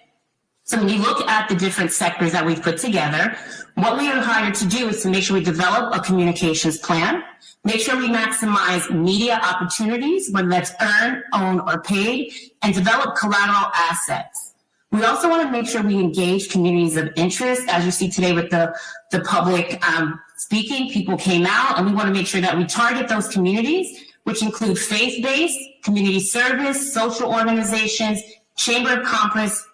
So when you look at the different sectors that we've put together, what we are hired to do is to make sure we develop a communications plan, make sure we maximize media opportunities, whether that's earned, owned, or paid, and develop collateral assets. We also want to make sure we engage communities of interest. As you see today with the public speaking, people came out, and we want to make sure that we target those communities, which include faith-based, community service, social organizations, Chamber of Commerce,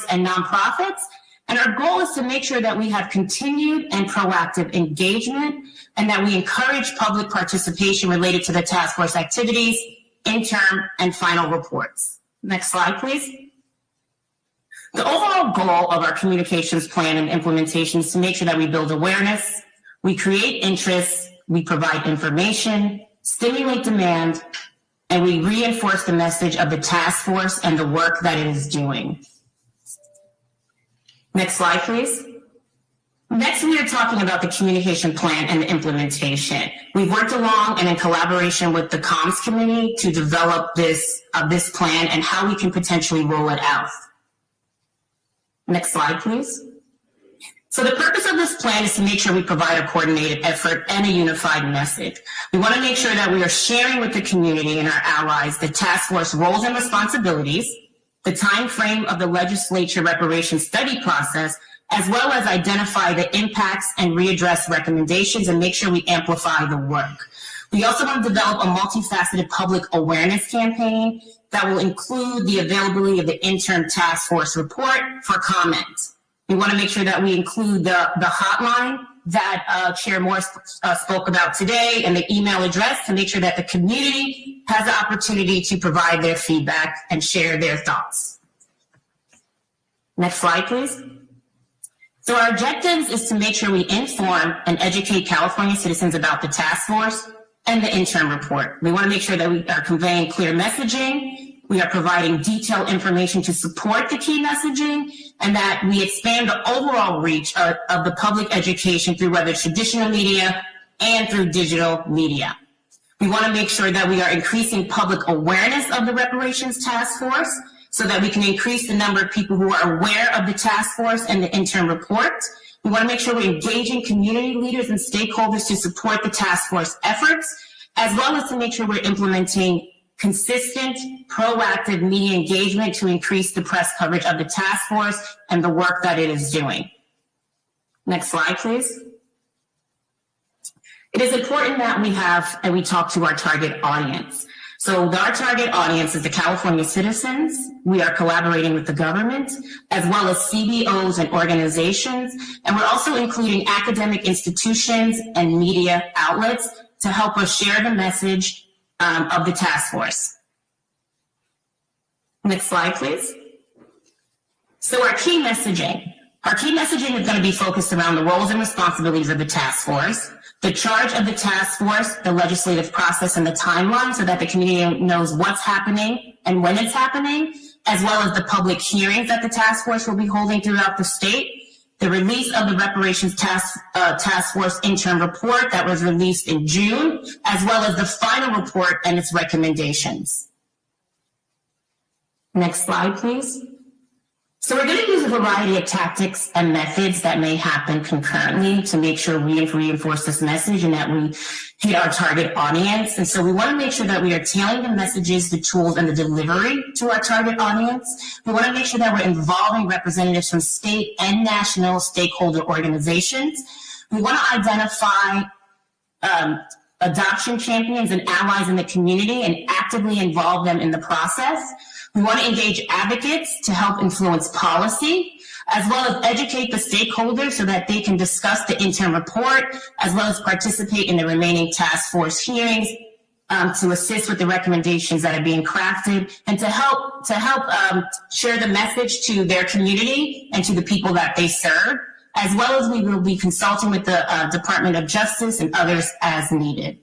and nonprofits, And our goal is to make sure that we have continued and proactive engagement and that we encourage public participation related to the task force activities, interim, and final reports. Next slide, please. The overall goal of our communications plan and implementation is to make sure that we build awareness, we create interest, we provide information, stimulate demand, and we reinforce the message of the task force and the work that it is doing. Next slide, please. Next, we are talking about the communication plan and the implementation. We've worked along and in collaboration with the comms committee to develop this plan and how we can potentially roll it out. Next slide, please. So the purpose of this plan is to make sure we provide a coordinated effort and a unified message. We want to make sure that we are sharing with the community and our allies the task force roles and responsibilities, the time frame of the legislature reparation study process, as well as identify the impacts and readdress recommendations and make sure we amplify the work. We also want to develop a multifaceted public awareness campaign that will include the availability of the interim task force report for comment. We want to make sure that we include the hotline that Chair Morris spoke about today and the email address to make sure that the community has the opportunity to provide their feedback and share their thoughts. Next slide, please. So our objectives is to make sure we inform and educate California citizens about the task force and the interim report. We want to make sure that we are conveying clear messaging, we are providing detailed information to support the key messaging, and that we expand the overall reach of the public education through whether traditional media and through digital media. We want to make sure that we are increasing public awareness of the reparations task force so that we can increase the number of people who are aware of the task force and the interim report. We want to make sure we're engaging community leaders and stakeholders to support the task force efforts, as well as to make sure we're implementing consistent, proactive media engagement to increase the press coverage of the task force and the work that it is doing. Next slide, please. It is important that we talk to our target audience. So our target audience is the California citizens. We are collaborating with the government, as well as CBOs and organizations. And we're also including academic institutions and media outlets to help us share the message of the task force. Next slide, please. So our key messaging. Our key messaging is going to be focused around the roles and responsibilities of the task force, the charge of the task force, the legislative process, and the timeline so that the community knows what's happening and when it's happening, as well as the public hearings that the task force will be holding throughout the state, the release of the reparations task force interim report that was released in June, as well as the final report and its recommendations. Next slide, please. So we're going to use a variety of tactics and methods that may happen concurrently to make sure we reinforce this message and that we hit our target audience. And so we want to make sure that we are tailoring the messages, the tools, and the delivery to our target audience. We want to make sure that we're involving representatives from state and national stakeholder organizations. We want to identify adoption champions and allies in the community and actively involve them in the process. We want to engage advocates to help influence policy, as well as educate the stakeholders so that they can discuss the interim report, as well as participate in the remaining task force hearings to assist with the recommendations that are being crafted and to help share the message to their community and to the people that they serve, as well as we will be consulting with the Department of Justice and others as needed.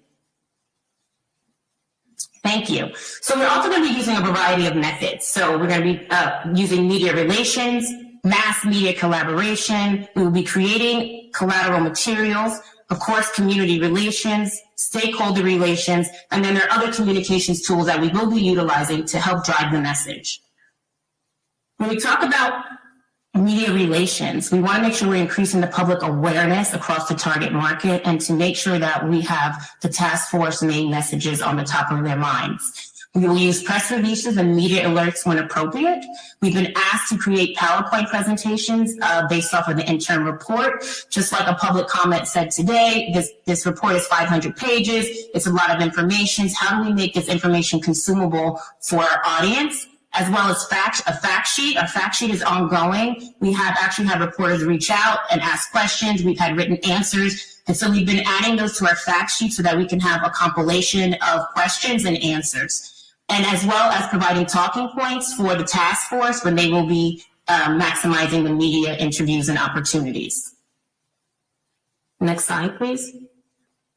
Thank you. So we're also going to be using a variety of methods. So we're going to be using media relations, mass media collaboration. We will be creating collateral materials, of course, community relations, stakeholder relations, and then there are other communications tools that we will be utilizing to help drive the message. When we talk about media relations, we want to make sure we're increasing the public awareness across the target market and to make sure that we have the task force main messages on the top of their minds. We will use press releases and media alerts when appropriate. We've been asked to create PowerPoint presentations based off of the interim report. Just like a public comment said today, this report is 500 pages. It's a lot of information. How do we make this information consumable for our audience? as well as a fact sheet. Our fact sheet is ongoing. We have actually had reporters reach out and ask questions. We've had written answers. And so we've been adding those to our fact sheet so that we can have a compilation of questions and answers. And as well as providing talking points for the task force when they will be maximizing the media interviews and opportunities. Next slide, please.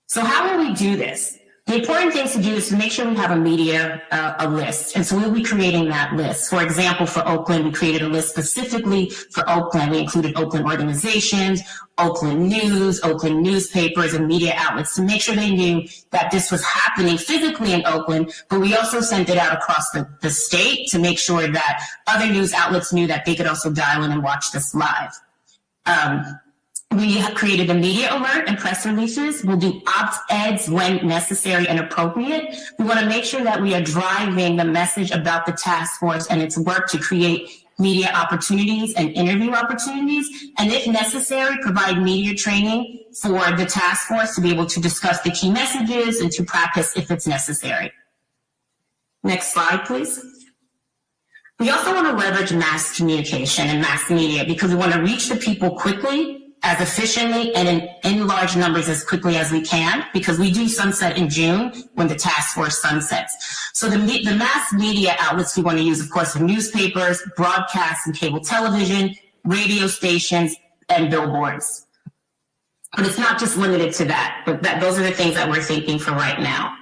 So how will we do this? The important thing to do is to make sure we have a media list. And so we'll be creating that list. For example, for Oakland, we created a list specifically for Oakland. We included Oakland organizations, Oakland news, Oakland newspapers, and media outlets to make sure they knew that this was happening physically in Oakland, but we also sent it out across the state to make sure that other news outlets knew that they could also dial in and watch this live. We have created a media alert and press releases. We'll do opt-eds when necessary and appropriate. We want to make sure that we are driving the message about the task force and its work to create media opportunities and interview opportunities. And if necessary, provide media training for the task force to be able to discuss the key messages and to practice if it's necessary. Next slide, please. We also want to leverage mass communication and mass media because we want to reach the people quickly, as efficiently and in large numbers as quickly as we can, because we do sunset in June when the task force sunsets. So the mass media outlets we want to use, of course, are newspapers, broadcast and cable television, radio stations, and billboards. But it's not just limited to that, but those are the things that we're thinking for right now.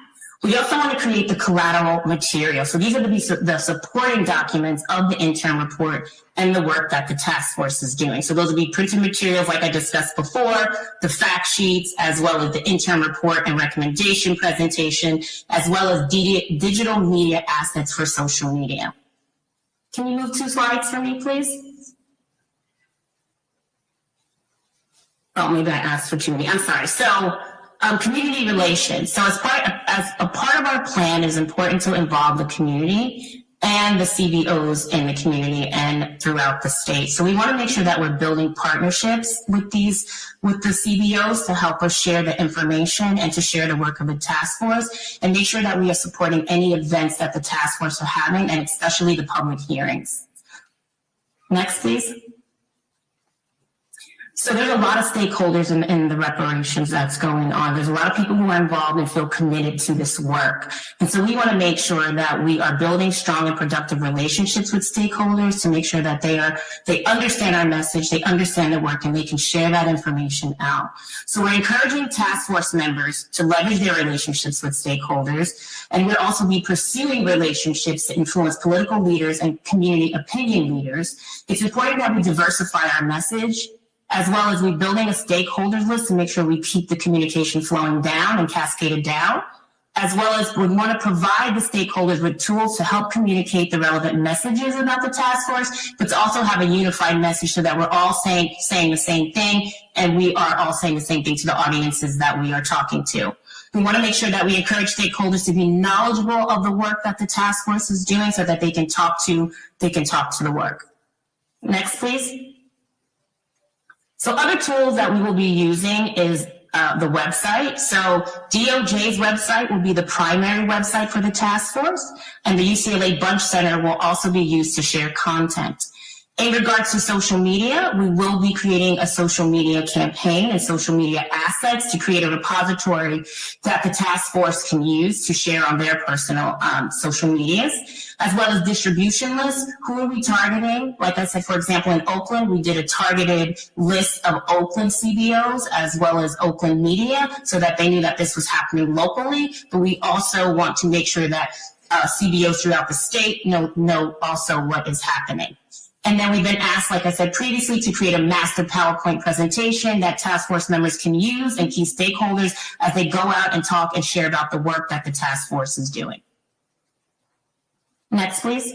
We also want to create the collateral material. So these are the supporting documents of the interim report and the work that the task force is doing. So those will be printed materials like I discussed before, the fact sheets, as well as the interim report and recommendation presentation, as well as digital media assets for social media. Can you move 2 slides for me, please? Oh, maybe I asked for too many. I'm sorry. So community relations. So as a part of our plan, it's important to involve the community and the CBOs in the community and throughout the state. So we want to make sure that we're building partnerships with the CBOs to help us share the information and to share the work of the task force and make sure that we are supporting any events that the task force are having, and especially the public hearings. Next, please. So there's a lot of stakeholders in the reparations that's going on. There's a lot of people who are involved and feel committed to this work. And so we want to make sure that we are building strong and productive relationships with stakeholders to make sure that they understand our message, they understand the work, and they can share that information out. So we're encouraging task force members to leverage their relationships with stakeholders, and we'll also be pursuing relationships to influence political leaders and community opinion leaders. It's important that we diversify our message, as well as we building a stakeholders list to make sure we keep the communication flowing down and cascaded down, as well as we want to provide the stakeholders with tools to help communicate the relevant messages about the task force, but to also have a unified message so that we're all saying the same thing, and we are all saying the same thing to the audiences that we are talking to. We want to make sure that we encourage stakeholders to be knowledgeable of the work that the task force is doing so that they can talk to the work. Next, please. So other tools that we will be using is the website. So DOJ's website will be the primary website for the task force, and the UCLA Bunch Center will also be used to share content. In regards to social media, we will be creating a social media campaign and social media assets to create a repository that the task force can use to share on their personal social medias, as well as distribution lists. Who are we targeting? Like I said, for example, in Oakland, we did a targeted list of Oakland CBOs as well as Oakland media so that they knew that this was happening locally, but we also want to make sure that CBOs throughout the state know also what is happening. And then we've been asked, like I said previously, to create a master PowerPoint presentation that task force members can use and key stakeholders as they go out and talk and share about the work that the task force is doing. Next, please.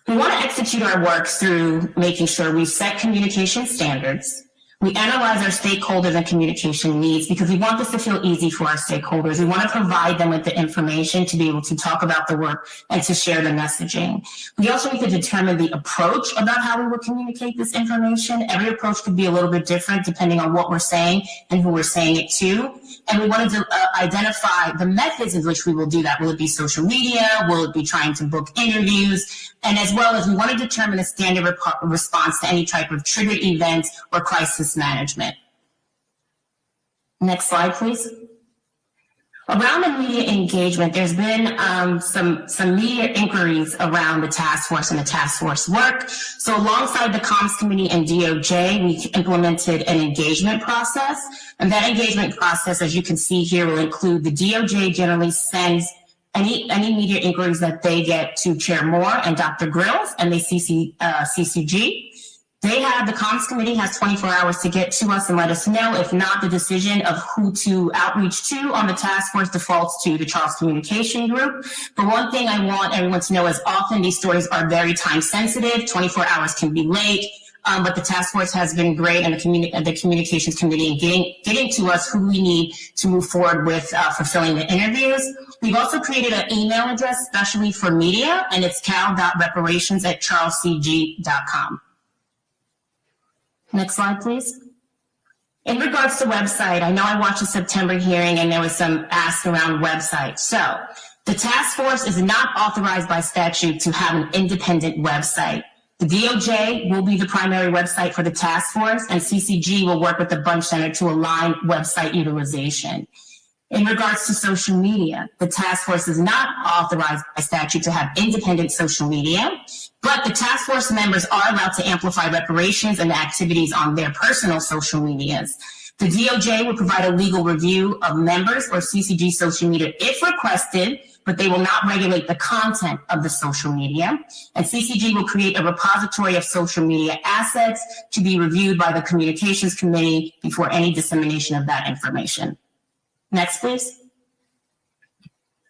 We want to execute our work through making sure we set communication standards. We analyze our stakeholders and communication needs because we want this to feel easy for our stakeholders. We want to provide them with the information to be able to talk about the work and to share the messaging. We also need to determine the approach about how we will communicate this information. Every approach could be a little bit different depending on what we're saying and who we're saying it to. and we wanted to identify the methods in which we will do that. Will it be social media? Will it be trying to book interviews? And as well as we want to determine a standard response to any type of triggered event or crisis management. Next slide, please. Around the media engagement, there's been some media inquiries around the task force and the task force work. So alongside the Comms Committee and DOJ, we implemented an engagement process. And that engagement process, as you can see here, will include the DOJ generally sends any media inquiries that they get to Chair Moore and Dr. Grills, and they CCG. The Comms Committee has 24 hours to get to us and let us know. If not, the decision of who to outreach to on the task force defaults to the Charles Communication Group. But one thing I want everyone to know is often these stories are very time sensitive. 24 hours can be late, but the task force has been great, and the Communications Committee in getting to us who we need to move forward with fulfilling the interviews. We've also created an email address especially for media, and it's cal.reparations@charlescg.com. Next slide, please. In regards to website, I know I watched the September hearing and there was some ask around website. So the task force is not authorized by statute to have an independent website. The DOJ will be the primary website for the task force, and CCG will work with the Bunch Center to align website utilization. In regards to social media, the task force is not authorized by statute to have independent social media, but the task force members are allowed to amplify reparations and activities on their personal social medias. The DOJ will provide a legal review of members or CCG social media if requested, but they will not regulate the content of the social media. And CCG will create a repository of social media assets to be reviewed by the Communications Committee before any dissemination of that information. Next, please.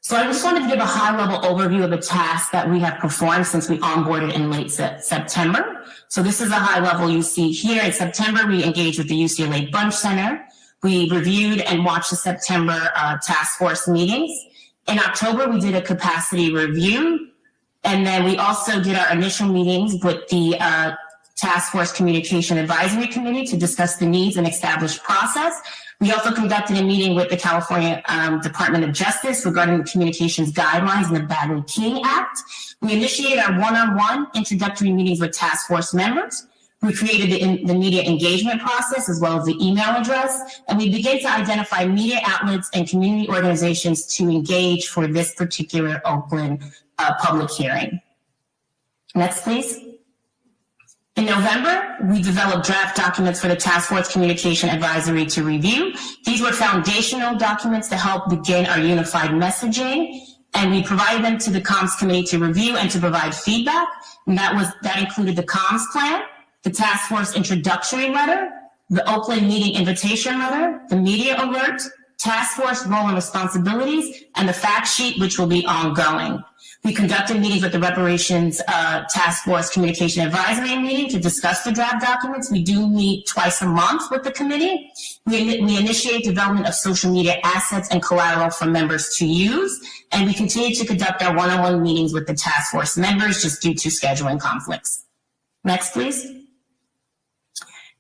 So I just wanted to give a high-level overview of the tasks that we have performed since we onboarded in late September. So this is a high level you see here. In September, we engaged with the UCLA Bunch Center. We reviewed and watched the September task force meetings. In October, we did a capacity review. And then we also did our initial meetings with the Task Force Communication Advisory Committee to discuss the needs and establish process. We also conducted a meeting with the California Department of Justice regarding the communications guidelines in the Bagley-King Act. We initiated our one-on-one introductory meetings with task force members. We created the media engagement process as well as the email address, and we began to identify media outlets and community organizations to engage for this particular Oakland public hearing. Next, please. In November, we developed draft documents for the Task Force Communication Advisory to review. These were foundational documents to help begin our unified messaging, and we provided them to the Comms Committee to review and to provide feedback. And that included the Comms Plan, the Task Force Introductory Letter, the Oakland Meeting Invitation Letter, the Media Alert, Task Force Role and Responsibilities, and the Fact Sheet, which will be ongoing. We conducted meetings with the Reparations Task Force Communication Advisory meeting to discuss the draft documents. We do meet twice a month with the committee. We initiate development of social media assets and collateral for members to use, and we continue to conduct our one-on-one meetings with the task force members just due to scheduling conflicts. Next, please.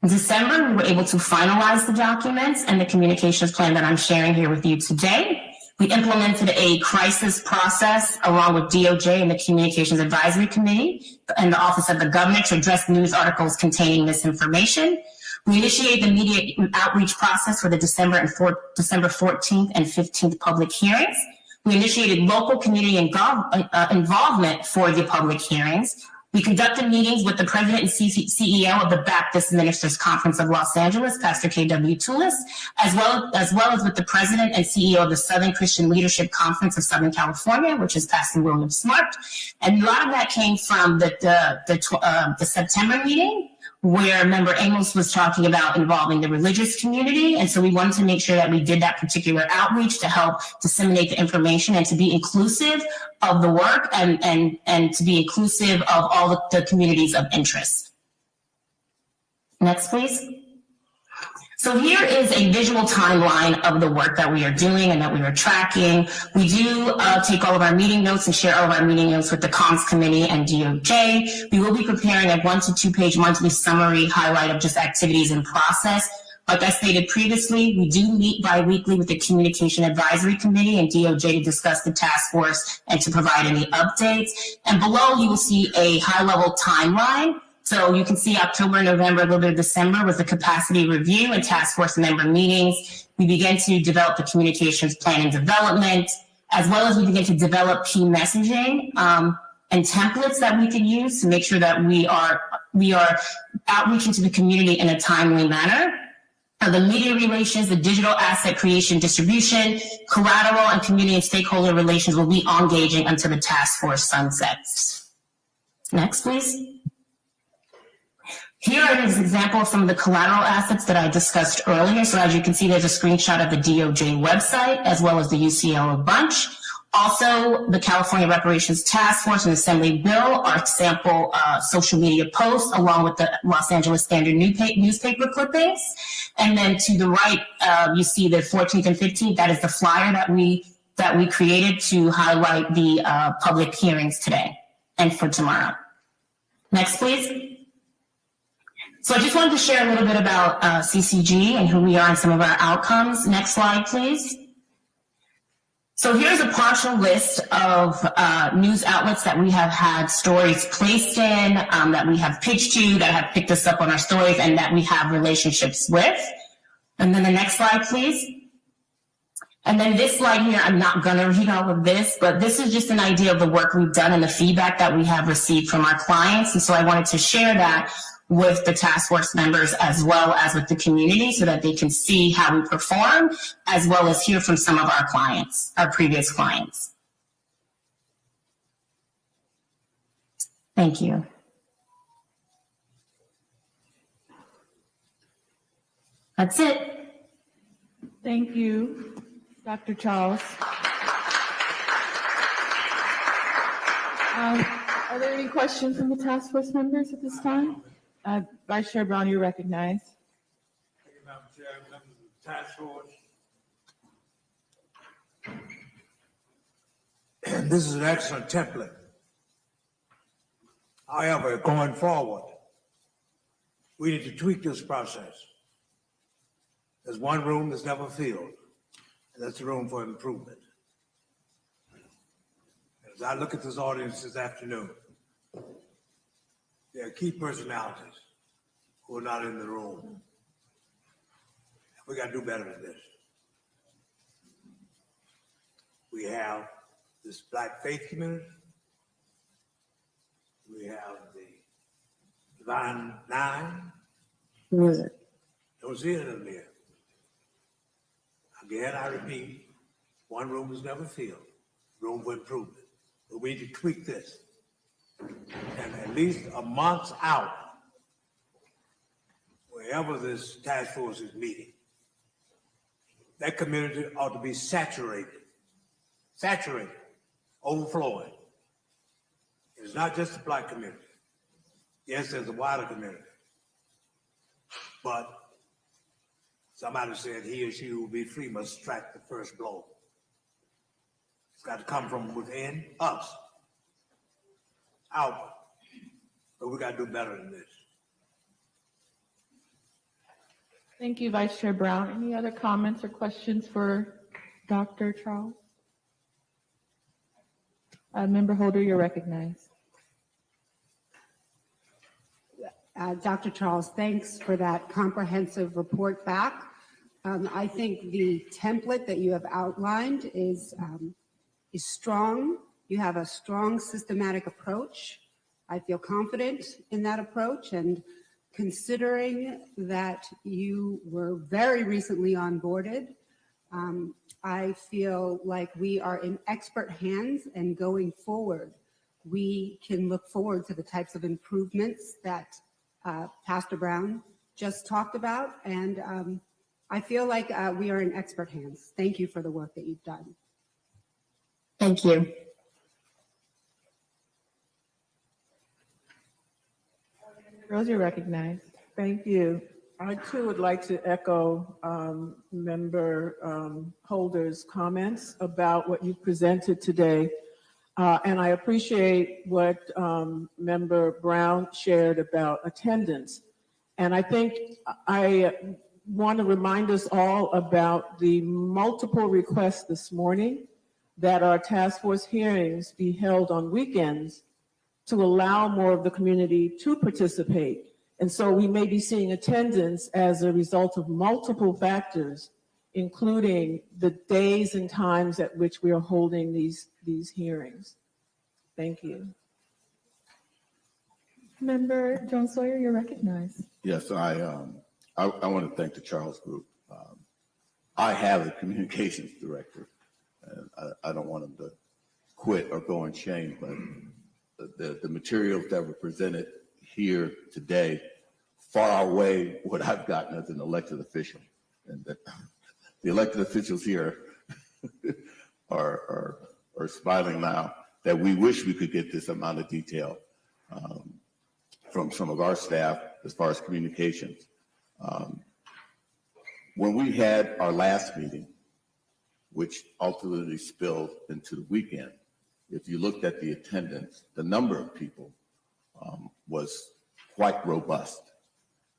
In December, we were able to finalize the documents and the communications plan that I'm sharing here with you today. We implemented a crisis process along with DOJ and the Communications Advisory Committee and the Office of the Governor to address news articles containing misinformation. We initiated the media outreach process for the December 14th and 15th public hearings. We initiated local community involvement for the public hearings. We conducted meetings with the President and CEO of the Baptist Ministers Conference of Los Angeles, Pastor K.W. Toulis, as well as with the President and CEO of the Southern Christian Leadership Conference of Southern California, which is Pastor William Smart. And a lot of that came from the September meeting, where Member Amos was talking about involving the religious community. And so we wanted to make sure that we did that particular outreach to help disseminate the information and to be inclusive of the work and to be inclusive of all the communities of interest. Next, please. So here is a visual timeline of the work that we are doing and that we are tracking. We do take all of our meeting notes and share all of our meeting notes with the Comms Committee and DOJ. We will be preparing a 1 to 2 page monthly summary highlight of just activities in process. Like I stated previously, we do meet bi-weekly with the Communication Advisory Committee and DOJ to discuss the task force and to provide any updates. And below you will see a high-level timeline. So you can see October, November, a little bit of December with the capacity review and task force member meetings. We began to develop the communications plan and development, as well as we begin to develop key messaging and templates that we can use to make sure that we are outreaching to the community in a timely manner. The media relations, the digital asset creation, distribution, collateral, and community and stakeholder relations will be engaging until the task force sunsets. Next, please. Here is an example of some of the collateral assets that I discussed earlier. So as you can see, there's a screenshot of the DOJ website as well as the UCLA bunch. Also, the California Reparations Task Force and Assembly Bill are sample social media posts along with the Los Angeles Standard newspaper clippings. And then to the right, you see the 14th and 15th. That is the flyer that we created to highlight the public hearings today and for tomorrow. Next, please. So I just wanted to share a little bit about CCG and who we are and some of our outcomes. Next slide, please. So here's a partial list of news outlets that we have had stories placed in, that we have pitched to, that have picked us up on our stories, and that we have relationships with. And then the next slide, please. And then this slide here, I'm not going to read all of this, but this is just an idea of the work we've done and the feedback that we have received from our clients. And so I wanted to share that with the task force members as well as with the community so that they can see how we perform, as well as hear from some of our clients, our previous clients. Thank you. That's it. Thank you, Dr. Charles. Are there any questions from the task force members at this time? Vice Chair Brown, you're recognized. Thank you, Madam Chair, members of the task force. This is an excellent template. However, going forward, we need to tweak this process. There's one room that's never filled, and that's the room for improvement. As I look at this audience this afternoon, there are key personalities who are not in the room. We got to do better than this. We have this Black faith community. We have the Divine Nine. Don't see it in there. Again, I repeat, one room is never filled. Room for improvement. But we need to tweak this. And at least a month out, wherever this task force is meeting, that community ought to be saturated, overflowing. It's not just the Black community. Yes, there's a wider community. But somebody said he or she who will be free must strike the first blow. It's got to come from within us. Out. But we got to do better than this. Thank you, Vice Chair Brown. Any other comments or questions for Dr. Charles? Member Holder, you're recognized. Dr. Charles, thanks for that comprehensive report back. I think the template that you have outlined is strong. You have a strong systematic approach. I feel confident in that approach, and considering that you were very recently onboarded, I feel like we are in expert hands, and going forward, we can look forward to the types of improvements that Pastor Brown just talked about, and I feel like we are in expert hands. Thank you for the work that you've done. Thank you. Rose, you're recognized. Thank you. I too would like to echo Member Holder's comments about what you presented today. And I appreciate what Member Brown shared about attendance. And I think want to remind us all about the multiple requests this morning that our task force hearings be held on weekends to allow more of the community to participate. And so we may be seeing attendance as a result of multiple factors, including the days and times at which we are holding these hearings. Thank you. Member John Sawyer, you're recognized. Yes, I want to thank the Charles Group. I have a communications director, and I don't want him to quit or go in shame, but the materials that were presented here today far outweigh what I've gotten as an elected official. And the elected officials here are smiling now that we wish we could get this amount of detail from some of our staff as far as communications. When we had our last meeting, which ultimately spilled into the weekend, if you looked at the attendance, the number of people was quite robust.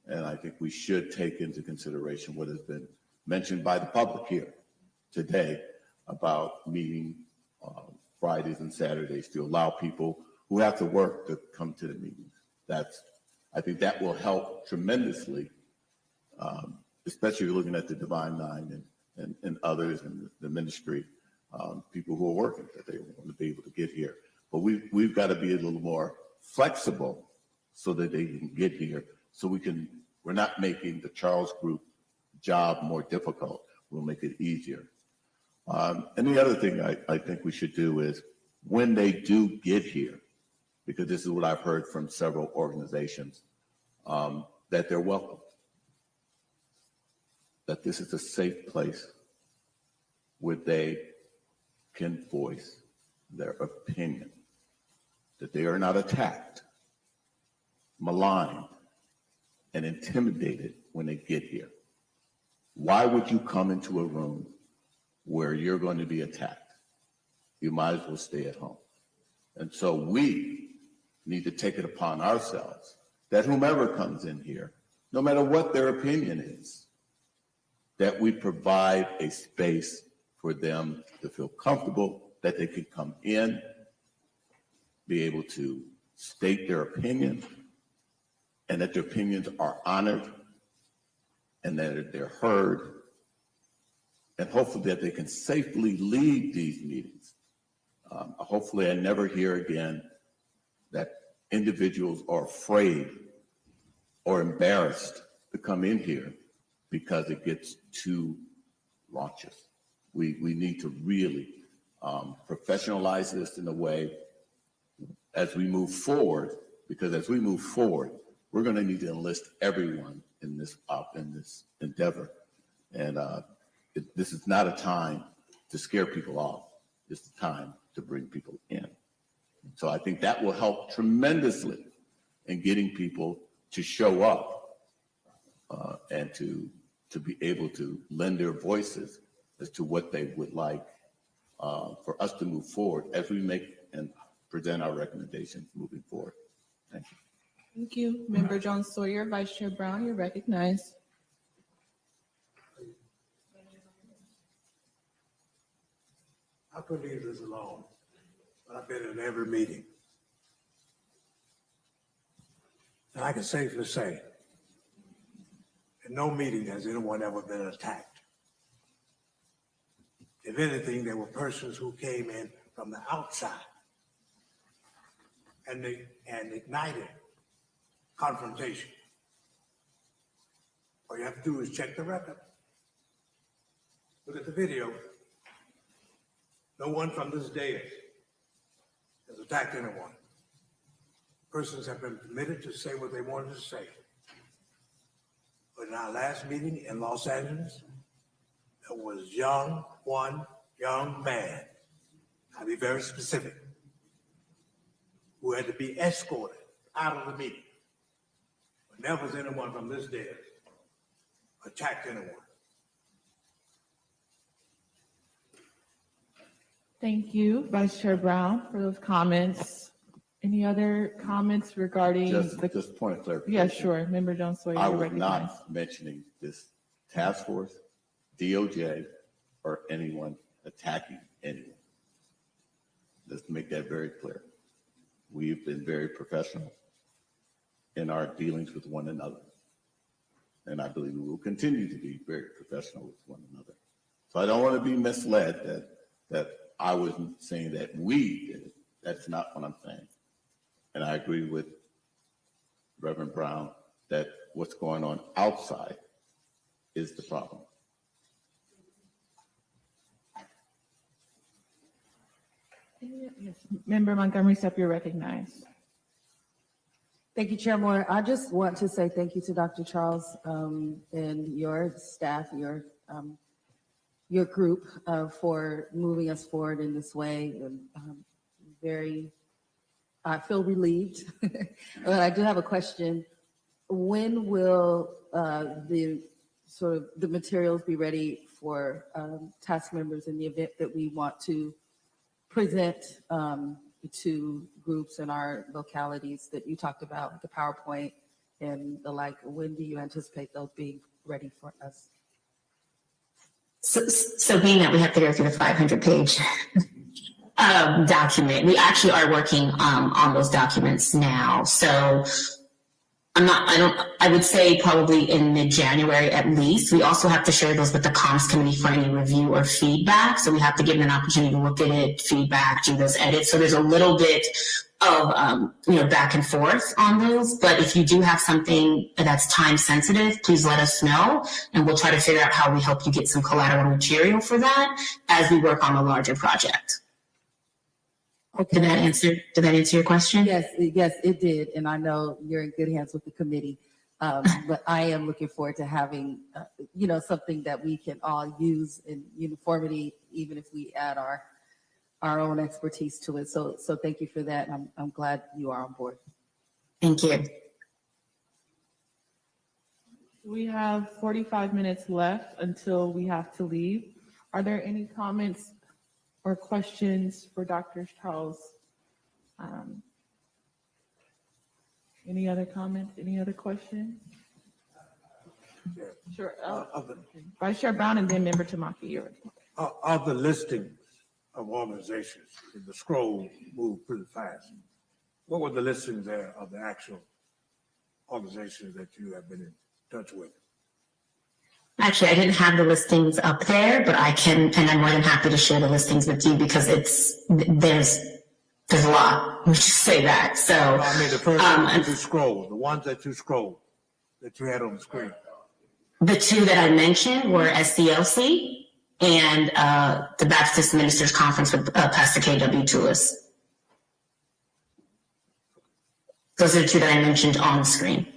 And I think we should take into consideration what has been mentioned by the public here today about meeting Fridays and Saturdays to allow people who have to work to come to the meetings. I think that will help tremendously, especially looking at the Divine Nine and others in the ministry, people who are working, that they want to be able to get here. But we've got to be a little more flexible so that they can get here. So we're not making the Charles Group job more difficult. We'll make it easier. And the other thing I think we should do is when they do get here, because this is what I've heard from several organizations, that they're welcome, that this is a safe place where they can voice their opinion, that they are not attacked, maligned, and intimidated when they get here. Why would you come into a room where you're going to be attacked? You might as well stay at home. And so we need to take it upon ourselves that whomever comes in here, no matter what their opinion is, that we provide a space for them to feel comfortable, that they can come in, be able to state their opinion, and that their opinions are honored, and that they're heard, and hopefully that they can safely leave these meetings. Hopefully I never hear again that individuals are afraid or embarrassed to come in here because it gets too raunchous. We need to really professionalize this in a way as we move forward, because as we move forward, we're going to need to enlist everyone in this endeavor. And this is not a time to scare people off. It's a time to bring people in. So I think that will help tremendously in getting people to show up and to be able to lend their voices as to what they would like for us to move forward as we make and present our recommendations moving forward. Thank you. Thank you. Member John Sawyer, Vice Chair Brown, you're recognized. I could leave this alone, but I've been in every meeting. And I can safely say, in no meeting has anyone ever been attacked. If anything, there were persons who came in from the outside and ignited confrontation. All you have to do is check the record. Look at the video. No one from this dais has attacked anyone. Persons have been permitted to say what they wanted to say. But in our last meeting in Los Angeles, there was one young man, I'll be very specific, who had to be escorted out of the meeting. But never was anyone from this dais attacked anyone. Thank you, Vice Chair Brown, for those comments. Any other comments regarding Just point of clarification. Yeah, sure. Member John Sawyer, I you're was recognized. not mentioning this task force, DOJ, or anyone attacking anyone. Let's make that very clear. We've been very professional in our dealings with one another. And I believe we will continue to be very professional with one another. So I don't want to be misled that I wasn't saying that we did it. That's not what I'm saying. And I agree with Reverend Brown that what's going on outside is the problem. Yes. Member Montgomery-Steppe, you're recognized. Thank you, Chair Moore. I just want to say thank you to Dr. Charles and your staff, your group for moving us forward in this way. And I feel relieved. But I do have a question. When will the materials be ready for task members in the event that we want to present to groups in our localities that you talked about, like the PowerPoint and the like? When do you anticipate those being ready for us? So being that we have to go through the 500-page document, we actually are working on those documents now. So I would say probably in mid-January at least. We also have to share those with the comms committee for any review or feedback. So we have to give them an opportunity to look at it, feedback, do those edits. So there's a little bit of back and forth on those. But if you do have something that's time sensitive, please let us know, and we'll try to figure out how we help you get some collateral material for that as we work on a larger project. Okay. Did that answer your question? Yes, it did. And I know you're in good hands with the committee. But I am looking forward to having, something that we can all use in uniformity, even if we add our own expertise to it. So thank you for that. And I'm glad you are on board. Thank you. We have 45 minutes left until we have to leave. Are there any comments or questions for Dr. Charles? Any other comments? Any other questions? Sure. Vice Chair Brown and then Member Tamaki. Of the listings of organizations, the scroll moved pretty fast. What were the listings there of the actual organizations that you have been in touch with? Actually, I didn't have the listings up there, but I can, and I'm more than happy to share the listings with you because there's a lot. Let me just say that. So I mean, the first ones you scrolled, the ones that you scrolled, that you had on the screen. The two that I mentioned were SCLC and the Baptist Ministers Conference with Pastor K.W. Toulis. Those are the two that I mentioned on the screen.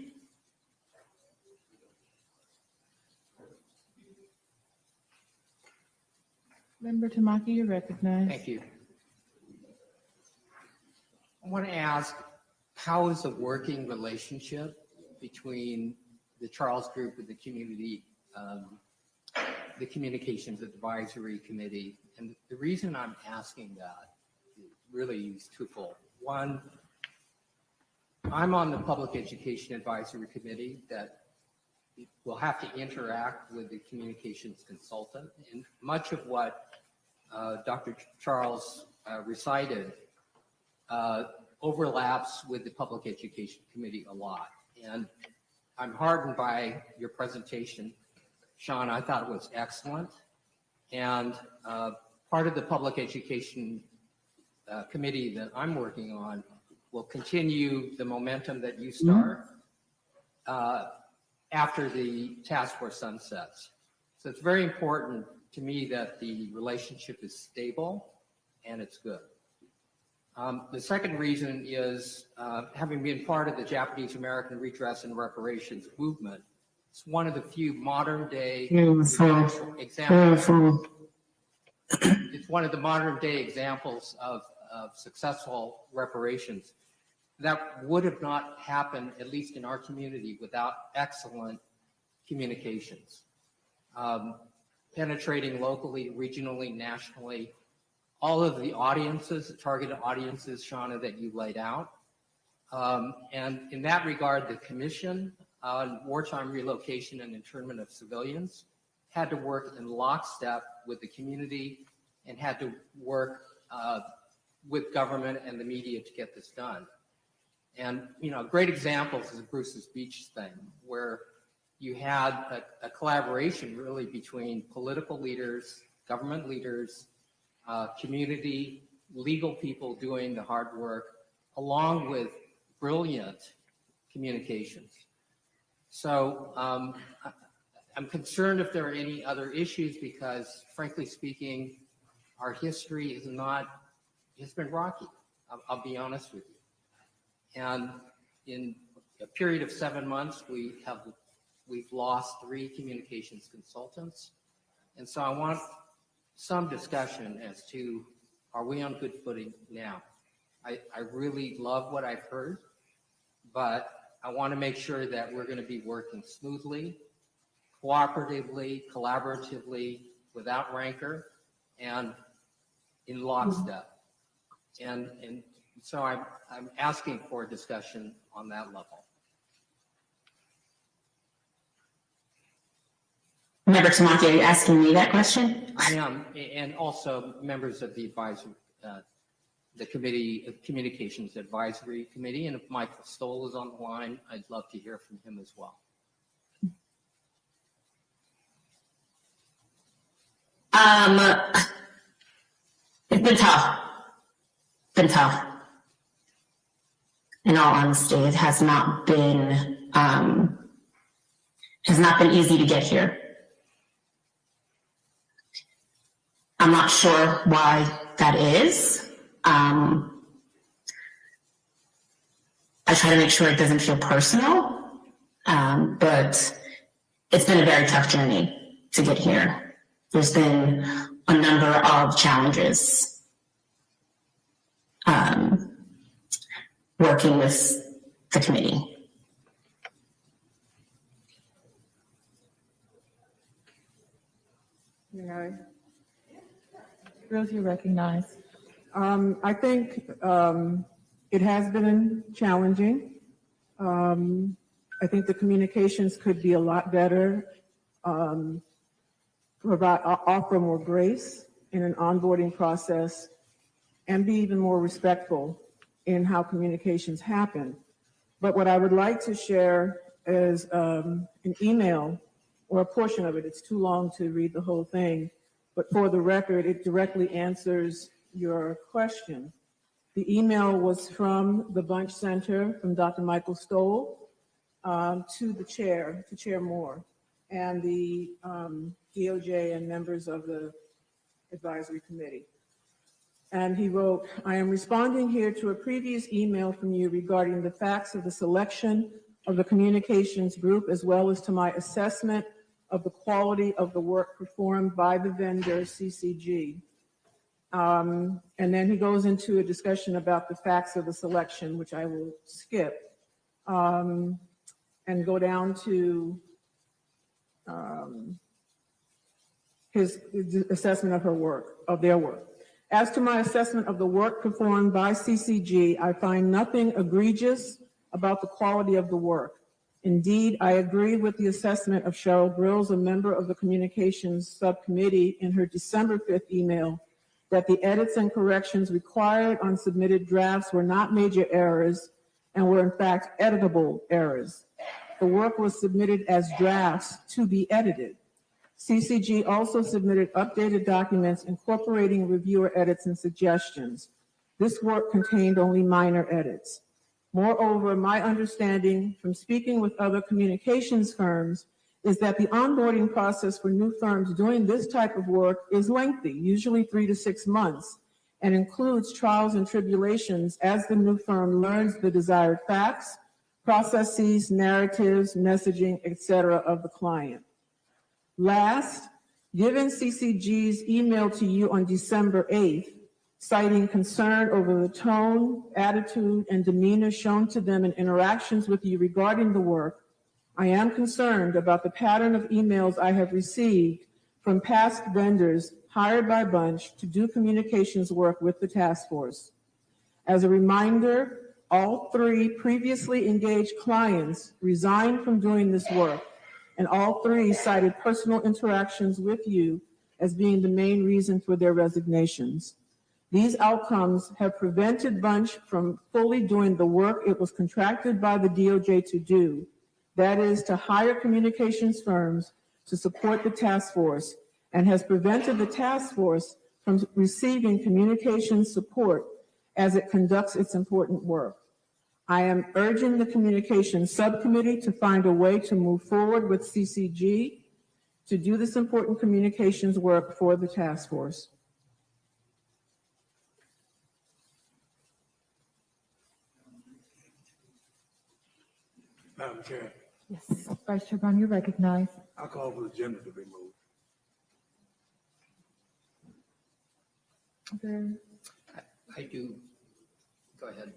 Member Tamaki, you're recognized. Thank you. I want to ask, how is the working relationship between the Charles Group and the community, the Communications Advisory Committee? And the reason I'm asking that really is twofold. One, I'm on the Public Education Advisory Committee that will have to interact with the communications consultant, and much of what Dr. Charles recited overlaps with the Public Education Committee a lot. And I'm heartened by your presentation, Sean. I thought it was excellent. And part of the Public Education Committee that I'm working on will continue the momentum that you start after the task force sunsets. So it's very important to me that the relationship is stable and it's good. The second reason is having been part of the Japanese American Redress and Reparations movement, it's one of the few modern day examples. It's one of the modern day examples of successful reparations that would have not happened, at least in our community, without excellent communications. Penetrating locally, regionally, nationally, all of the audiences, the targeted audiences, Shauna, that you laid out. And in that regard, the commission wartime relocation and internment of civilians, had to work in lockstep with the community and had to work with government and the media to get this done. And, great examples is Bruce's Beach thing, where you had a collaboration really between political leaders, government leaders, community, legal people doing the hard work, along with brilliant communications. So I'm concerned if there are any other issues because, frankly speaking, our history it's been rocky. I'll be honest with you. And in a period of 7 months, we've lost 3 communications consultants. And so I want some discussion as to, are we on good footing now? I really love what I've heard, but I want to make sure that we're going to be working smoothly, cooperatively, collaboratively, without rancor, and in lockstep. And so I'm asking for a discussion on that level. Member Tamanti, are you asking me that question? I am, and also members of the advisory, the Communications Advisory Committee, and if Michael Stoll is on the line, I'd love to hear from him as well. It's been tough. In all honesty, it has not been easy to get here. I'm not sure why that is. I try to make sure it doesn't feel personal, but it's been a very tough journey to get here. There's been a number of challenges working with the committee. Rose, you recognize. I think it has been challenging. I think the communications could be a lot better, offer more grace in an onboarding process, and be even more respectful in how communications happen. But what I would like to share is an email or a portion of it. It's too long to read the whole thing, but for the record, it directly answers your question. The email was from the Bunch Center, from Dr. Michael Stoll, to the chair, to Chair Moore, and the DOJ and members of the advisory committee. And he wrote, I am responding here to a previous email from you regarding the facts of the selection of the communications group, as well as to my assessment of the quality of the work performed by the vendor CCG. And then he goes into a discussion about the facts of the selection, which I will skip, and go down to his assessment of her work, of their work. As to my assessment of the work performed by CCG, I find nothing egregious about the quality of the work. Indeed, I agree with the assessment of Cheryl Grills, a member of the Communications Subcommittee, in her December 5th email, that the edits and corrections required on submitted drafts were not major errors and were in fact editable errors. The work was submitted as drafts to be edited. CCG also submitted updated documents incorporating reviewer edits and suggestions. This work contained only minor edits. Moreover, my understanding from speaking with other communications firms is that the onboarding process for new firms doing this type of work is lengthy, usually 3 to 6 months, and includes trials and tribulations as the new firm learns the desired facts, processes, narratives, messaging, etc. of the client. Last, given CCG's email to you on December 8th, citing concern over the tone, attitude, and demeanor shown to them in interactions with you regarding the work, I am concerned about the pattern of emails I have received from past vendors hired by Bunch to do communications work with the task force. As a reminder, All three previously engaged clients resigned from doing this work, and all three cited personal interactions with you as being the main reason for their resignations. These outcomes have prevented Bunch from fully doing the work it was contracted by the DOJ to do, that is, to hire communications firms to support the task force, and has prevented the task force from receiving communications support as it conducts its important work. I am urging the communications subcommittee to find a way to move forward with CCG to do this important communications work for the task force. Madam Chair, Yes, Vice Chair Brown, you're recognized. I call for the agenda to be moved. I do. Go ahead.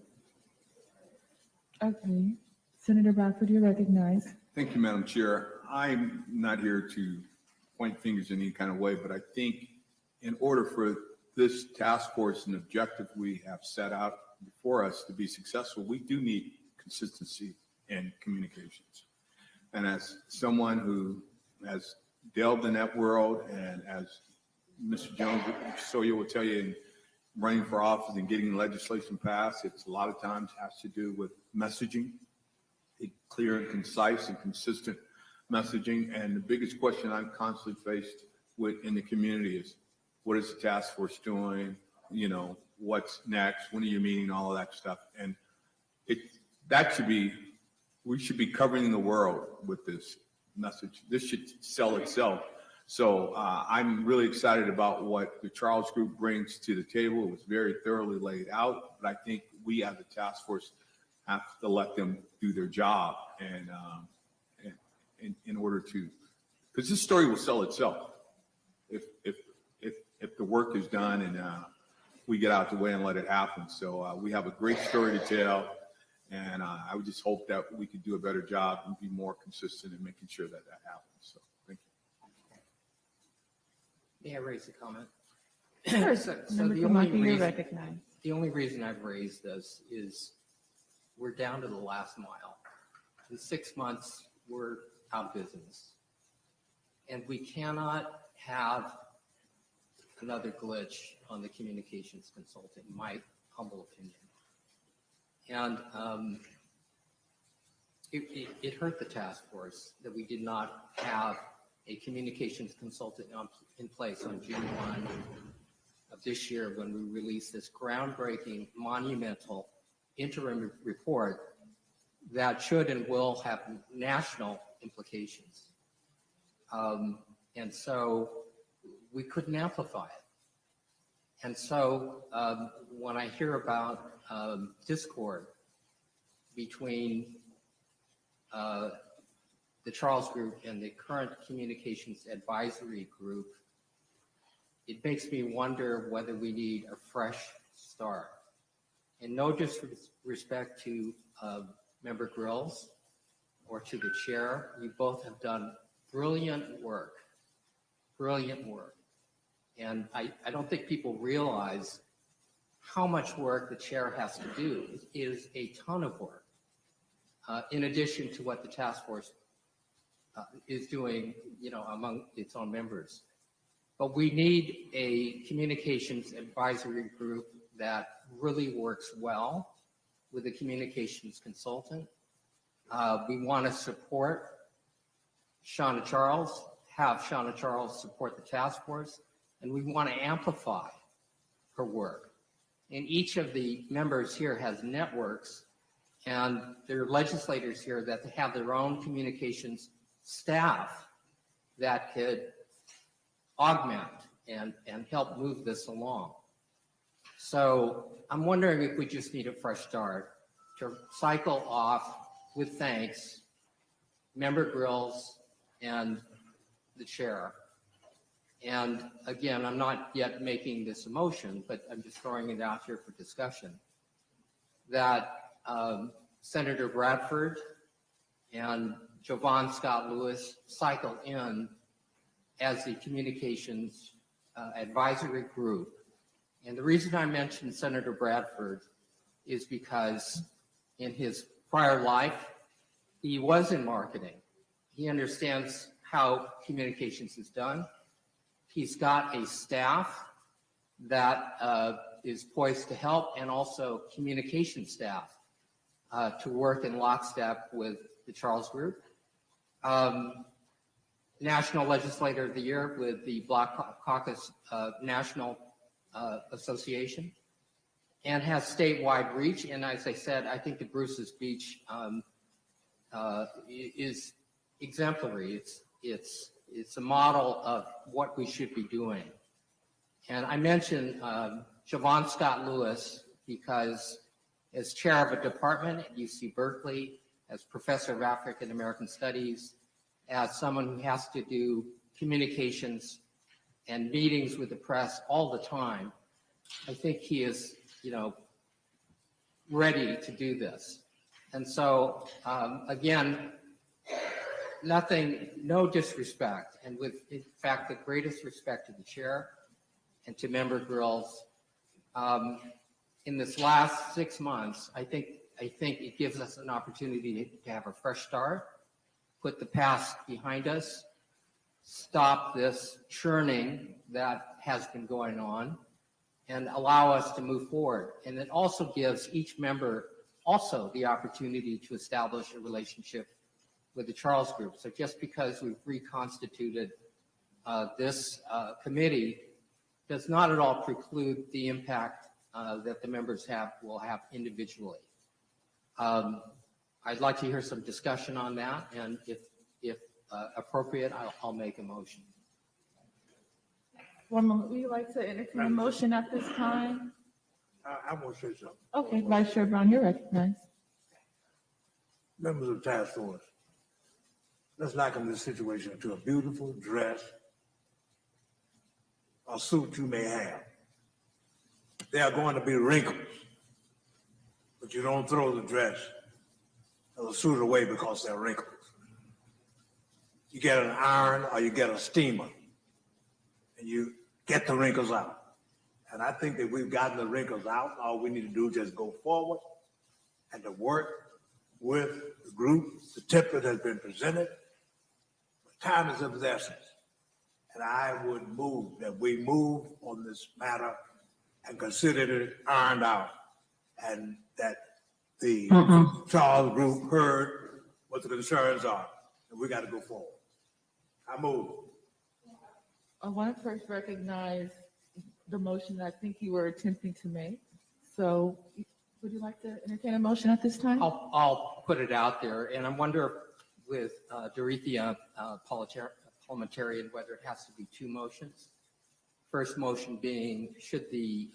Okay. Senator Bradford, you're recognized. Thank you, Madam Chair. I'm not here to point fingers in any kind of way, but I think in order for this task force and objective we have set out before us to be successful, we do need consistency in communications. And as someone who has delved in that world, and as Mr. Jones, so you will tell you, in running for office and getting legislation passed, it's a lot of times has to do with messaging, clear and concise and consistent messaging. And the biggest question I'm constantly faced with in the community is, what is the task force doing? You know, what's next? When are you meeting? All of that stuff. And we should be covering the world with this message. This should sell itself. So I'm really excited about what the Charles Group brings to the table. It was very thoroughly laid out, but I think we as a task force have to let them do their job, and in order to, because this story will sell itself if the work is done and we get out the way and let it happen. So we have a great story to tell, and I would just hope that we could do a better job and be more consistent in making sure that happens. So thank you. May I raise a comment? Sure. So Member the only Tamaki, you're reason, recognized. the only reason I've raised this is we're down to the last mile. In 6 months, we're out of business. And we cannot have another glitch on the communications consulting, in my humble opinion. And it hurt the task force that we did not have a communications consultant in place on June 1 of this year when we released this groundbreaking, monumental interim report that should and will have national implications. And so we couldn't amplify it. And so when I hear about discord between the Charles Group and the current communications advisory group, it makes me wonder whether we need a fresh start. And no disrespect to Member Grills or to the chair, you both have done brilliant work. And I don't think people realize how much work the chair has to do. It is a ton of work, in addition to what the task force is doing, among its own members. But we need a communications advisory group that really works well with a communications consultant. We want to support Shauna Charles, have Shauna Charles support the task force, and we want to amplify her work. And each of the members here has networks, and there are legislators here that have their own communications staff that could augment and help move this along. So I'm wondering if we just need a fresh start to cycle off with thanks, Member Grills and the chair. And again, I'm not yet making this a motion, but I'm just throwing it out here for discussion, that Senator Bradford and Jovan Scott Lewis cycle in as the communications advisory group. And the reason I mentioned Senator Bradford is because in his prior life, he was in marketing. He understands how communications is done. He's got a staff that is poised to help, and also communication staff to work in lockstep with the Charles Group. National Legislator of the Year with the Black Caucus National Association, and has statewide reach. And as I said, I think that Bruce's Beach is exemplary. It's a model of what we should be doing. And I mentioned Siobhan Scott Lewis because as chair of a department at UC Berkeley, as professor of African American Studies, as someone who has to do communications and meetings with the press all the time, I think he is, ready to do this. And so, again, no disrespect, and with, in fact, the greatest respect to the chair and to Member Grills. In this last 6 months, I think it gives us an opportunity to have a fresh start, put the past behind us, stop this churning that has been going on, and allow us to move forward. And it also gives each member also the opportunity to establish a relationship with the Charles Group. So just because we've reconstituted this committee does not at all preclude the impact that the members will have individually. I'd like to hear some discussion on that, and if appropriate, I'll make a motion. One moment, would you like to entertain a motion at this time? I want to say something. Okay, Vice Chair Brown, you're recognized. Members of the task force, let's liken this situation to a beautiful dress or suit you may have. There are going to be wrinkles, but you don't throw the dress or the suit away because there are wrinkles. You get an iron or you get a steamer and you get the wrinkles out. And I think that we've gotten the wrinkles out. All we need to do is just go forward and to work with the group. The template has been presented. But time is of the essence. And I would move that we move on this matter and consider it ironed out, and that the Charles Group heard what the concerns are, and we got to go forward. I move. I want to first recognize the motion that I think you were attempting to make. So would you like to entertain a motion at this time? I'll put it out there, and I wonder with Dorothea parliamentarian whether it has to be two motions. First motion being, the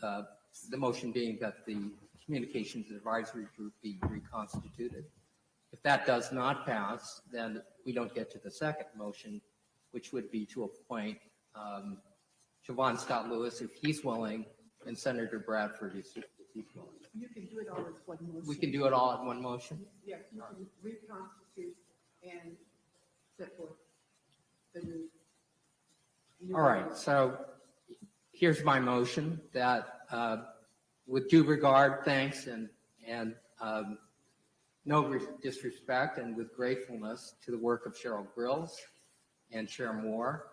motion being that the Communications Advisory Group be reconstituted. If that does not pass, then we don't get to the second motion, which would be to appoint Siobhan Scott Lewis, if he's willing, and Senator Bradford, if he's willing. You can do it all as one motion. We can do it all in one motion? Yes, you can reconstitute and set forth the new. All right, so here's my motion that with due regard, thanks, and no disrespect, and with gratefulness to the work of Cheryl Grills and Chair Moore,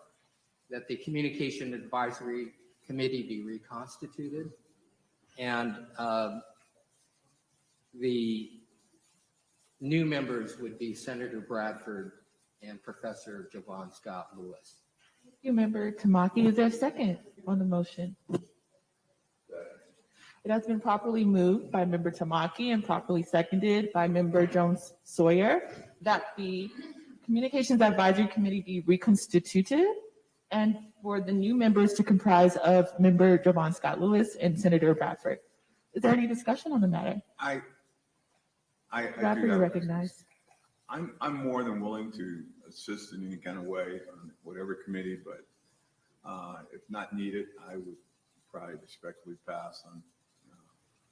that the Communication Advisory Committee be reconstituted, and the new members would be Senator Bradford and Professor Siobhan Scott Lewis. Thank you, Member Tamaki. Is there a second on the motion? It has been properly moved by Member Tamaki and properly seconded by Member Jones Sawyer that the Communications Advisory Committee be reconstituted and for the new members to comprise of Member Siobhan Scott Lewis and Senator Bradford. Is there any discussion on the matter? I Bradford, you're recognized. I'm more than willing to assist in any kind of way on whatever committee, but if not needed, I would probably respectfully pass on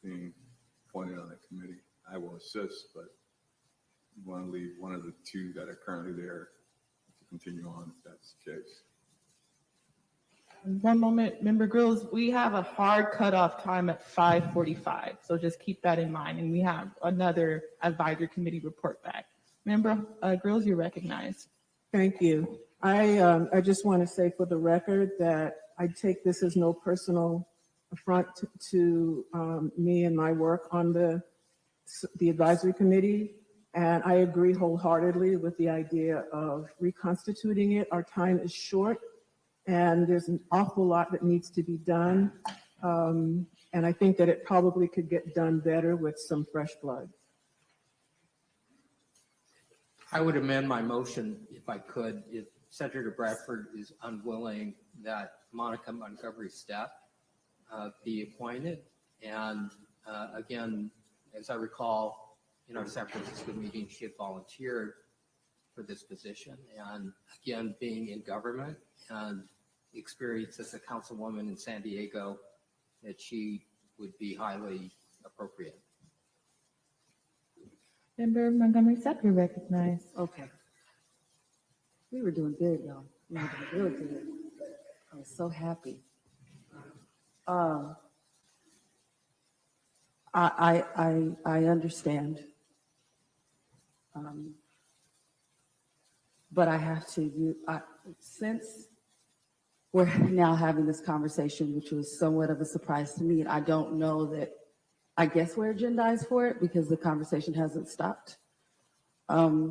being appointed on the committee. I will assist, but you want to leave one of the two that are currently there to continue on if that's the case. One moment, Member Grills, we have a hard cutoff time at 5:45, so just keep that in mind. And we have another advisory committee report back. Member Grills, you're recognized. Thank you. I just want to say for the record that I take this as no personal affront to me and my work on the advisory committee. And I agree wholeheartedly with the idea of reconstituting it. Our time is short and there's an awful lot that needs to be done. And I think that it probably could get done better with some fresh blood. I would amend my motion if I could, if Senator Bradford is unwilling that Monica Montgomery-Steppe be appointed. And again, as I recall, in our San Francisco meeting, she had volunteered for this position. And again, being in government and experience as a councilwoman in San Diego, that she would be highly appropriate. Member Montgomery-Steppe, you're recognized. Okay. We were doing good, y'all. We were doing really good. I was so happy. I understand. But I have to, since we're now having this conversation, which was somewhat of a surprise to me, and I don't know that, I guess we're agendized for it because the conversation hasn't stopped. I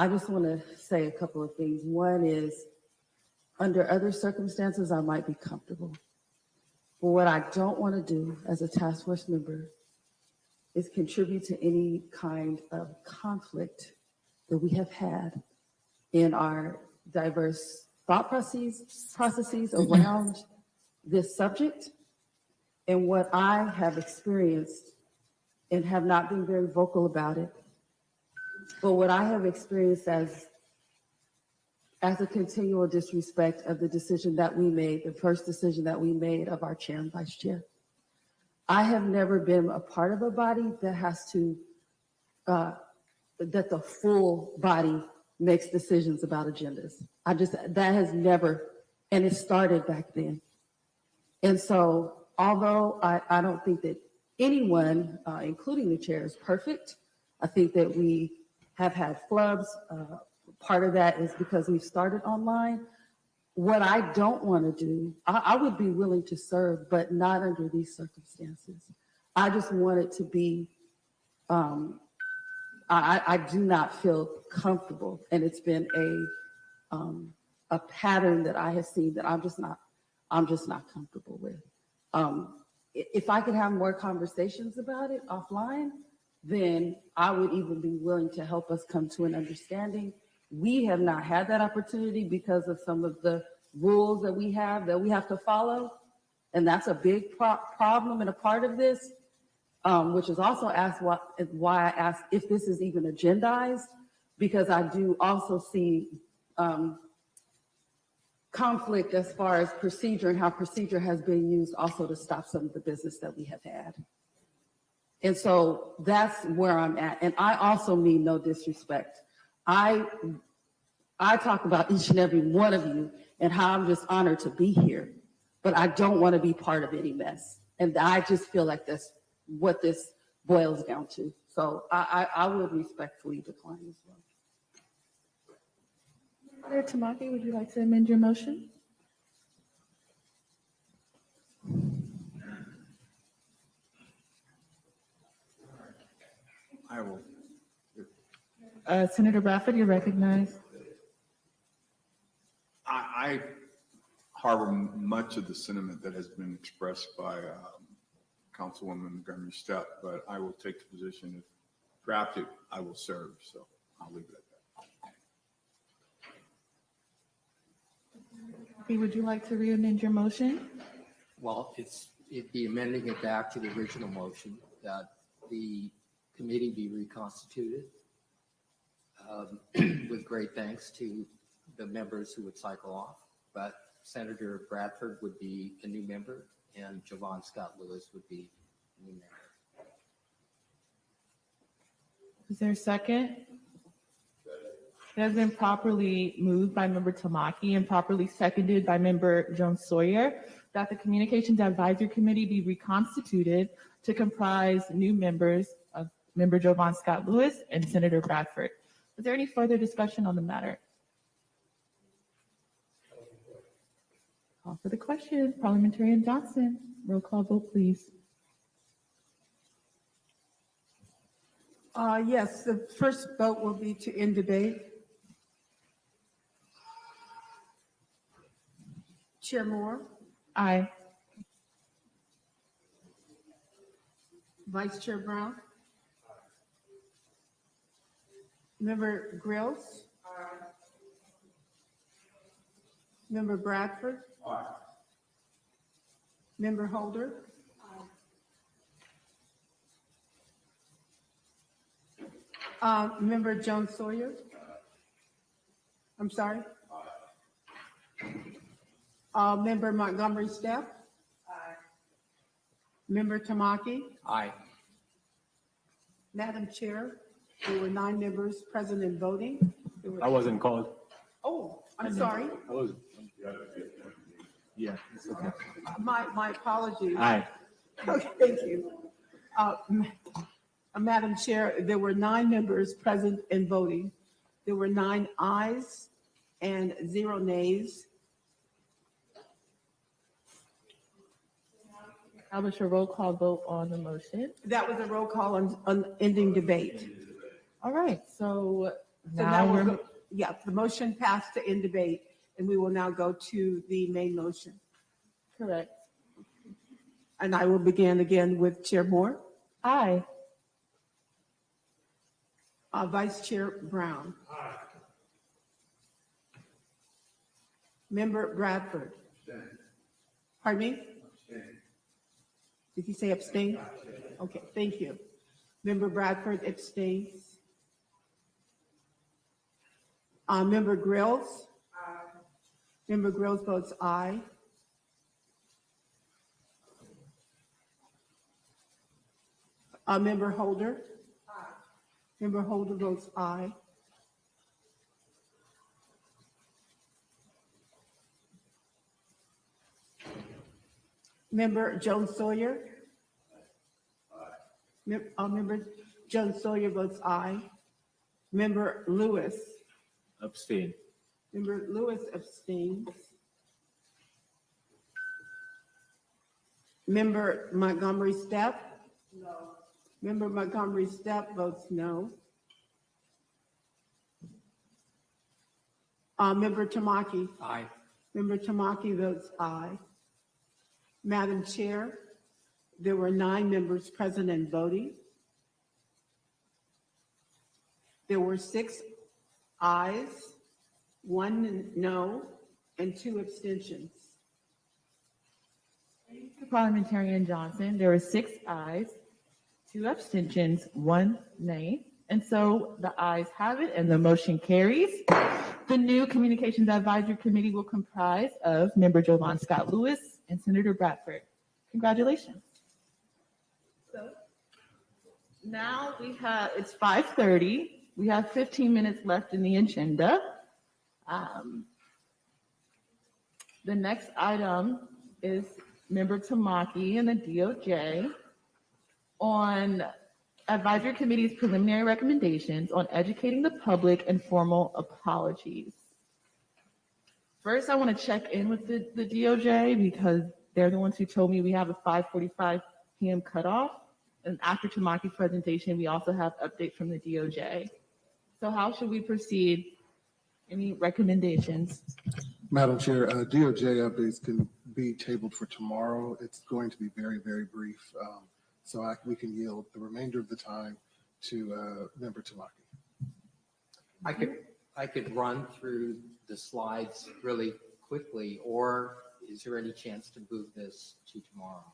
just want to say a couple of things. One is, under other circumstances, I might be comfortable. But what I don't want to do as a task force member is contribute to any kind of conflict that we have had in our diverse thought processes around this subject. And what I have experienced, and have not been very vocal about it, but what I have experienced as a continual disrespect of the decision that we made, the first decision that we made of our chair and vice chair. I have never been a part of a body that has to, that the full body makes decisions about agendas. That has never, and it started back then. And so, although I don't think that anyone, including the chair, is perfect, I think that we have had flubs. Part of that is because we've started online. What I don't want to do, I would be willing to serve, but not under these circumstances. I just want it to be, I do not feel comfortable, and it's been a pattern that I have seen that I'm just not comfortable with. If I could have more conversations about it offline, then I would even be willing to help us come to an understanding. We have not had that opportunity because of some of the rules that we have to follow. And that's a big problem and a part of this, which is also why I asked if this is even agendized, because I do also see conflict as far as procedure and how procedure has been used also to stop some of the business that we have had. And so that's where I'm at. And I also mean no disrespect. I talk about each and every one of you and how I'm just honored to be here, but I don't want to be part of any mess. And I just feel like that's what this boils down to. So I would respectfully decline as well. Senator Tamaki, would you like to amend your motion? I will. Senator Bradford, you're recognized. I harbor much of the sentiment that has been expressed by Councilwoman Montgomery-Steppe, but I will take the position if drafted, I will serve. So I'll leave it at that. Would you like to re-amend your motion? Well, it'd be amending it back to the original motion that the committee be reconstituted with great thanks to the members who would cycle off. But Senator Bradford would be a new member and Javon Scott Lewis would be a new member. Is there a second? It has been properly moved by Member Tamaki and properly seconded by Member Jones Sawyer that the Communications Advisory Committee be reconstituted to comprise new members of Member Jovan Scott Lewis and Senator Bradford. Is there any further discussion on the matter? Call for the question. Parliamentarian Johnson, roll call vote, please. Yes, the first vote will be to end debate. Chair Moore, Aye. Vice Chair Brown, Member Grills, Member Bradford, Member Holder, Member Jones Sawyer. I'm sorry. Member Montgomery-Steppe. Member Tamaki. Aye. Madam Chair, there were 9 members present and voting. I wasn't called. Oh, I'm sorry. I was. Yeah, it's okay. My apologies. Aye. Okay, thank you. Madam Chair, there were 9 members present and voting. There were 9 ayes and 0 nays. Establish a roll call vote on the motion. That was a roll call on ending debate. All right, so So now we're, yeah, the motion passed to end debate, and we will now go to the main motion. Correct. And I will begin again with Chair Moore. Aye. Vice Chair Brown. Member Bradford. Pardon me? Did he say abstain? Okay, thank you. Member Bradford abstains. Member Grills? Member Grills votes aye. Member Holder? Member Holder votes aye. Member Jones Sawyer? Member Jones Sawyer votes aye. Member Lewis? Abstain. Member Lewis abstains. Member Montgomery-Steppe? No. Member Montgomery-Steppe votes no. Member Tamaki? Aye. Member Tamaki votes aye. Madam Chair, there were 9 members present and voting. There were 6 ayes, 1 no, and 2 abstentions. Parliamentarian Johnson, there were 6 ayes, 2 abstentions, 1 nay. And so the ayes have it and the motion carries. The new Communications Advisory Committee will comprise of Member Jovan Scott Lewis and Senator Bradford. Congratulations. So now we have, it's 5:30. We have 15 minutes left in the agenda. The next item is Member Tamaki and the DOJ on Advisory Committee's preliminary recommendations on educating the public and formal apologies. First, I want to check in with the DOJ because they're the ones who told me we have a 5:45 p.m. cutoff. And after Tamaki's presentation, we also have updates from the DOJ. So how should we proceed? Any recommendations? Madam Chair, DOJ updates can be tabled for tomorrow. It's going to be very, very brief. So we can yield the remainder of the time to Member Tamaki. I could run through the slides really quickly, or is there any chance to move this to tomorrow?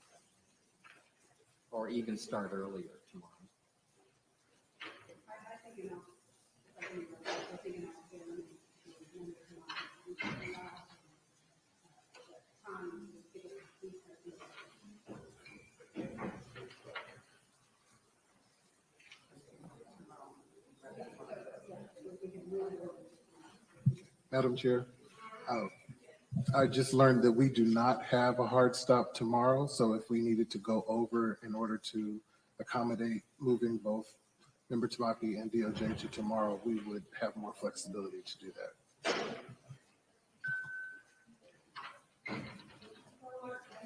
Or even start earlier tomorrow? Madam Chair, I just learned that we do not have a hard stop tomorrow. So if we needed to go over in order to accommodate moving both Member Tamaki and DOJ to tomorrow, we would have more flexibility to do that.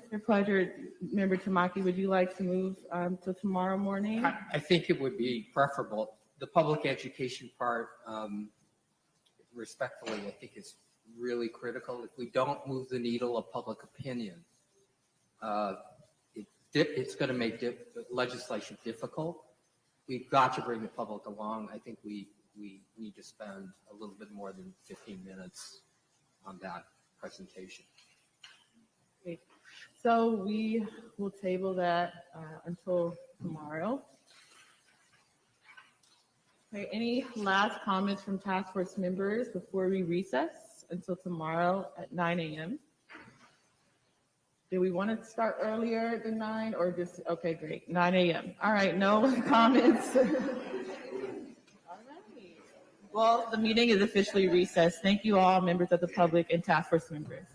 Your pleasure, Member Tamaki. Would you like to move to tomorrow morning? I think it would be preferable. The public education part, respectfully, I think is really critical. If we don't move the needle of public opinion, it's going to make legislation difficult. We've got to bring the public along. I think we need to spend a little bit more than 15 minutes on that presentation. Okay. So we will table that until tomorrow. Okay, any last comments from task force members before we recess until tomorrow at 9 a.m.? Do we want to start earlier than 9 or just, okay, great, 9 a.m. All right, no comments. All right. Well, the meeting is officially recessed. Thank you all, members of the public and task force members.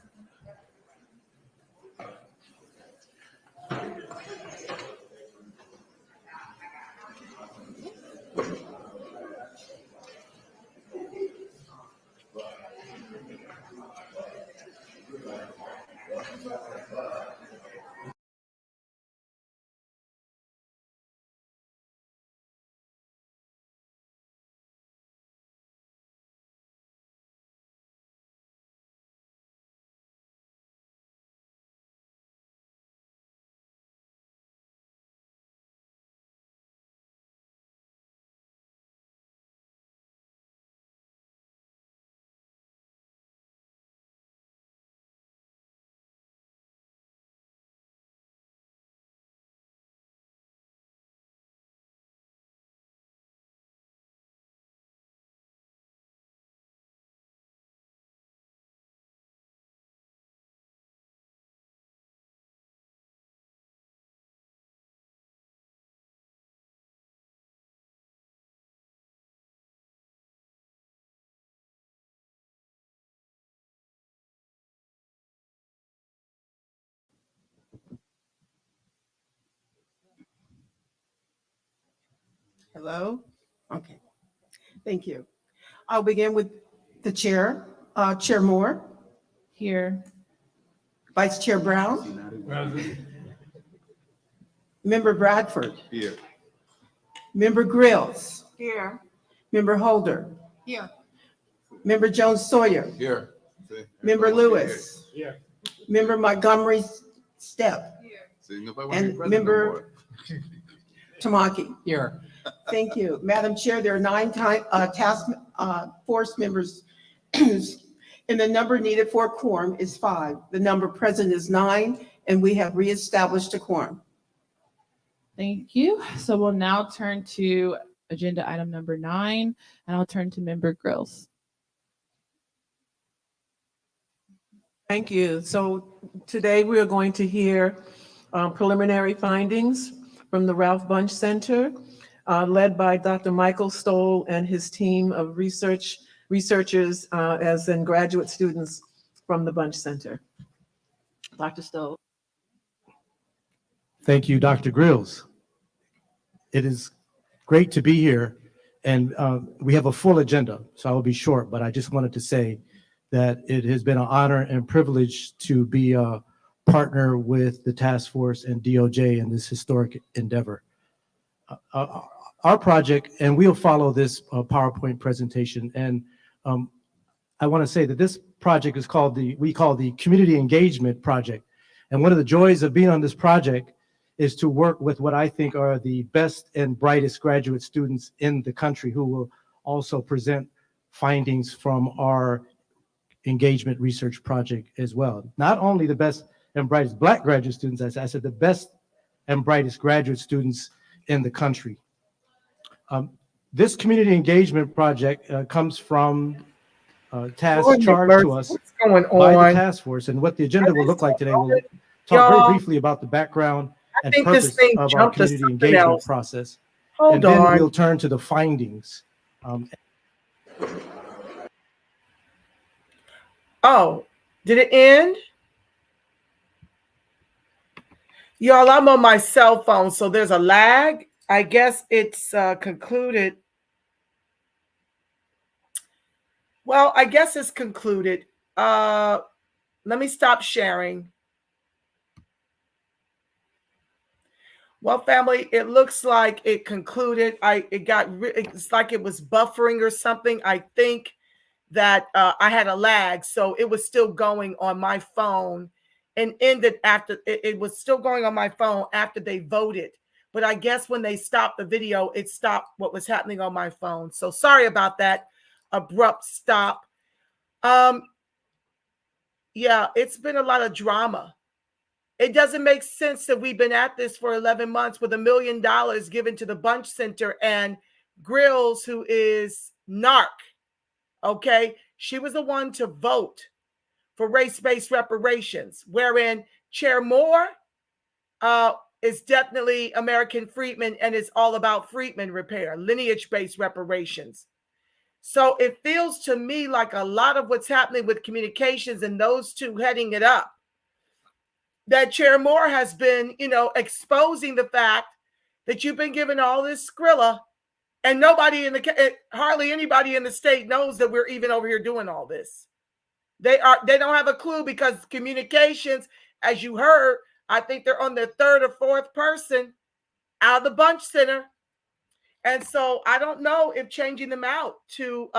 Hello? Okay. Thank you. I'll begin with the chair. Chair Moore. Here. Vice Chair Brown. Member Bradford. Here. Member Grills. Here. Member Holder. Here. Member Jones Sawyer. Here. Member Lewis. Here. Member Montgomery-Steppe. And Member Tamaki. Here. Thank you. Madam Chair, there are 9 task force members and the number needed for a quorum is 5. The number present is 9 and we have reestablished a quorum. Thank you. So we'll now turn to agenda item number 9 and I'll turn to Member Grills. Thank you. So today we are going to hear preliminary findings from the Ralph Bunche Center, led by Dr. Michael Stoll and his team of researchers as in graduate students from the Bunche Center. Dr. Stoll. Thank you, Dr. Grills. It is great to be here, and we have a full agenda, so I will be short, but I just wanted to say that it has been an honor and privilege to be a partner with the task force and DOJ in this historic endeavor. Our project, and we'll follow this PowerPoint presentation, and I want to say that this project is called we call the Community Engagement Project. And one of the joys of being on this project is to work with what I think are the best and brightest graduate students in the country who will also present findings from our engagement research project as well. Not only the best and brightest Black graduate students, as I said, the best and brightest graduate students in the country. This community engagement project comes from task charged to us by the task force, and what the agenda will look like today. We'll talk very briefly about the background and purpose of our community engagement process, and then we'll turn to the findings. Oh, did it end? Y'all, I'm on my cell phone, so there's a lag. I guess it's concluded. Well, I guess it's concluded. Let me stop sharing. Well, family, it looks like it concluded. It's like it was buffering or something. I think that I had a lag, so it was still going on my phone and ended after it was still going on my phone after they voted. But I guess when they stopped the video, it stopped what was happening on my phone. So sorry about that abrupt stop. Yeah, it's been a lot of drama. It doesn't make sense that we've been at this for 11 months with $1 million given to the Bunch Center and Grills, who is NARC. Okay, she was the one to vote for race-based reparations, wherein Chair Moore is definitely American freedmen and is all about freedmen repair, lineage-based reparations. So it feels to me like a lot of what's happening with communications and those two heading it up, that Chair Moore has been, exposing the fact that you've been given all this Skrilla, and hardly anybody in the state knows that we're even over here doing all this. They don't have a clue, because communications, as you heard, I think they're on their third or fourth person out of the Bunch Center. And so I don't know if changing them out to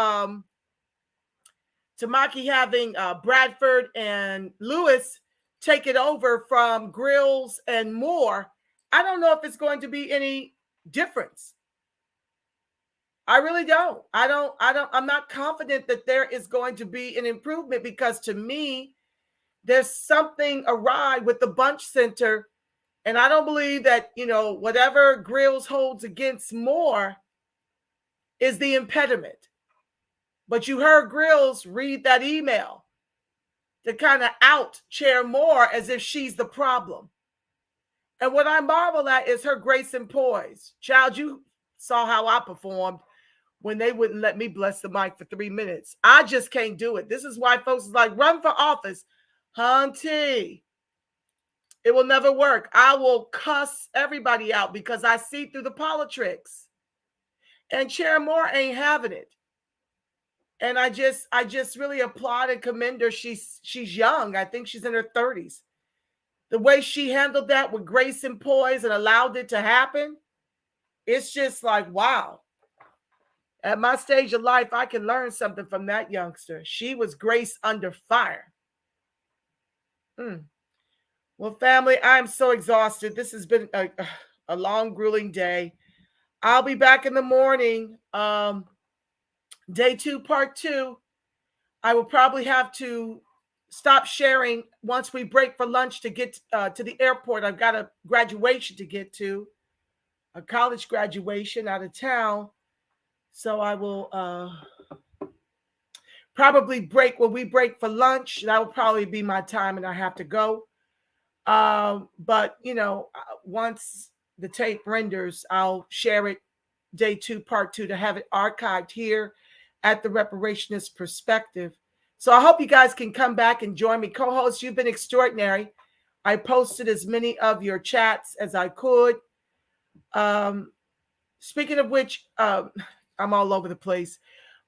Maki having Bradford and Lewis take it over from Grills and Moore, I don't know if it's going to be any difference. I really don't. I'm not confident that there is going to be an improvement, because to me, there's something awry with the Bunch Center. And I don't believe that, whatever Grills holds against Moore is the impediment. But you heard Grills read that email to kind of out Chair Moore as if she's the problem. And what I marvel at is her grace and poise. Child, you saw how I performed when they wouldn't let me bless the mic for 3 minutes. I just can't do it. This is why folks is like, run for office. Hunty, it will never work. I will cuss everybody out because I see through the politics. And Chair Moore ain't having it. And I just really applaud and commend her. She's young. I think she's in her 30s. The way she handled that with grace and poise and allowed it to happen, it's just like, wow. At my stage of life, I can learn something from that youngster. She was grace under fire. Well, family, I'm so exhausted. This has been a long, grueling day. I'll be back in the morning. Day 2, part 2. I will probably have to stop sharing once we break for lunch to get to the airport. I've got a graduation to get to, a college graduation out of town. So I will probably break when we break for lunch. That will probably be my time and I have to go. But, once the tape renders, I'll share it day 2, part 2 to have it archived here at the Reparationist Perspective. So I hope you guys can come back and join me. Co-hosts, you've been extraordinary. I posted as many of your chats as I could. Speaking of which, I'm all over the place.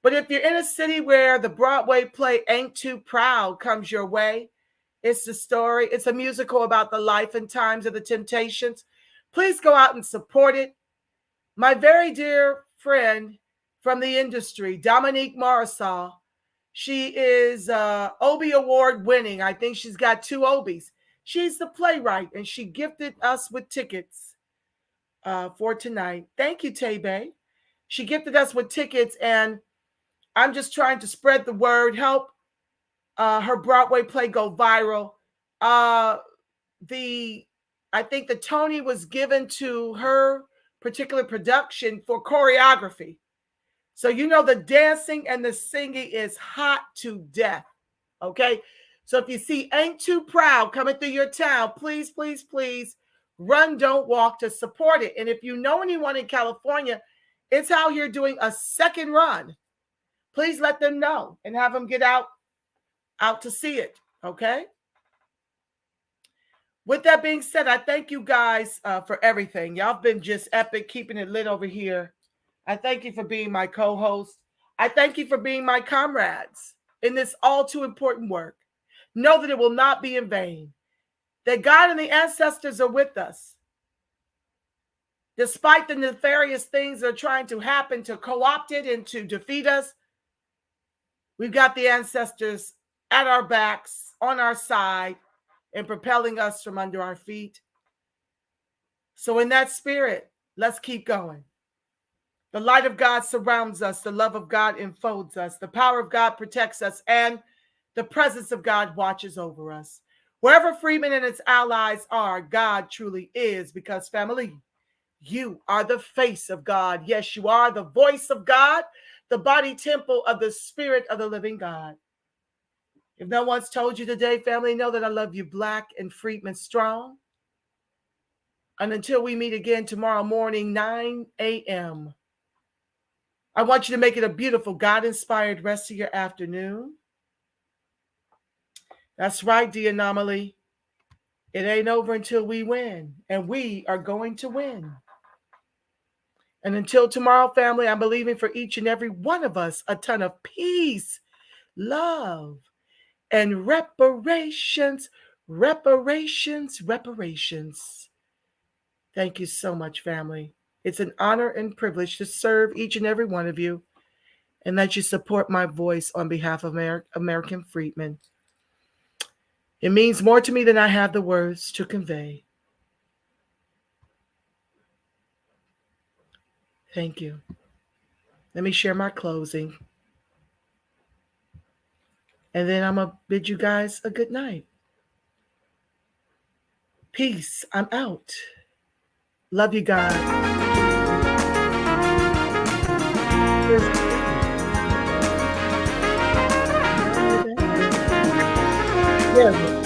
But if you're in a city where the Broadway play Ain't Too Proud comes your way, it's the story. It's a musical about the life and times of the Temptations. Please go out and support it. My very dear friend from the industry, Dominique Marisol, she is Obie Award winning. I think she's got 2 Obies. She's the playwright, and she gifted us with tickets for tonight. Thank you, Tebe. She gifted us with tickets, and I'm just trying to spread the word, help her Broadway play go viral. I think the Tony was given to her particular production for choreography. So the dancing and the singing is hot to death. Okay. So if you see Ain't Too Proud coming through your town, please, please, please run, don't walk to support it. And if you know anyone in California, it's out here doing a second run. Please let them know and have them get out out to see it, okay? With that being said, I thank you guys for everything. Y'all have been just epic, keeping it lit over here. I thank you for being my co-host. I thank you for being my comrades in this all too important work. Know that it will not be in vain, that God and the ancestors are with us. Despite the nefarious things that are trying to happen to co-opt it and to defeat us, we've got the ancestors at our backs, on our side, and propelling us from under our feet. So in that spirit, let's keep going. The light of God surrounds us. The love of God enfolds us. The power of God protects us. And the presence of God watches over us. Wherever Freeman and its allies are, God truly is, because family, you are the face of God. Yes, you are the voice of God, the body temple of the Spirit of the living God. If no one's told you today, family, know that I love you black and Freeman strong. And until we meet again tomorrow morning, 9 a.m., I want you to make it a beautiful, God-inspired rest of your afternoon. That's right, the anomaly. It ain't over until we win, and we are going to win. And until tomorrow, family, I'm believing for each and every one of us a ton of peace, love, and reparations, reparations, reparations. Thank you so much, family. It's an honor and privilege to serve each and every one of you and that you support my voice on behalf of American freedmen. It means more to me than I have the words to convey. Thank you. Let me share my closing. And then I'm going to bid you guys a good night. Peace. I'm out. Love you guys. Yeah.